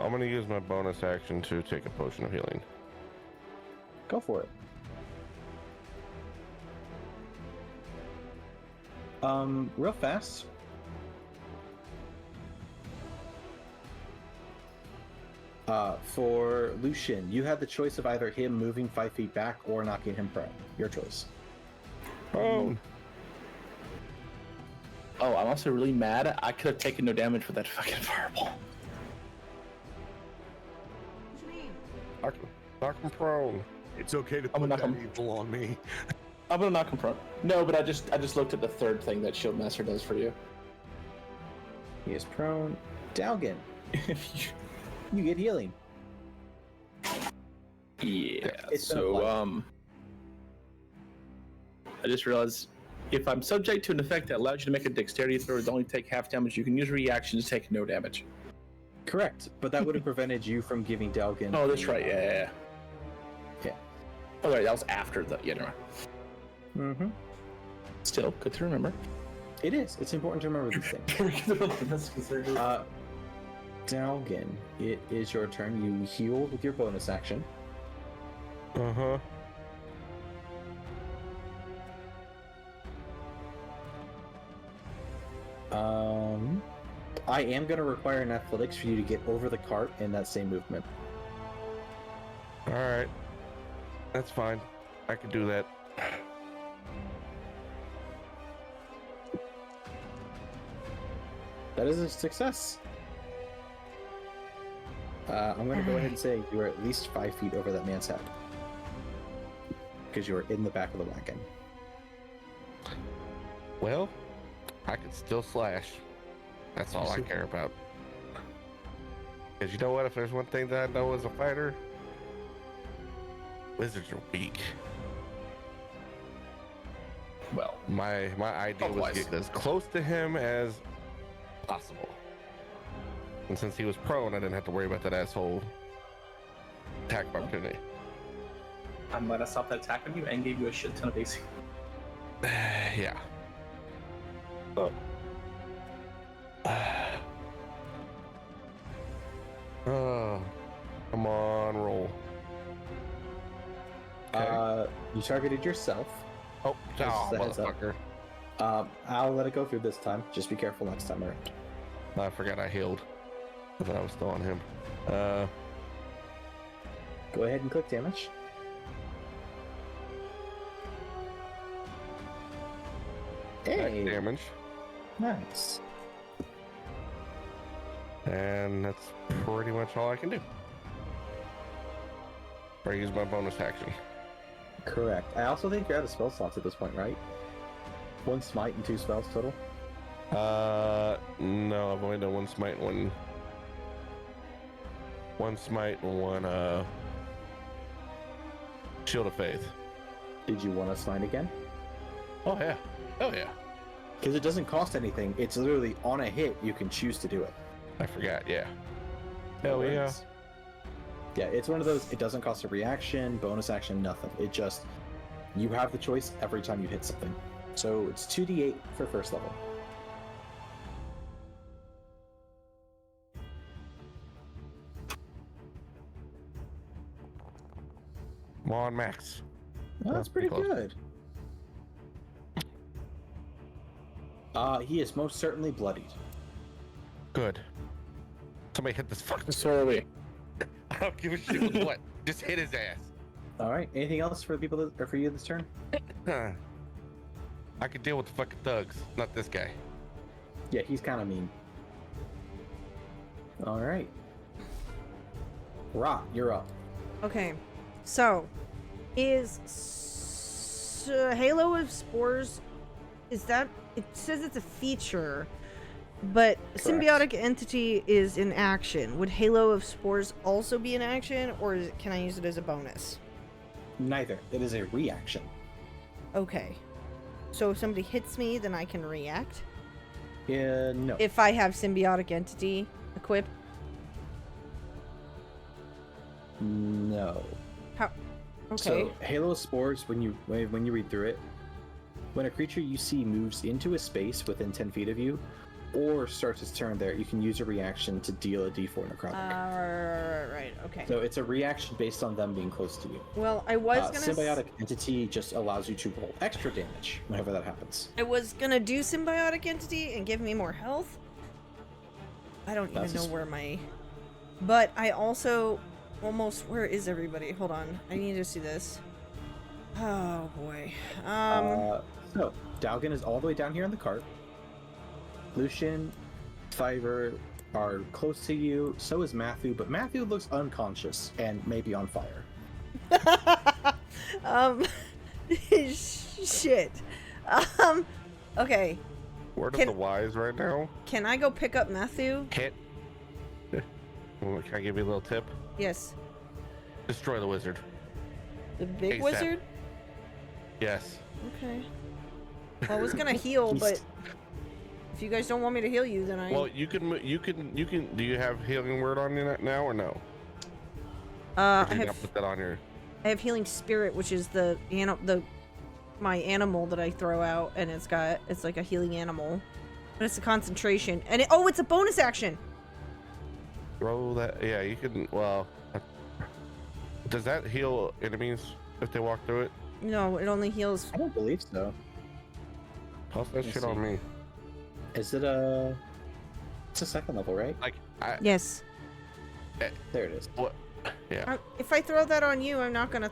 I'm going to use my bonus action to take a potion of healing. Go for it. Real fast. For Lucian, you had the choice of either him moving 5 feet back or knocking him prone. Your choice. Oh, Oh, I'm also really mad. I could have taken no damage with that fucking fireball. knock him prone. It's okay to I'm put gonna that knock him. evil on me. I'm gonna knock him prone. No, but I just looked at the third thing that Shield Master does for you. He is prone. Dalgon, you get healing. Yeah. It's been a So while. I just realized if I'm subject to an effect that allows you to make a dexterity throw that only take half damage, you can use reaction to take no damage. Correct, but that would have prevented you from giving Dalgon. Oh, that's right. Yeah. Yeah. Oh, right. That was after the. Yeah, never mind. Mm-hmm. Still, good to remember. It is. It's important to remember these things. Dalgon, it is your turn. You heal with your bonus action. Uh-huh. I am going to require an athletics for you to get over the cart in that same movement. Alright. That's fine. I can do that. That is a success. I'm going to go ahead and say you are at least 5 feet over that man's head. Because you are in the back of the wagon. Well, I can still slash. That's all I care about. Because you know what? If there's one thing that I know as a fighter, wizards are weak. Well, My idea was otherwise. to get as close to him as possible. And since he was prone, I didn't have to worry about that asshole attack of opportunity. I'm glad I stopped that attack on you and gave you a shit ton of AC. Yeah. Oh. Come on, roll. Okay. You targeted yourself. Oh, Just a heads up. motherfucker. I'll let it go through this time. Just be careful next time around. I forgot I healed. I thought I was still on him. Go ahead and click damage. Hey, Damage. nice. And that's pretty much all I can do. Or use my bonus action. Correct. I also think you're out of spell slots at this point, right? 1 smite and 2 spells total. No, I've only done 1 smite and one smite and 1 shield of faith. Did you want to smite again? Oh yeah. Oh yeah. Because it doesn't cost anything. It's literally on a hit, you can choose to do it. I forgot, yeah. Hell yeah. Works. Yeah, it's one of those, it doesn't cost a reaction, bonus action, nothing. It just, you have the choice every time you hit something. So it's 2d8 for first level. I'm on max. Well, that's pretty Pretty close. good. He is most certainly bloodied. Good. Somebody hit this fucker. So are we. I don't give a shit with what. Just hit his ass. All right. Anything else for the people that, or for you this turn? I could deal with the fucking thugs, not this guy. Yeah, he's kind of mean. All right. Rock, you're up. Okay, so is Halo of Spores? Is that? It says it's a feature, but symbiotic entity is in action. Would Halo of Spores also be in action, or can I use it as a bonus? Neither. It is a reaction. Okay, so if somebody hits me, then I can react. No. If I have symbiotic entity equipped. No. How? Okay. So Halo Spores, when you read through it, when a creature you see moves into a space within 10 feet of you, or starts its turn there, you can use a reaction to deal a D4 necrotic. Right. Okay. So it's a reaction based on them being close to you. Well, I was gonna. Symbiotic entity just allows you to roll extra damage whenever that happens. I was gonna do symbiotic entity and give me more health. I don't even That's know just- where my. But I also almost. Where is everybody? Hold on. I need to see this. Oh boy. So Dalgon is all the way down here in the cart. Lucian, Thyvir are close to you. So is Mathu, but Mathu looks unconscious and maybe on fire. Shit. Okay. Word Can- of the wise right now. Can I go pick up Matthew? Hit. Can I give you a little tip? Yes. Destroy the wizard. The big ASAP. wizard? Yes. Okay. Well, I was gonna heal, He's- but if you guys don't want me to heal you, then I. Well, you can. Do you have healing word on you now or no? Or I did you not have put that on your? I have healing spirit, which is my animal that I throw out, and it's like a healing animal, but it's a concentration, and it's a bonus action. Throw that. Yeah, you can. Well, does that heal enemies if they walk through it? No, it only heals. I don't believe so. Toss that Let's shit see. on me. It's a second level, right? Like Yes. There it is. what? Yeah. If I throw that on you, I'm not gonna.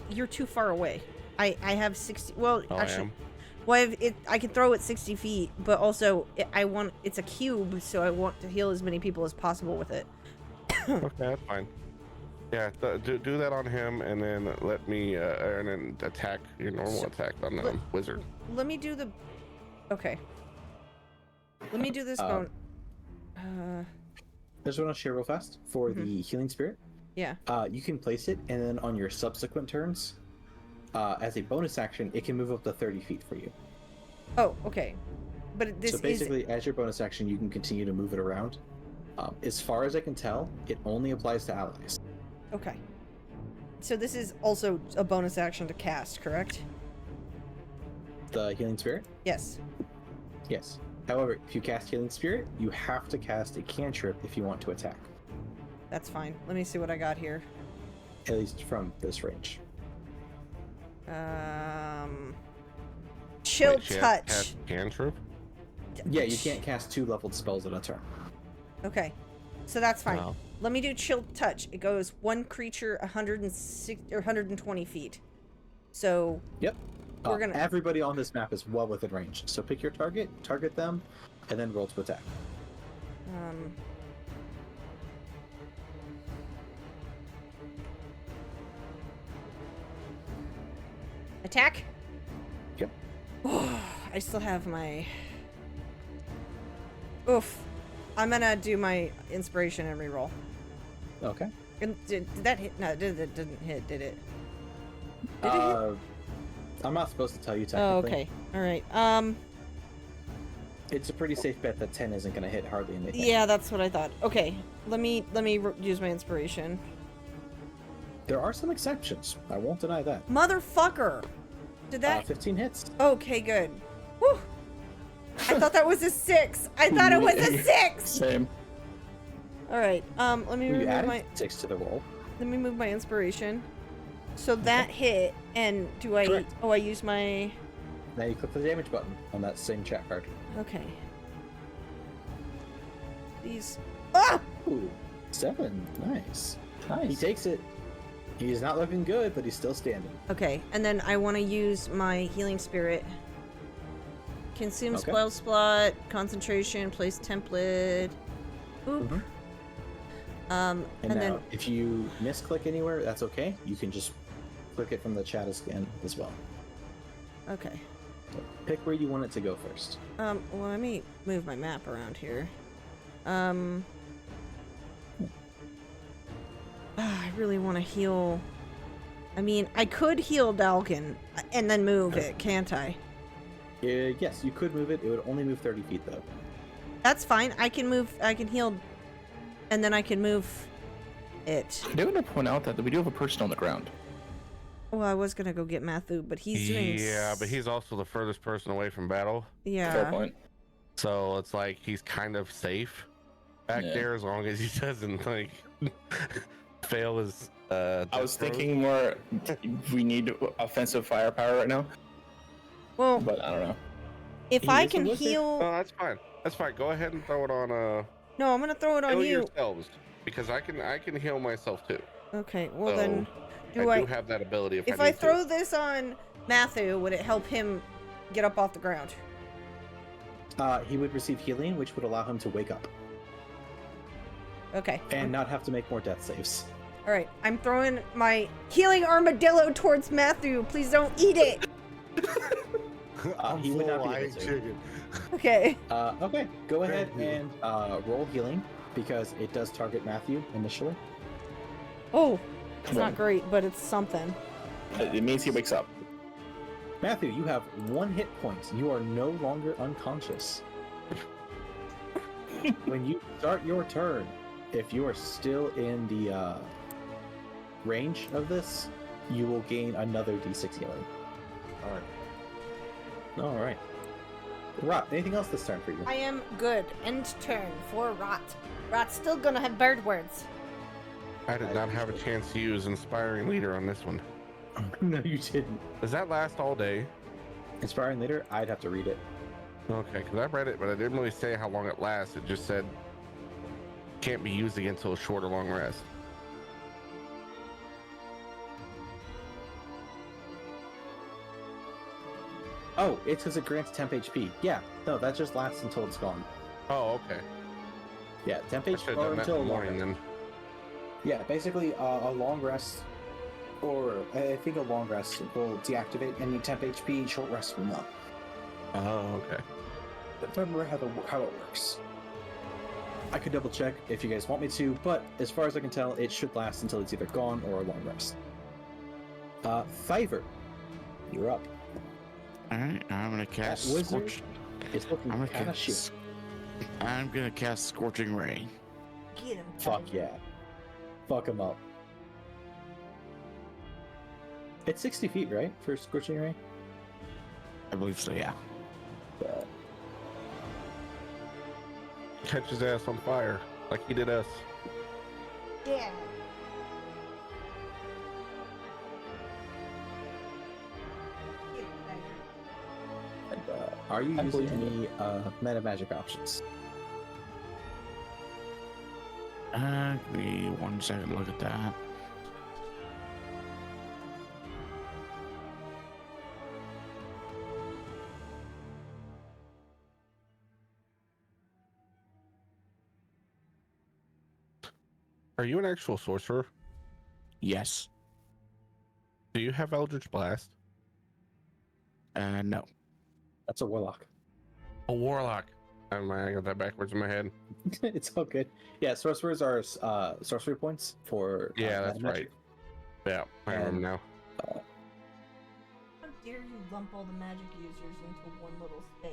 You're too far away. I have 60. Well, Oh, actually, I am. well, I can throw it 60 feet, but also it's a cube, so I want to heal as many people as possible with it. Okay, that's fine. Yeah, do that on him, and then let me and then attack your normal attack on the wizard. Let me do the. Okay. Let me do this bone. I just want to share real fast for the healing spirit. Yeah. You can place it, and then on your subsequent turns, as a bonus action, it can move up to 30 feet for you. Oh, okay. But this So basically, as your bonus action, you can continue to move it around. As far as I can tell, it only applies to allies. Okay. So this is also a bonus action to cast, correct? The healing spirit? Yes. Yes. However, if you cast healing spirit, you have to cast a cantrip if you want to attack. That's fine. Let me see what I got here. At least from this range. Chill Wait, she has touch. cast cantrip? Yeah, you can't cast 2 leveled spells at a turn. Okay. So that's fine. Wow. Let me do chill touch. It goes one creature 106 or 120 feet. So Yep. We're gonna- Everybody on this map is well within range. So pick your target them, and then roll to attack. Attack? Yep. I still have my. Oof. I'm gonna do my inspiration and reroll. Okay. Did that hit? No, it didn't hit, did it? Did it hit? I'm not supposed to tell you technically. Oh, okay. All right. It's a pretty safe bet that 10 isn't going to hit hardly anything. Yeah, that's what I thought. Okay. Let me use my inspiration. There are some exceptions. I won't deny that. Motherfucker. Did that? 15 hits. Okay, good. Whew. I thought that was a 6. I thought it was a 6. Same. All right. Let me You remove added my. 6 to the roll. Let me move my inspiration. So that hit, and do I? Correct. Oh, I use my. Now you click the damage button on that same chat card. Okay. These. Ah! Ooh, 7. Nice. He takes it. He's not looking good, but he's still standing. Okay, and then I want to use my healing spirit. Consume Okay. spell slot, concentration, place template. Oop. Mhm. And And now, then if you misclick anywhere, that's okay. You can just click it from the chat again as well. okay. So pick where you want it to go first. Well, let me move my map around here. I really want to heal. I mean, I could heal Dalgon and then move it, can't I? Yes, you could move it. It would only move 30 feet, though. That's fine. I can move. I can heal, and then I can move it. I do want to point out that we do have a person on the ground. Well, I was gonna go get Mathu, but he's doing. Yeah, but he's also the furthest person away from battle. Fair Yeah. point. So it's like he's kind of safe back Yeah. there as long as he doesn't like fail his I was death throws. thinking more we need offensive firepower right now, Well, but I don't know. if He I is a can wizard. heal, No, that's fine. That's fine. Go ahead and throw it on no, I'm gonna throw it on heal you. yourselves because I can heal myself too. Okay. Well So, then, do I I? do have that ability if If I I need throw this on Mathu, would it help him get up off the ground? He would receive healing, which would allow him to wake up Okay. and not have to make more death saves. All right. I'm throwing my healing armadillo towards Matthew. Please don't eat it. He would not be I able ain't to. chicken. Okay. Okay, go ahead Thank you. and roll healing because it does target Matthew initially. Oh, it's not great, but it's something. It means he wakes up. Matthew, you have 1 hit point. You are no longer unconscious. When you start your turn, if you are still in the range of this, you will gain another d6 healing. All right. Rot, anything else this turn for you? I am good. End turn for Rot. Rot's still gonna have bird words. I did not have a chance to use Inspiring Leader on this one. No, you didn't. Does that last all day? Inspiring Leader, I'd have to read it. Okay, because I read it, but I didn't really say how long it lasts. It just said can't be used again until a short or long rest. Oh, it's because it grants temp HP. Yeah, no, that just lasts until it's gone. Oh, okay. Yeah, temp I HP should have or done that until in a the long morning rest. then. Yeah, basically a long rest, or I think a long rest will deactivate any temp HP. Short rest will not. Oh, okay. But remember how it works. I could double check if you guys want me to, but as far as I can tell, it should last until it's either gone or a long rest. Thyvir, you're up. Alright, I'm gonna That cast wizard Scorch. is looking I'm gonna kind of shit. cast. I'm gonna cast Scorching Ray. Get him. Fuck yeah. Fuck him up. It's 60 feet, right? For Scorching Ray? I believe so, yeah. But Catch his ass on fire like he did us. Yeah. are you I using believe any meta magic options? Give me 1 second, look at that. Are you an actual sorcerer? Yes. Do you have Eldritch Blast? No. That's a warlock. A warlock. I got that backwards in my head. It's all good. Yeah, sorcerers are sorcery points for. Yeah, meta that's magic. right. Yeah, I remember now. How dare you lump all the magic users into one little space?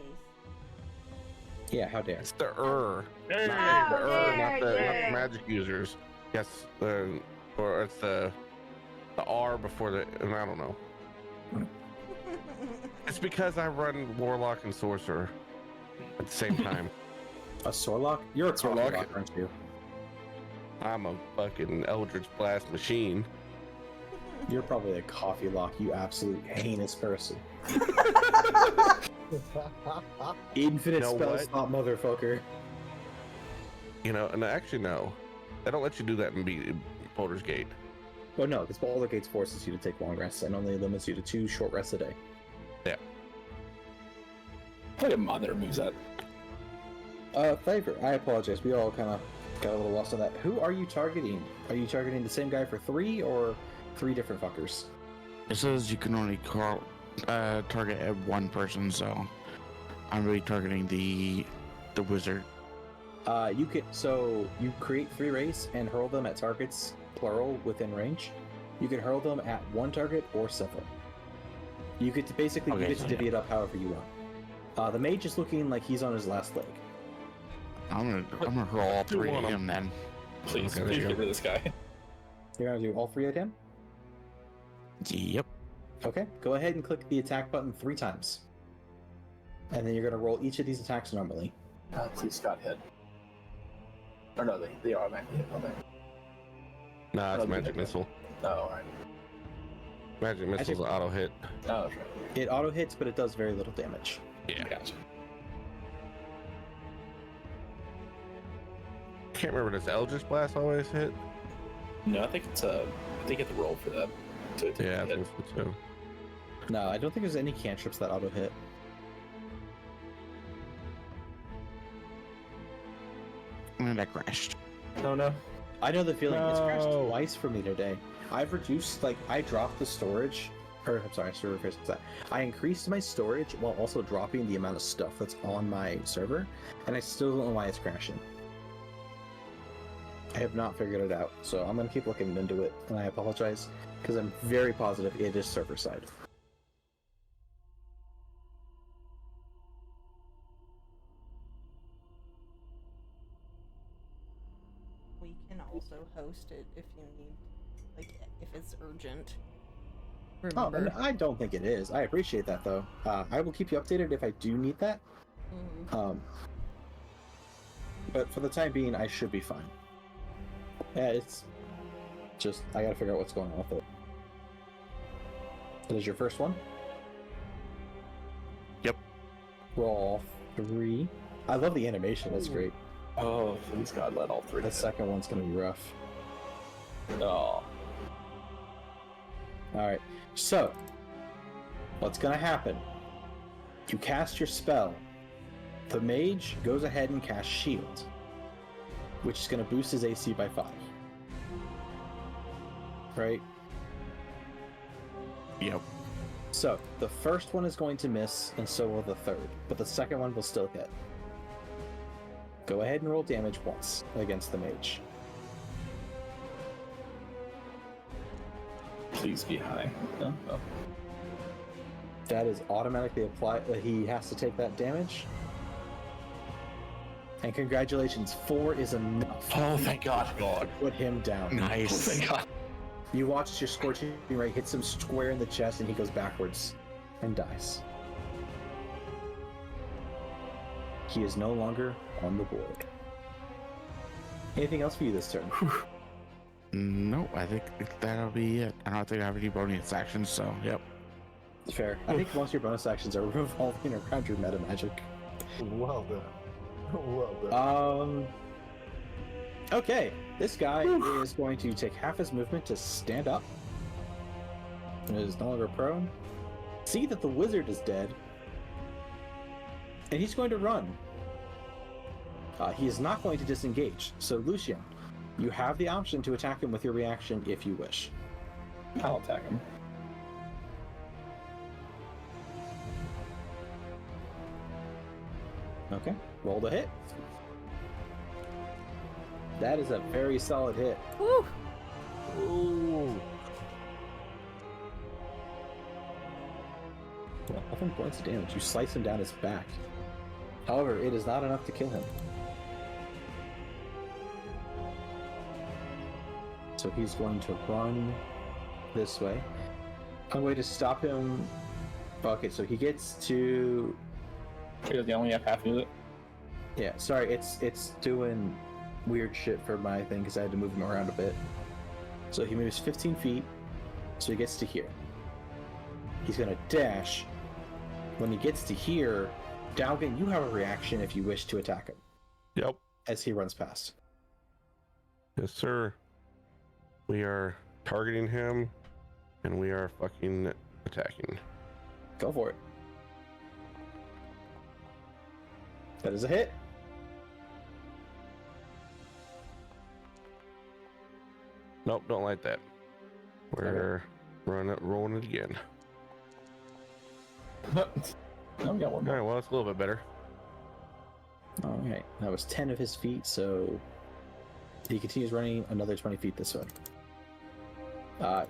Yeah, how dare. It's the not How not the dare magic users. Yes, or it's the R before the. And I don't know. It's because I run warlock and sorcerer at the same time. A Sorlock? You're a Sorlock? Sorlock, aren't you? I'm a fucking Eldritch Blast machine. You're probably a coffee lock, you absolute heinous person. Infinite know spell what? slot, motherfucker. You know, and actually, no. They don't let you do that in Baldur's Gate. Oh no, because Baldur's Gate forces you to take long rests and only limits you to 2 short rests a day. Yeah. I didn't mind that removes that. Thyvir, I apologize. We all kind of got a little lost on that. Who are you targeting? Are you targeting the same guy for 3 or 3 different fuckers? It says you can only target at one person, so I'm really targeting the wizard. You create 3 rays and hurl them at targets, plural, within range. You can hurl them at 1 target or several. You get to basically you get to divvy it up however you want. The mage is looking like he's on his last leg. I'm gonna hurl all 3 at him then. Please, Okay, please there you get rid of this guy. You're gonna do all 3 at him? Yep. Okay, go ahead and click the attack button 3 times. And then you're gonna roll each of these attacks normally. Please, Scott, hit. Or no, they automatically hit, don't they? Nah, it's Oh, magic okay. missile. Oh, alright. Magic missile's an auto hit. Oh, that's right. It auto hits, but it does very little damage. Yeah. Gotcha. Can't remember, does Eldritch Blast always hit? No, I think it's I think you have to roll for that. To Yeah, I hit. think so too. No, I don't think there's any cantrips that auto hit. And that crashed. No, no. I know the feeling. It's crashed No. twice for me today. I've reduced, I dropped the storage, or I'm sorry, server fix that. I increased my storage while also dropping the amount of stuff that's on my server, and I still don't know why it's crashing. I have not figured it out, so I'm gonna keep looking into it, and I apologize, because I'm very positive it is server side. We can also host it if you need, like, if it's urgent. Oh, Remember? and I don't think it is. I appreciate that, though. I will keep you updated if I do need that. Mhm. But for the time being, I should be fine. Yeah, it's just, I gotta figure out what's going on with it. That is your first one? Yep. Roll 3. I love the animation, it's great. Oh, please God, let all 3 The hit. second one's gonna be rough. Oh. Alright, so, what's gonna happen? You cast your spell. The mage goes ahead and casts Shield, which is gonna boost his AC by 5. Right? Yep. So, the first one is going to miss, and so will the third, but the second one will still hit. Go ahead and roll damage once against the mage. Please be high. No? Oh. That is automatically applied. He has to take that damage. And congratulations, 4 is enough. Oh, thank God. to put him down. Oh, Nice. thank God. You watch as your scorching ray hits him square in the chest, and he goes backwards and dies. He is no longer on the board. Anything else for you this turn? No, I think that'll be it. I don't think I have any bonus actions, so yep. Fair. I think most of your bonus actions are revolving around your meta magic. Well done. Well done. Okay, this guy is going to take half his movement to stand up. And is no longer prone. See that the wizard is dead. And he's going to run. He is not going to disengage. So, Lucian, you have the option to attack him with your reaction if you wish. I'll attack him. Okay, roll the hit. That is a very solid hit. Woo! Ooh. 11 points of damage. You slice him down his back. However, it is not enough to kill him. So he's going to run this way. I'm going to stop him. Okay, so he gets to. Because they only have half of it. Yeah, sorry, it's doing weird shit for my thing because I had to move him around a bit. So he moves 15 feet, So he gets to here. He's going to dash. When he gets to here, Dalgon, you have a reaction if you wish to attack him. Yep. As he runs past. Yes, sir. We are targeting him, and we are fucking attacking. Go for it. That is a hit. Nope, don't like that. We're rolling it again. Oh, we got one All more. right, well, it's a little bit better. Alright, that was 10 of his feet, so he continues running another 20 feet this way.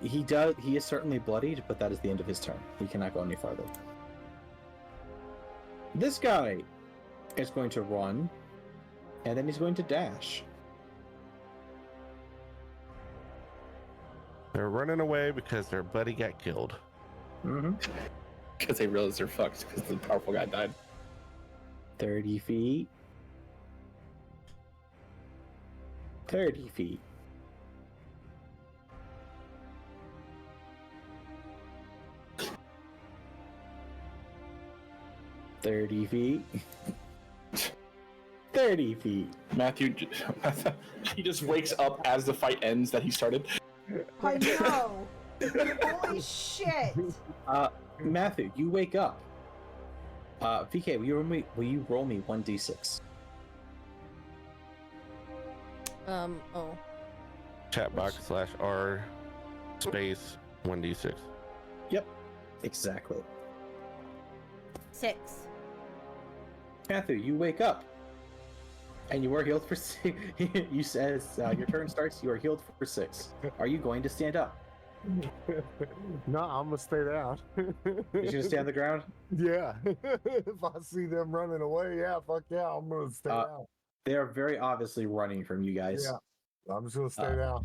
He is certainly bloodied, but that is the end of his turn. He cannot go any farther. This guy is going to run, and then he's going to dash. They're running away because their buddy got killed. Mm-hmm. Because they realize they're fucked because the powerful guy died. 30 feet. 30 feet. $30 feet. 30 feet. Matthew, he just wakes up as the fight ends that he started. I know. Holy shit. Matthew, you wake up. VK, will you roll me 1d6? Oh. Chat box /r space 1d6. Yep, exactly. 6. Matthew, you wake up. And you are healed for 6. You says your turn starts, you are healed for 6. Are you going to stand up? No, I'm gonna stay down. You're gonna stay on the ground? Yeah. If I see them running away, yeah, fuck yeah, I'm gonna stay down. They are very obviously running from you guys. Yeah, I'm just gonna stay down.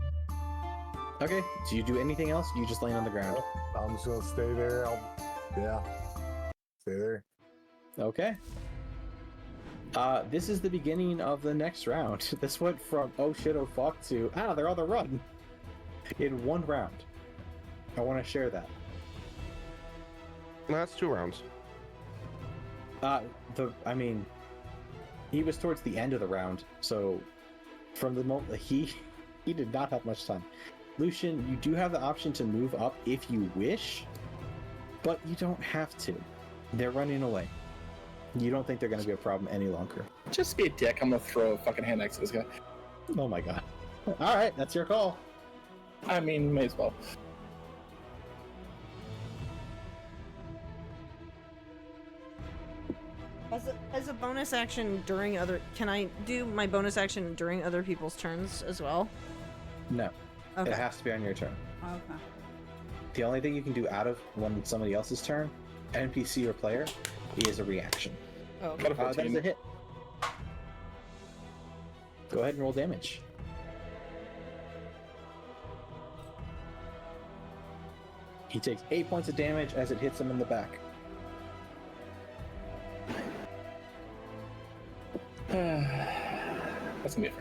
Okay, do you do anything else? You just laying on the ground. I'm just gonna stay there. Stay there. Okay. This is the beginning of the next round. This went from oh shit, oh fuck to they're on the run in one round. I want to share that. No, that's 2 rounds. He was towards the end of the round, so from the moment he did not have much time. Lucian, you do have the option to move up if you wish, but you don't have to. They're running away. You don't think they're going to be a problem any longer. Just be a dick. I'm gonna throw a fucking hand next to this guy. Oh my god. All right, that's your call. I mean, may as well. As a bonus action during other, can I do my bonus action during other people's turns as well? No. Okay. It has to be on your turn. Okay. The only thing you can do out of when somebody else's turn, NPC or player, is a reaction. Oh. That is a hit. Go ahead and roll damage. He takes 8 points of damage as it hits him in the back. That's gonna be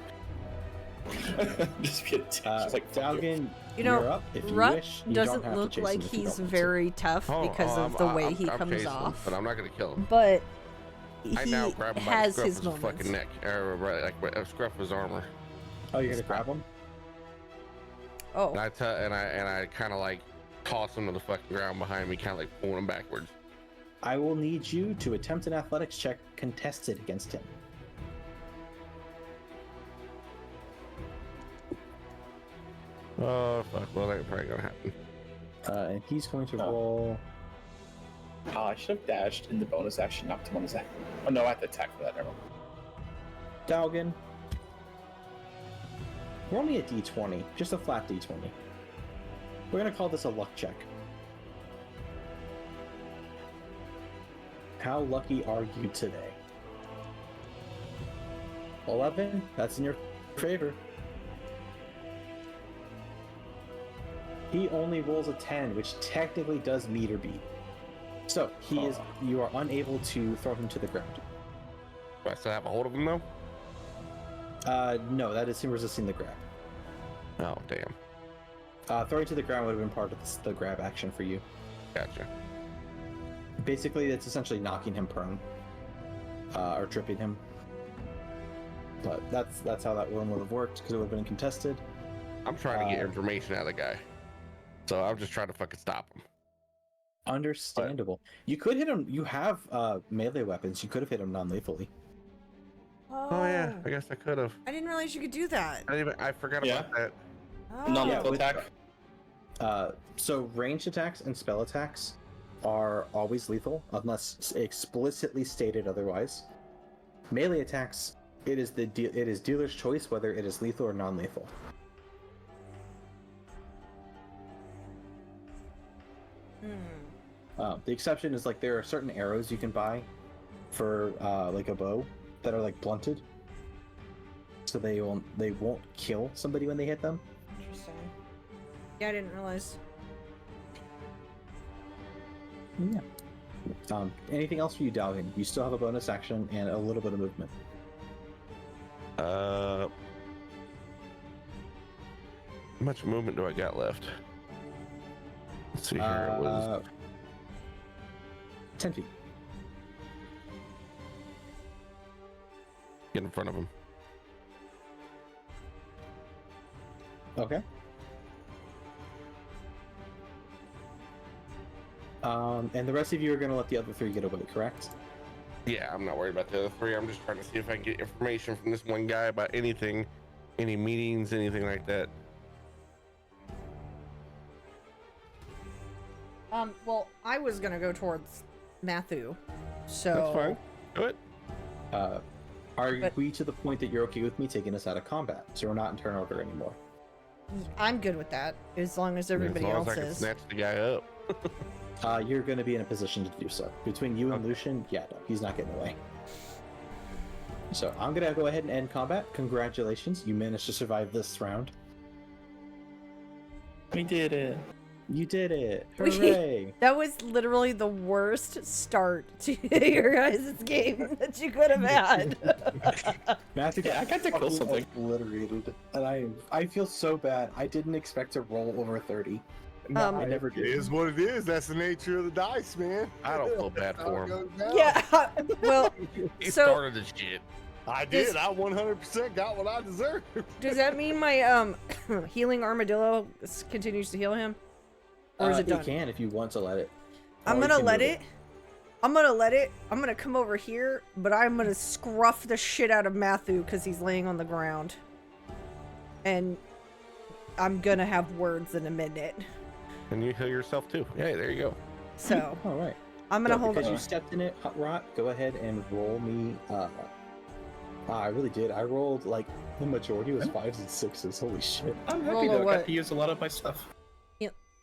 it. Just be a dick. Just like fuck you. Dalgon, You know, you're up. If you Rut wish, you don't doesn't have to look chase like him if you he's don't want to. very tough because of the way he I'm comes chasing him, off. but I'm not gonna kill him. But I he now grab him by the has scruff his of his moments. fucking neck, or like a scruff of his armor. Oh, you're gonna grab him? Oh, And I kind of like toss him to the fucking ground behind me, kind of like pulling him backwards. I will need you to attempt an athletics check contested against him. Oh fuck! Well, that's probably gonna happen. And he's going to roll. Oh, I should have dashed in the bonus action, knocked him on his head. Oh no, I have to attack for that. Never mind. Dalgon. Roll me a d20, just a flat d20. We're gonna call this a luck check. How lucky are you today? 11? That's in your favor. He only rolls a 10, which technically does meet or beat. So you are unable to throw him to the ground. Do I still have a hold of him though? No, that is him resisting the grab. Oh damn. Throwing to the ground would have been part of the grab action for you. Gotcha. Basically, it's essentially knocking him prone. Or tripping him. But that's how that one would have worked, because it would have been contested. I'm trying to get information out of the guy. So I'm just trying to fucking stop him. Understandable. You could hit him. You have melee weapons. You could have hit him non-lethally. Oh yeah, I guess I could have. I didn't realize you could do that. I forgot Yeah. about that. Oh. Non-lethal with- attack. So ranged attacks and spell attacks are always lethal unless explicitly stated otherwise. Melee attacks, it is dealer's choice whether it is lethal or non-lethal. The exception is like there are certain arrows you can buy for like a bow that are like blunted, so they won't kill somebody when they hit them. Interesting. Yeah, I didn't realize. Yeah. Anything else for you, Dalgon? You still have a bonus action and a little bit of movement. How much movement do I got left? Let's see here. It was 10 feet. get in front of him. Okay. And the rest of you are going to let the other three get away, correct? Yeah, I'm not worried about the other three. I'm just trying to see if I can get information from this one guy about anything, any meetings, anything like that. Well, I was gonna go towards Mathu, so That's fine. Do it. Are we to the point that you're okay with me taking us out of combat? So we're not in turn order anymore. I'm good with that, as long as everybody as long else as I can is. snatch the guy up. You're going to be in a position to do so. Between you and Lucian, yeah, no, he's not getting away. So I'm going to go ahead and end combat. Congratulations, you managed to survive this round. We did it. You did it! Hooray! That was literally the worst start to your guys' game that you could have had. Matthew, Yeah, I got to kill something. obliterated, and I feel so bad. I didn't expect to roll over 30. Um, I never It did. is what it is. That's the nature of the dice, man. I don't feel bad That's how for it him. goes down. Yeah, well, He so started this shit. I did. I 100% got what I deserved. does that mean my healing armadillo continues to heal him? Or is it You done? can if you want to let it. I'm Or you gonna can let move it. I'm gonna come over here, but I'm gonna scruff the shit out of Mathu because he's laying on the ground. And I'm gonna have words in a minute. And you heal yourself too. Yeah, there you go. So All right. I'm gonna So, hold because on. you stepped in it, Hot Rot. Go ahead and roll me. I really did. I rolled like the majority was 5s and 6s. Holy shit. I'm Roll happy a that I what? got to use a lot of my stuff.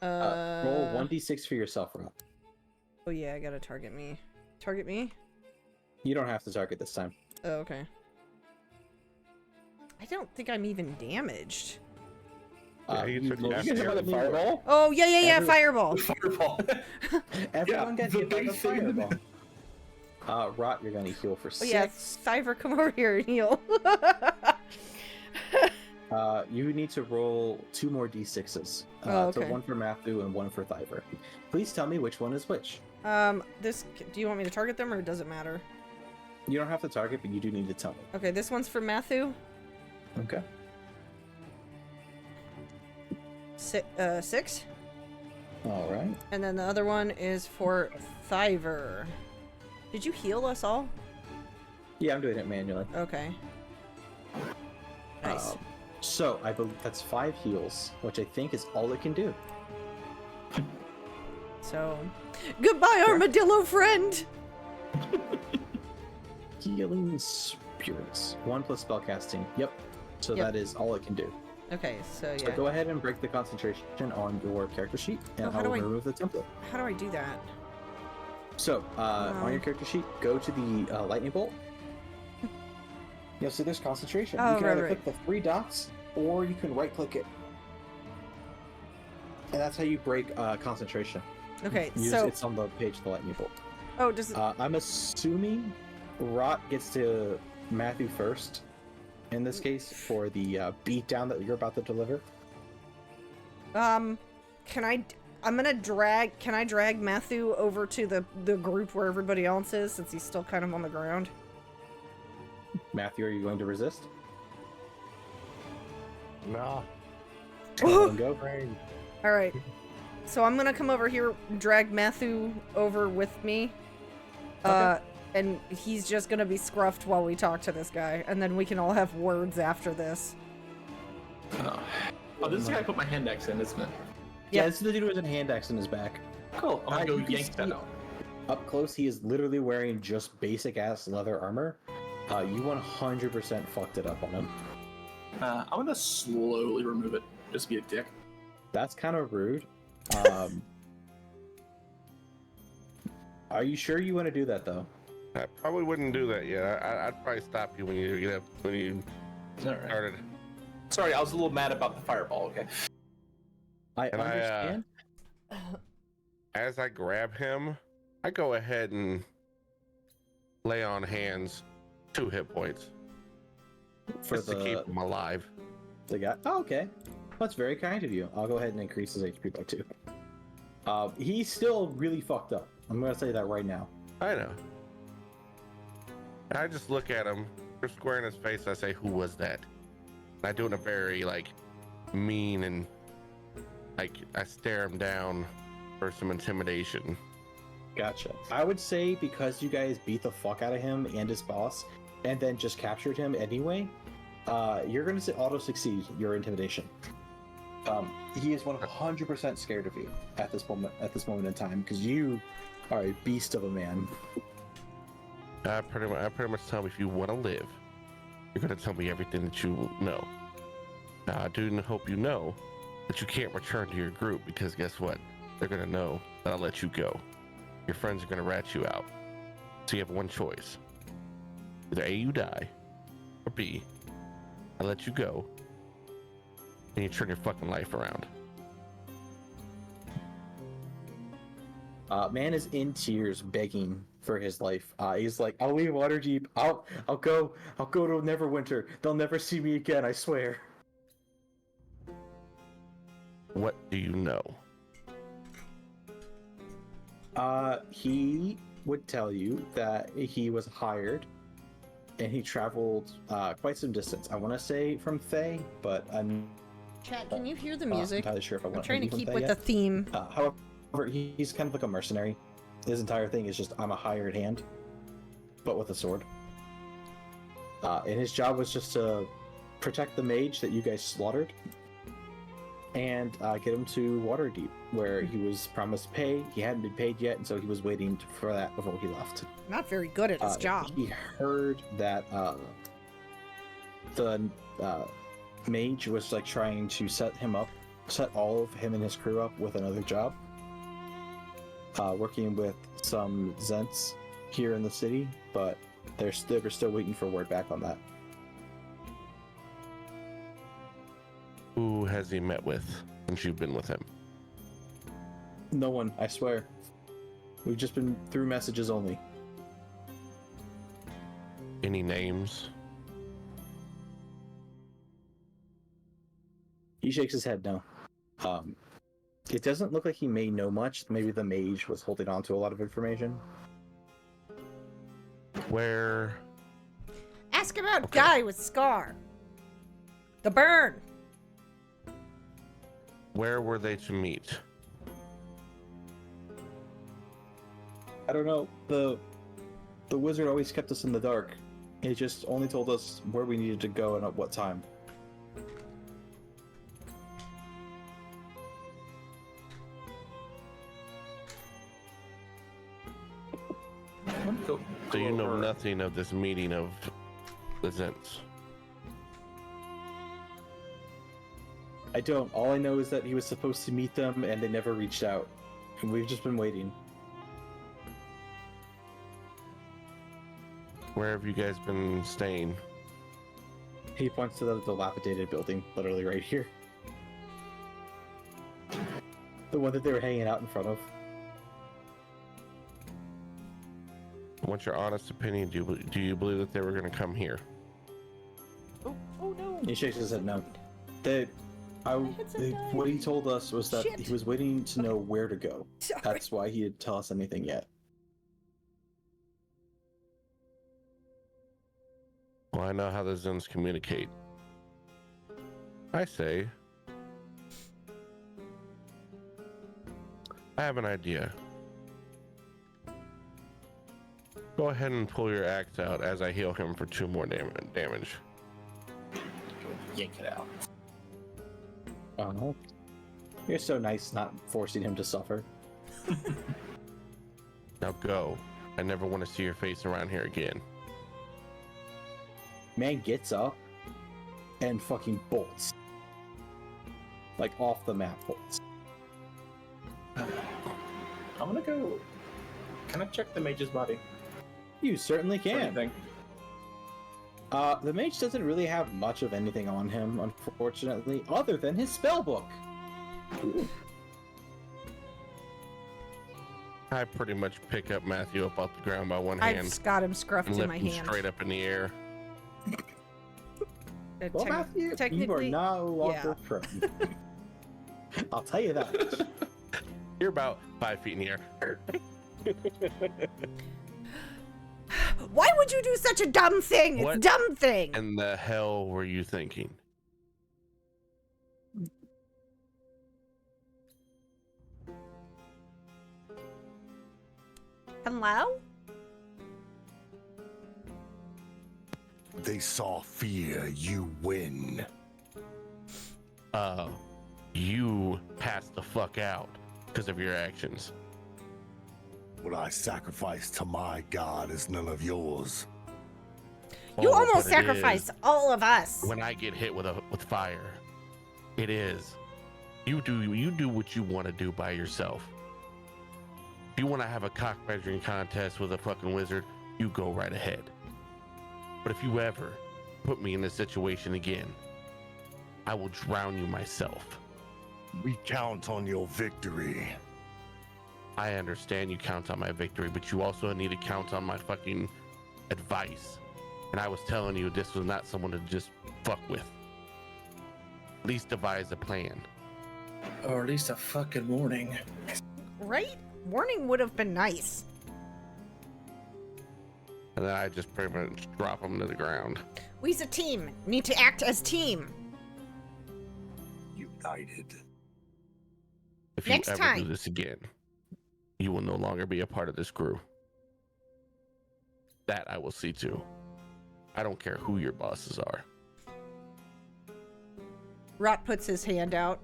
Roll 1d6 for yourself, Rot. Oh yeah, I gotta target me. Target me? You don't have to target this time. Oh, okay. I don't think I'm even damaged. Yeah, you took most that. You guys have certainly a were. fireball? Oh yeah, Every- fireball. Fireball. Everyone got the hit by big the thing. fireball. Rot, you're gonna heal for 6. Oh yeah, Thyvir, come over here and heal. You need to roll 2 more d6s. Oh, okay. So 1 for Matthew and 1 for Thyvir. Please tell me which one is which. This. Do you want me to target them or does it matter? You don't have to target, but you do need to tell me. Okay, this one's for Matthew. Okay. 6. All right. And then the other one is for Thyvir. Did you heal us all? Yeah, I'm doing it manually. Okay. Nice. So I believe that's 5 heals, which I think is all it can do. So, goodbye, armadillo friend. Healing spirits. 1 plus spellcasting. Yep. So Yep. that is all it can do. Okay, so So yeah. go ahead and break the concentration on your character sheet, and Oh, how I do will I- remove the template. How do I do that? So on your character sheet, go to the lightning bolt. You'll see there's concentration. Oh, you can right, either right. click the 3 dots, or you can right-click it, and that's how you break concentration. Okay, Use, so it's on the page of the lightning bolt. oh, does it? I'm assuming Rot gets to Matthew first, in this case, for the beatdown that you're about to deliver. Can I? I'm gonna drag. Can I drag Mathu over to the group where everybody else is, since he's still kind of on the ground? Matthew, are you going to resist? Nah. Go. All right. So I'm gonna come over here, drag Mathu over with me. Okay. And he's just gonna be scruffed while we talk to this guy, and then we can all have words after this. Oh, this is the guy I put my hand axe in, isn't it? Yeah, this is the dude with a hand axe in his back. Cool. I'm gonna go You can yank that see- out. Up close, he is literally wearing just basic ass leather armor. You 100% fucked it up on him. I'm gonna slowly remove it. Just be a dick. That's kind of rude. Are you sure you want to do that though? I probably wouldn't do that yet. I'd probably stop you when you All right. started. Sorry, I was a little mad about the fireball. Okay. I And understand. As I grab him, I go ahead and lay on hands 2 hit points for just to keep him alive. the guy. Oh, okay. That's very kind of you. I'll go ahead and increase his HP by 2. He's still really fucked up. I'm gonna say that right now. I know. And I just look at him, just square in his face. I say, "Who was that?" And I do it in a very mean and I stare him down for some intimidation. Gotcha. I would say because you guys beat the fuck out of him and his boss, and then just captured him anyway, you're going to auto succeed your intimidation. He is 100% scared of you at this moment in time because you are a beast of a man. I pretty much tell him, if you want to live, you're going to tell me everything that you know. Now, I do hope you know that you can't return to your group, because guess what? They're going to know that I'll let you go. Your friends are going to rat you out. So you have one choice. Either A, you die, or B, I let you go, and you turn your fucking life around. Man is in tears, begging for his life. He's like, "I'll leave Waterdeep. I'll go to Neverwinter. They'll never see me again. I swear." What do you know? He would tell you that he was hired, and he traveled quite some distance. I want to say from Thay, but I'm Chat, can you hear the not music? entirely sure if I I'm want trying to from keep Thay with yet. the theme. However, he's kind of like a mercenary. His entire thing is just, I'm a hired hand, but with a sword. And his job was just to protect the mage that you guys slaughtered, and get him to Waterdeep, where he was promised pay. He hadn't been paid yet, and so he was waiting for that before he left. Not very good at his job. He heard that the mage was trying to set all of him and his crew up with another job, working with some Zents here in the city, but they were still waiting for word back on that. Who has he met with since you've been with him? No one, I swear. We've just been through messages only. Any names? He shakes his head no. It doesn't look like he may know much. Maybe the mage was holding on to a lot of information. Where? Ask about guy with scar. The burn. Where were they to meet? I don't know. The wizard always kept us in the dark. He just only told us where we needed to go and at what time. So you know nothing of this meeting of the Zents? I don't. All I know is that he was supposed to meet them and they never reached out. And we've just been waiting. Where have you guys been staying? He points to the dilapidated building, literally right here. The one that they were hanging out in front of. What's your honest opinion? Do you believe that they were going to come here? Oh no. He shakes his head no. What he told us was that Shit. he was waiting to know where to go. Sorry. That's why he didn't tell us anything yet. Well, I know how the Zens communicate. I say, I have an idea. Go ahead and pull your axe out as I heal him for 2 more damage. Yank it out. Oh, you're so nice not forcing him to suffer. Now go. I never want to see your face around here again. Man gets up and fucking bolts. Like off the map bolts. I'm gonna go. Can I check the mage's body? You certainly For can. anything? The mage doesn't really have much of anything on him, unfortunately, other than his spell book. I pretty much pick up Matthew up off the ground by one I've hand got him scruffed and in lift my him hand. straight up in the air. Well, Matthew, you are technically, no longer prone. I'll tell you that. You're about 5 feet in the air. Why would you do such a dumb thing? What It's a dumb thing. in the hell were you thinking? Hello? They saw fear, you win. You passed the fuck out because of your actions. What I sacrificed to my god is none of yours. You Oh, almost but it sacrificed is. all of us. When I get hit with fire, it is. You do what you want to do by yourself. If you want to have a cock measuring contest with a fucking wizard, you go right ahead. But if you ever put me in this situation again, I will drown you myself. We count on your victory. I understand you count on my victory, but you also need to count on my fucking advice. And I was telling you this was not someone to just fuck with. At least devise a plan. Or at least a fucking warning. Right? Warning would have been nice. And then I just pretty much drop him to the ground. We's a team. Need to act as team. United. If you Next ever time. do this again, you will no longer be a part of this crew. That I will see to. I don't care who your bosses are. Rot puts his hand out.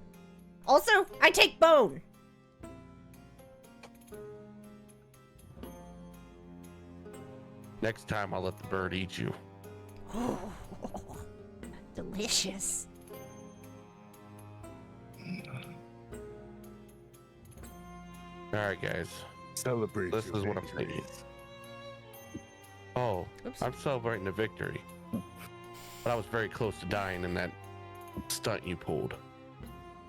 Also, I take bone. Next time, I'll let the bird eat you. Oh, delicious. All right, guys. Celebrate. This your is what I'm victories. thinking. Oh, Oops. I'm celebrating a victory. But I was very close to dying in that stunt you pulled.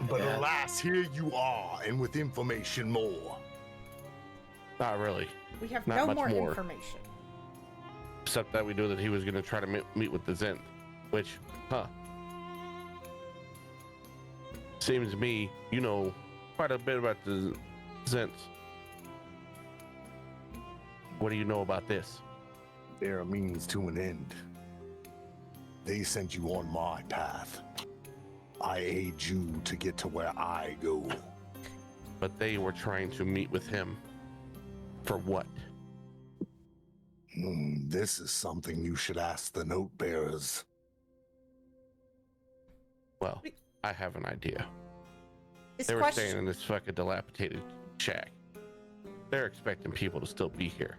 But alas, here you are, and with information more. Not really. We have Not no much more more. information. Except that we knew that he was going to try to meet with the Zenth. Which, seems to me, you know quite a bit about the Zents. What do you know about this? They're a means to an end. They sent you on my path. I aid you to get to where I go. But they were trying to meet with him. For what? This is something you should ask the note bearers. Well, I have an idea. This They were question. staying in this fucking dilapidated shack. They're expecting people to still be here.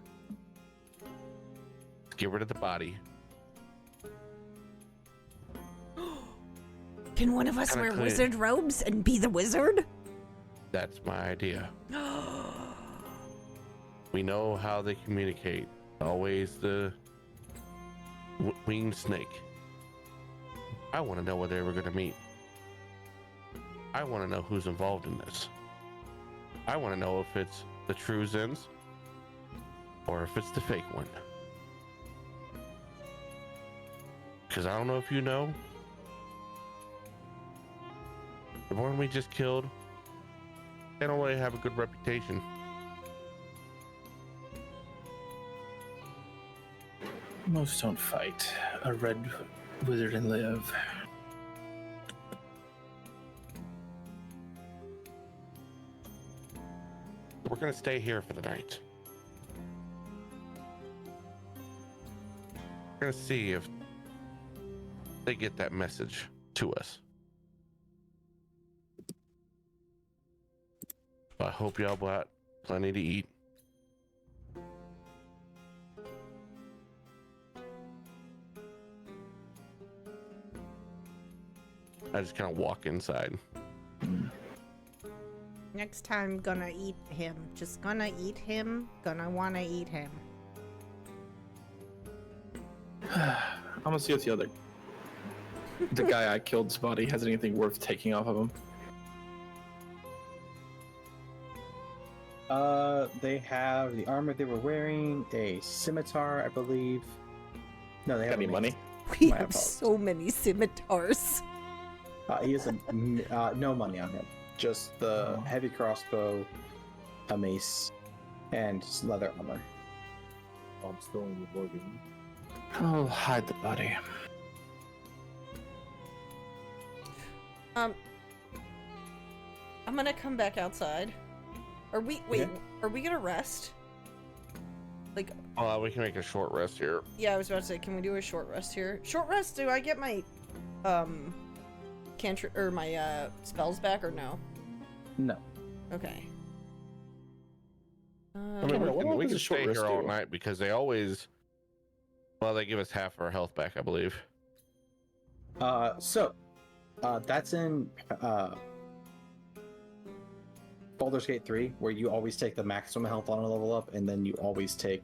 Let's get rid of the body. Can one of us Kinda wear clean. wizard robes and be the wizard? That's my idea. We know how they communicate. Always the winged snake. I want to know where they were going to meet. I want to know who's involved in this. I want to know if it's the true Zens or if it's the fake one. Because I don't know if you know, The one we just killed, they don't really have a good reputation. Most don't fight. A red wizard and live. We're gonna stay here for the night. We're gonna see if they get that message to us. I hope y'all got plenty to eat. I just kind of walk inside. Next time, gonna eat him. Just gonna eat him. Gonna wanna eat him. I'm gonna see if the guy I killed's body has anything worth taking off of him. They have the armor they were wearing, a scimitar, I believe. No, they Got have any money? We My have apologies. so many scimitars. He has no money on him. Just the heavy crossbow, a mace, and leather armor. I'm still in the bargain. I'll hide the body. I'm gonna come back outside. Are we wait? Okay. Are we gonna rest? Like, We can make a short rest here. yeah, I was about to say, can we do a short rest here? Short rest? Do I get my cantrip or my spells back or no? No. Okay. I Okay, mean, what we does can a short stay rest here all do? night because they always, they give us half our health back, I believe. That's in Baldur's Gate 3, where you always take the maximum health on a level up, and then you always take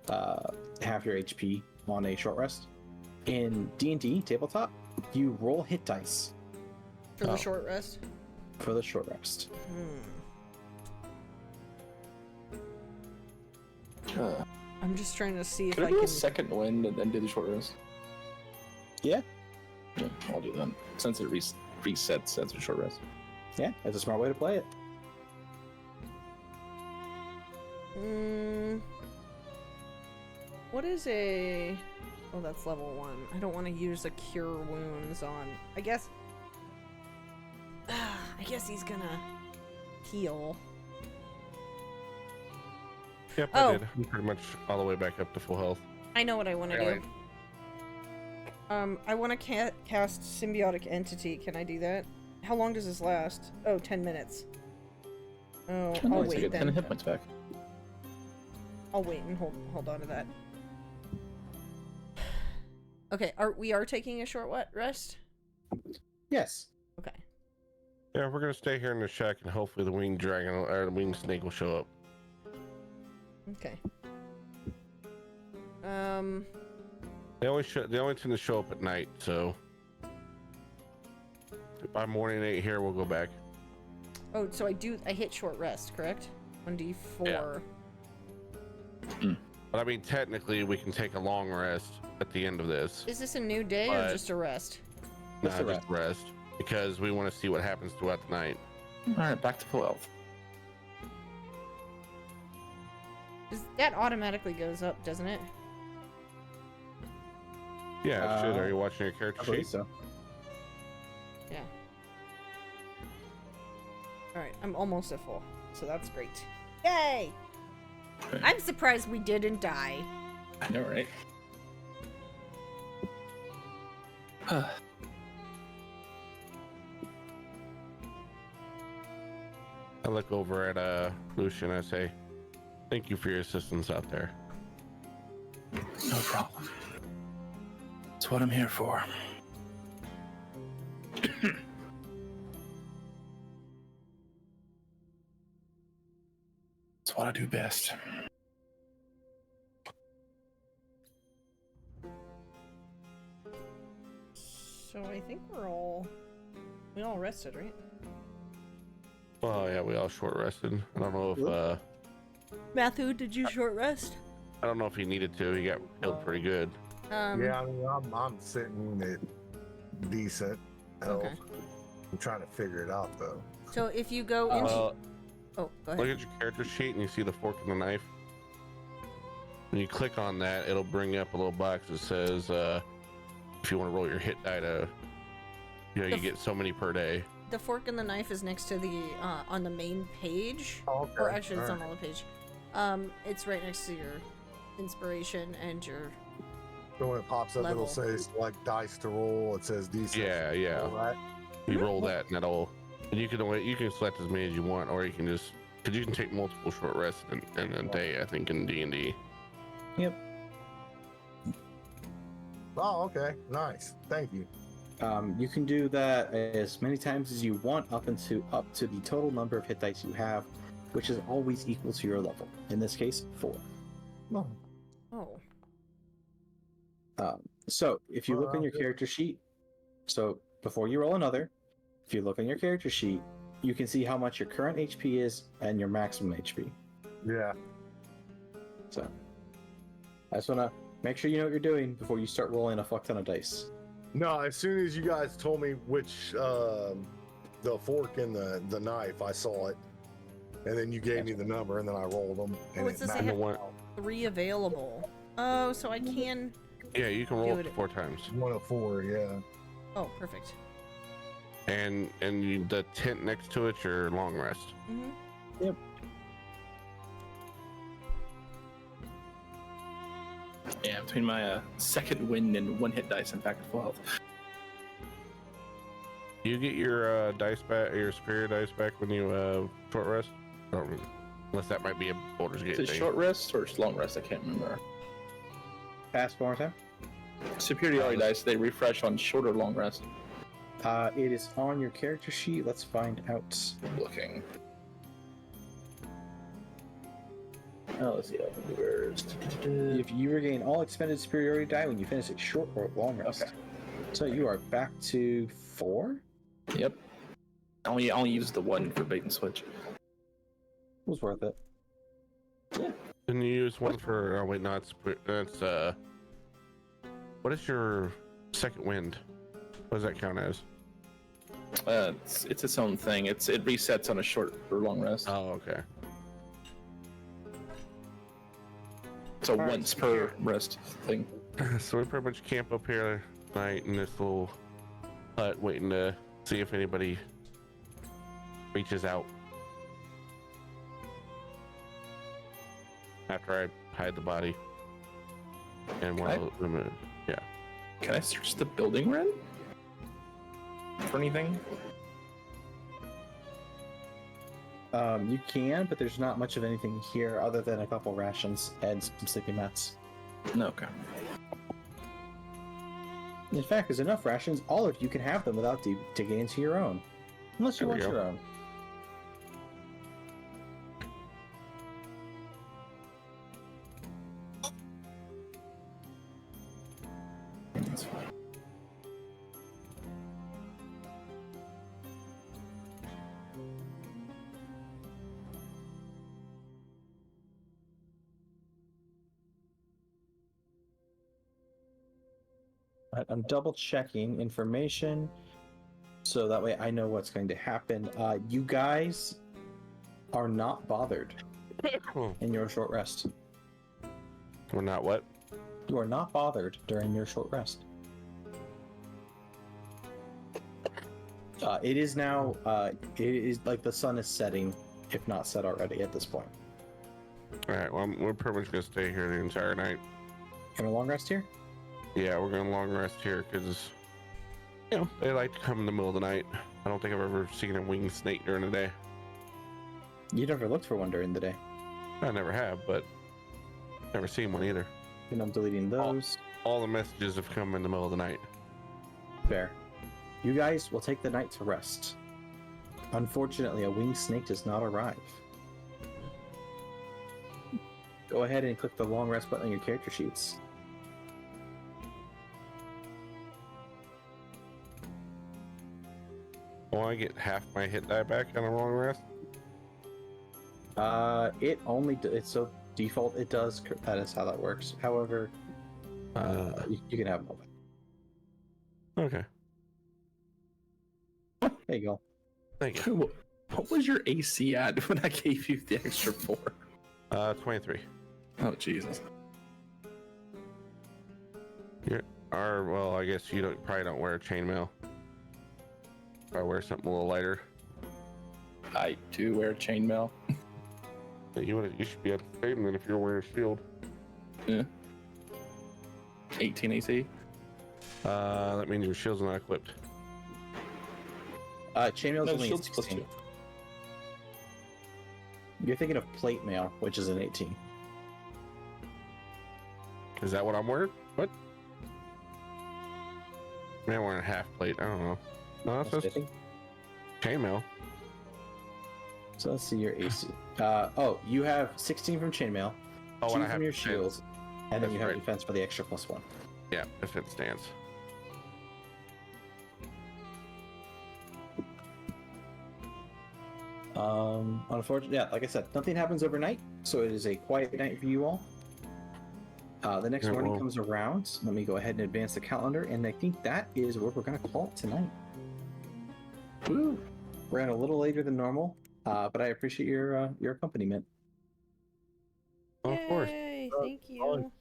half your HP on a short rest. In D&D tabletop, you roll hit dice For the short rest. for the short rest. I'm just trying to see if Could I I do can. a second wind and then do the short rest? Yeah, Yeah, I'll do that. Since it resets as a short rest. yeah, that's a smart way to play it. What is a? Oh, that's level 1. I don't want to use a cure wounds on. I guess. I guess he's gonna heal. Yep, Oh. I did. I'm pretty much all the way back up to full health. I know what I want to Really? do. I want to cast Symbiotic Entity. Can I do that? How long does this last? Oh, 10 minutes. Oh, I'll Nice, I wait get 10 then. hit points back. I'll wait and hold on to that. Okay, we are taking a short rest? Yes. Okay. Yeah, we're gonna stay here in the shack, and hopefully the winged dragon or the winged snake will show up. Okay. They only tend to show up at night, so by morning 8 here, we'll go back. Oh, so I hit short rest, correct? 1d4. Yeah. But I mean, technically, we can take a long rest at the end of this. Is this a new day or But- just a rest? Just a Just rest because we want to see what happens throughout the night. Alright, back to full health. That automatically goes up, doesn't it? Yeah, it should. Uh, Are you watching your I character believe sheet? so. Yeah. Alright, I'm almost at full, so that's great. Yay! Okay. I'm surprised we didn't die. I know, right? I look over at Lucian. I say, "Thank you for your assistance out there." No problem. That's what I'm here for. It's what I do best. So I think we all rested, right? Well, yeah, we all short rested. I don't know if Mathu, did you short rest? I don't know if he needed to. He got killed pretty good. Yeah, I mean, I'm sitting at decent health. Okay. I'm trying to figure it out though. So if you go into... oh, go Look ahead. at your character sheet and you see the fork and the knife. When you click on that, it'll bring up a little box that says if you want to roll your hit die to, you get so many per day. The fork and the knife is next to the on the main page. Oh, okay. Or actually, it's All not on the page. It's right next to your inspiration and your... So when it pops up, level. it'll say select dice to roll. It says D6. Yeah. All right. You roll that and that'll, and you can select as many as you want, or you can just, because you can take multiple short rests in a day, I think, in D&D. Yep. Oh, okay. Nice. Thank you. You can do that as many times as you want up to the total number of hit dice you have, which is always equal to your level. In this case, 4. Oh. Oh. So if you look on your good. character sheet, so before you roll another, if you look on your character sheet, you can see how much your current HP is and your maximum HP. Yeah. So I just want to make sure you know what you're doing before you start rolling a fuck ton of dice. No, as soon as you guys told me which the fork and the knife, I saw it, and then you gave me the number, and then I rolled them. And Oh, it says they matched have 3 available. Oh, so I can... Yeah, you can roll Do up to it. 4 times. 1 of 4. Yeah. Oh, perfect. And the tent next to it's your long rest. Mm-hmm. Yeah, between my second wind and 1 hit dice, I'm back at full health. You get your dice back, your superior dice back when you short rest. Or, unless that might be a Baldur's Gate Is it thing. short rest or long rest? I can't remember. Pass one more time. Superiority dice, they refresh on short or long rest. It is on your character sheet. Let's find out. Looking. Oh, let's see. Where's... If you regain all expended superiority die when you finish a short or long rest. Okay. So you are back to 4? Yep. I only use the 1 for bait and switch. Was worth it. Can you use one for? Oh wait, no, that's What is your second wind? What does that count as? It's its own thing. It resets on a short or long rest. Oh, okay. So All right. once per rest thing. So we pretty much camp up here tonight in this little hut, waiting to see if anybody reaches out. After I hide the body. And yeah. Can I search the building, Ren? For anything? You can, but there's not much of anything here other than a couple rations and some sleeping mats. No, okay. In fact, there's enough rations, all of you can have them without digging into your own. Unless you There we want go. your own. That's fine. I'm double checking information so that way I know what's going to happen. You guys are not bothered in your short rest. We're not what? You are not bothered during your short rest. It is now, it is like the sun is setting, if not set already at this point. Alright, well, we're pretty much gonna stay here the entire night. Have a long rest here? Yeah, we're gonna long rest here because, they like to come in the middle of the night. I don't think I've ever seen a winged snake during the day. You never looked for one during the day. I never have, but never seen one either. And I'm deleting those. All the messages have come in the middle of the night. Fair. You guys will take the night to rest. Unfortunately, a winged snake does not arrive. Go ahead and click the long rest button on your character sheets. Will I get half my hit die back on a long rest? It only it's so default it does. That is how that works. However, you can have them. Okay. There you go. Thank you. What was your AC at when I gave you the extra 4? 23. Oh, Jesus. Well, I guess you probably don't wear chainmail. I wear something a little lighter. I do wear chainmail. You should be at the same then if you're wearing a shield. Yeah. 18 AC. That means your shield's not equipped. Chainmail's No, only shield's 16. +2. You're thinking of plate mail, which is an 18. Is that what I'm wearing? What? Man, I'm wearing a half plate. I don't know. No, that's just chainmail. So let's see your AC. You have 16 from chainmail, 2 and I from have your defense. shields, and then That's you have right. defense for the extra +1. Yeah, defense stance. Unfortunately, yeah, like I said, nothing happens overnight, so it is a quiet night for you all. The next Yeah, morning well- comes around. Let me go ahead and advance the calendar, and I think that is what we're going to call it tonight. Woo. Ran a little later than normal, but I appreciate your accompaniment. Of course. Yay, thank you.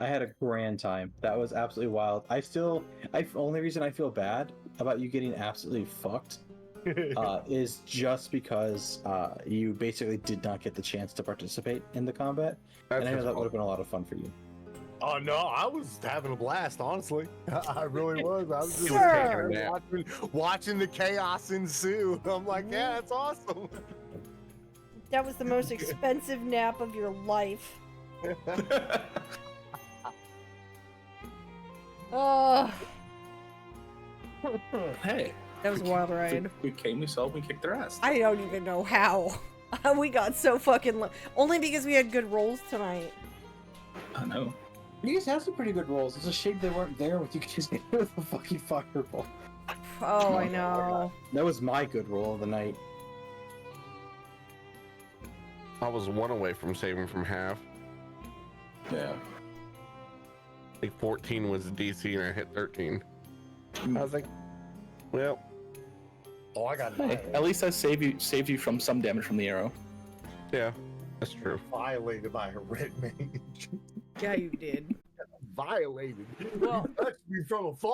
I had a grand time. That was absolutely wild. Only reason I feel bad about you getting absolutely fucked is just because you basically did not get the chance to participate in the combat. That's And I know his that would fault. have been a lot of fun for you. Oh no, I was having a blast, honestly. I really was. I was just Sir. watching the chaos ensue. I'm like, yeah, that's awesome. That was the most expensive nap of your life. Oh, Hey. that was a wild ride. We came, we saw, we kicked their ass. I don't even know how. We got so fucking only because we had good rolls tonight. I know. You guys have some pretty good rolls. It's a shame they weren't there with you guys with a fucking fireball. Oh, I know. That was my good roll of the night. I was 1 away from saving from half. Yeah. I think 14 was the DC and I hit 13. I was like, well, Oh, I got Hey, at least I saved you from some damage from the arrow. yeah, that's true. violated by a red mage. Yeah, you did. Violated. Well- Touched me from afar.